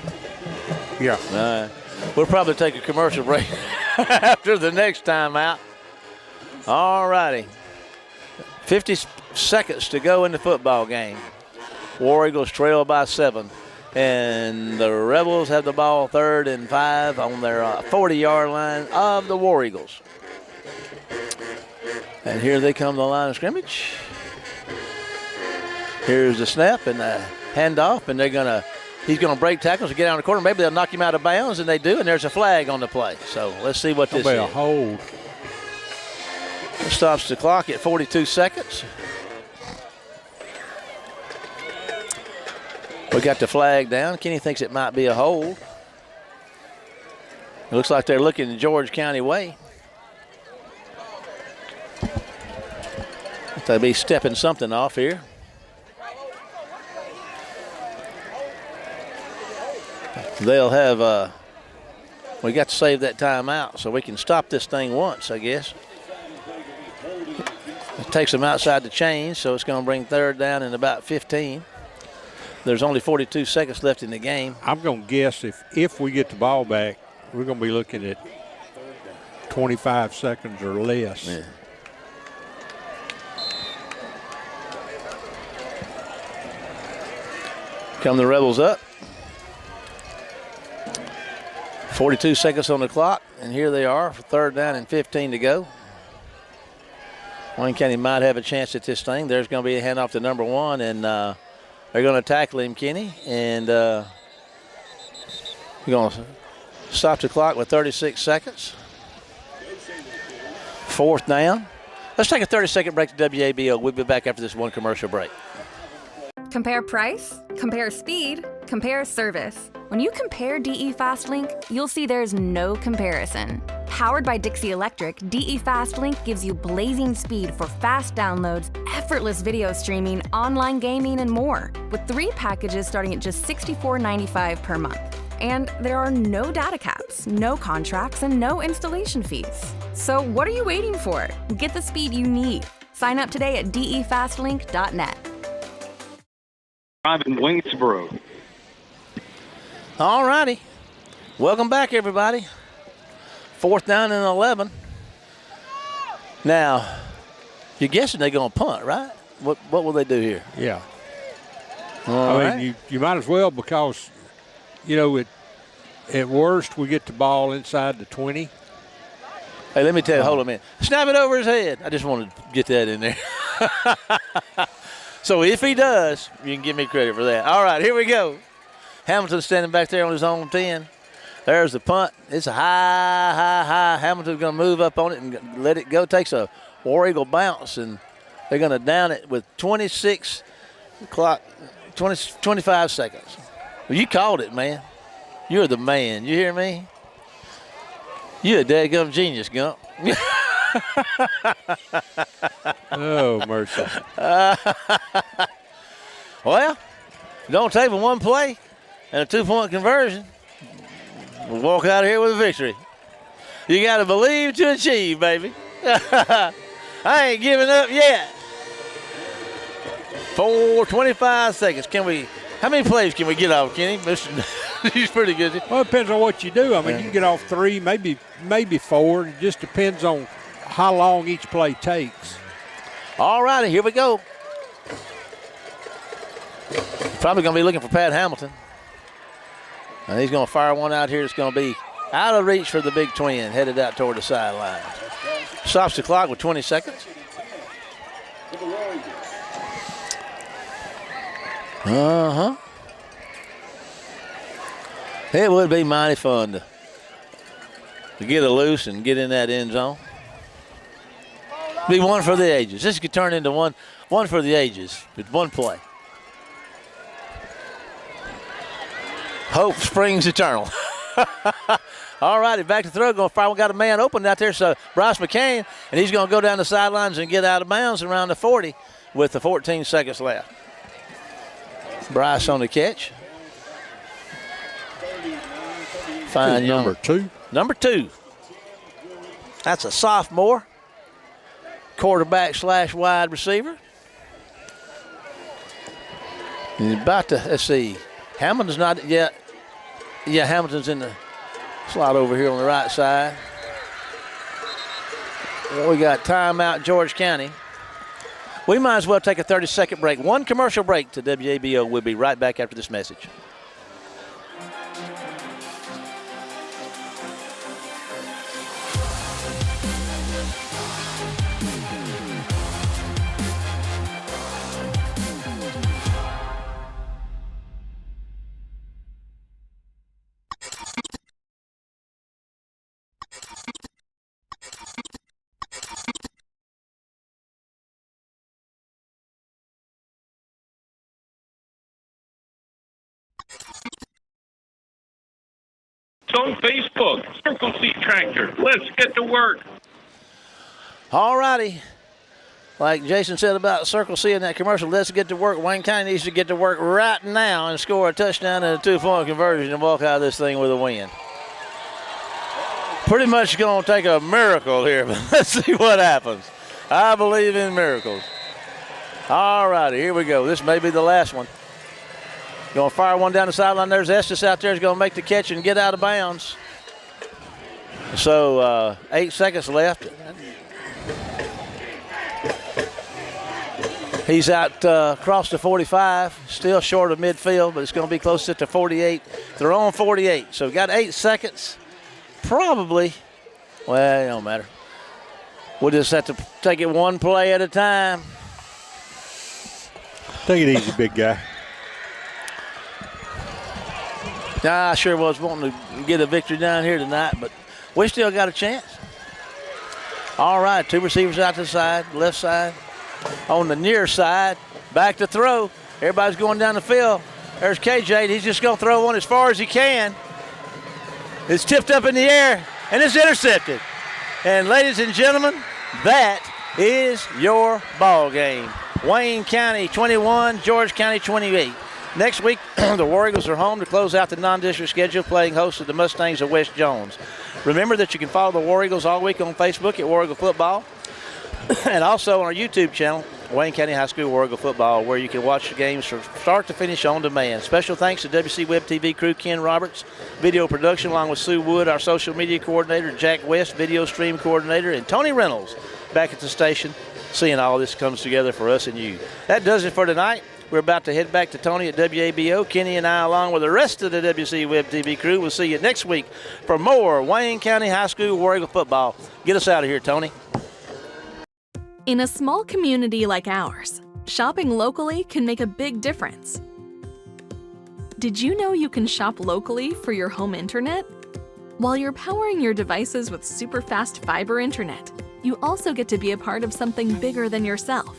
Yeah. All right. We'll probably take a commercial break after the next timeout. All righty. 50 seconds to go in the football game. War Eagles trail by 7. And the Rebels have the ball 3rd and 5 on their 40-yard line of the War Eagles. And here they come to the line of scrimmage. Here's the snap and the handoff, and he's gonna break tackles and get out of the corner. Maybe they'll knock him out of bounds, and they do, and there's a flag on the play. So let's see what this is. A hold. Stops the clock at 42 seconds. We got the flag down. Kenny thinks it might be a hold. It looks like they're looking the George County way. They'll be stepping something off here. They'll have, we got to save that timeout so we can stop this thing once, I guess. It takes them outside the chain, so it's going to bring 3rd down in about 15. There's only 42 seconds left in the game. I'm going to guess if we get the ball back, we're going to be looking at 25 seconds or less. Yeah. Come the Rebels up. 42 seconds on the clock, and here they are for 3rd down and 15 to go. Wayne County might have a chance at this thing. There's going to be a handoff to number 1, and they're going to tackle him, Kenny, and we're going to stop the clock with 36 seconds. 4th down. Let's take a 30-second break to WABO. We'll be back after this one commercial break. Compare price, compare speed, compare service. When you compare DE FastLink, you'll see there's no comparison. Powered by Dixie Electric, DE FastLink gives you blazing speed for fast downloads, effortless video streaming, online gaming, and more, with 3 packages starting at just $64.95 per month. And there are no data caps, no contracts, and no installation fees. So what are you waiting for? Get the speed you need. Sign up today at defastlink.net. I'm in Waynesboro. All righty. Welcome back, everybody. 4th down and 11. Now, you're guessing they're going to punt, right? What will they do here? Yeah. All right. I mean, you might as well because, you know, at worst we get the ball inside the 20. Hey, let me tell you, hold on a minute. Snap it over his head. I just wanted to get that in there. So if he does, you can give me credit for that. All right, here we go. Hamilton standing back there on his own 10. There's the punt. It's a high. Hamilton's going to move up on it and let it go. Takes a War Eagle bounce, and they're going to down it with 25 seconds. Well, you called it, man. You're the man. You hear me? You're a dadgum genius, Gump. Oh, mercy. Well, don't take but one play and a 2-point conversion. We'll walk out of here with a victory. You got to believe to achieve, baby. I ain't giving up yet. 4:25 seconds. How many plays can we get off, Kenny? He's pretty good. Well, it depends on what you do. I mean, you can get off 3, maybe 4. It just depends on how long each play takes. All righty, here we go. Probably going to be looking for Pat Hamilton. And he's going to fire one out here. It's going to be out of reach for the big twin, headed out toward the sideline. Stops the clock with 20 seconds. It would be mighty fun to get it loose and get in that end zone. Be one for the ages. This could turn into one for the ages with one play. Hope springs eternal. All righty, back to throw. Going to fire. We got a man open out there, so Bryce McCain, and he's going to go down the sidelines and get out of bounds around the 40 with the 14 seconds left. Bryce on the catch. Fine young. Number two. That's a sophomore. Quarterback / wide receiver. And he's about to, let's see. Hamilton's not yet. Yeah, Hamilton's in the slot over here on the right side. We got timeout, George County. We might as well take a 30-second break. One commercial break to WABO. We'll be right back after this message. On Facebook, Circle C Tractor. Let's get to work. All righty. Like Jason said about Circle C in that commercial, let's get to work. Wayne County needs to get to work right now and score a touchdown and a 2-point conversion and walk out of this thing with a win. Pretty much going to take a miracle here, but let's see what happens. I believe in miracles. All righty, here we go. This may be the last one. Going to fire one down the sideline. There's Estes out there. He's going to make the catch and get out of bounds. So 8 seconds left. He's out across the 45, still short of midfield, but it's going to be close to 48. They're on 48, so got 8 seconds. Probably, well, it don't matter. We'll just have to take it one play at a time. Take it easy, big guy. I sure was wanting to get a victory down here tonight, but we still got a chance. All right, 2 receivers out to the side, left side. On the near side, back to throw. Everybody's going down the field. There's KJ. He's just going to throw one as far as he can. It's tipped up in the air, and it's intercepted. And ladies and gentlemen, that is your ball game. Wayne County 21, George County 28. Next week, the War Eagles are home to close out the non-district schedule, playing host to the Mustangs of West Jones. Remember that you can follow the War Eagles all week on Facebook at War Eagle Football, and also on our YouTube channel, Wayne County High School War Eagle Football, where you can watch the games from start to finish on demand. Special thanks to WC Web TV crew Ken Roberts, video production, along with Sue Wood, our social media coordinator, Jack West, video stream coordinator, and Tony Reynolds back at the station, seeing all this comes together for us and you. That does it for tonight. We're about to head back to Tony at WABO. Kenny and I, along with the rest of the WC Web TV crew, will see you next week for more Wayne County High School War Eagle football. Get us out of here, Tony. In a small community like ours, shopping locally can make a big difference. Did you know you can shop locally for your home internet? While you're powering your devices with super fast fiber internet, you also get to be a part of something bigger than yourself.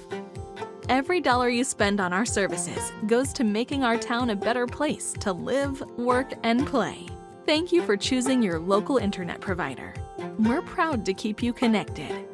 Every dollar you spend on our services goes to making our town a better place to live, work, and play. Thank you for choosing your local internet provider. We're proud to keep you connected.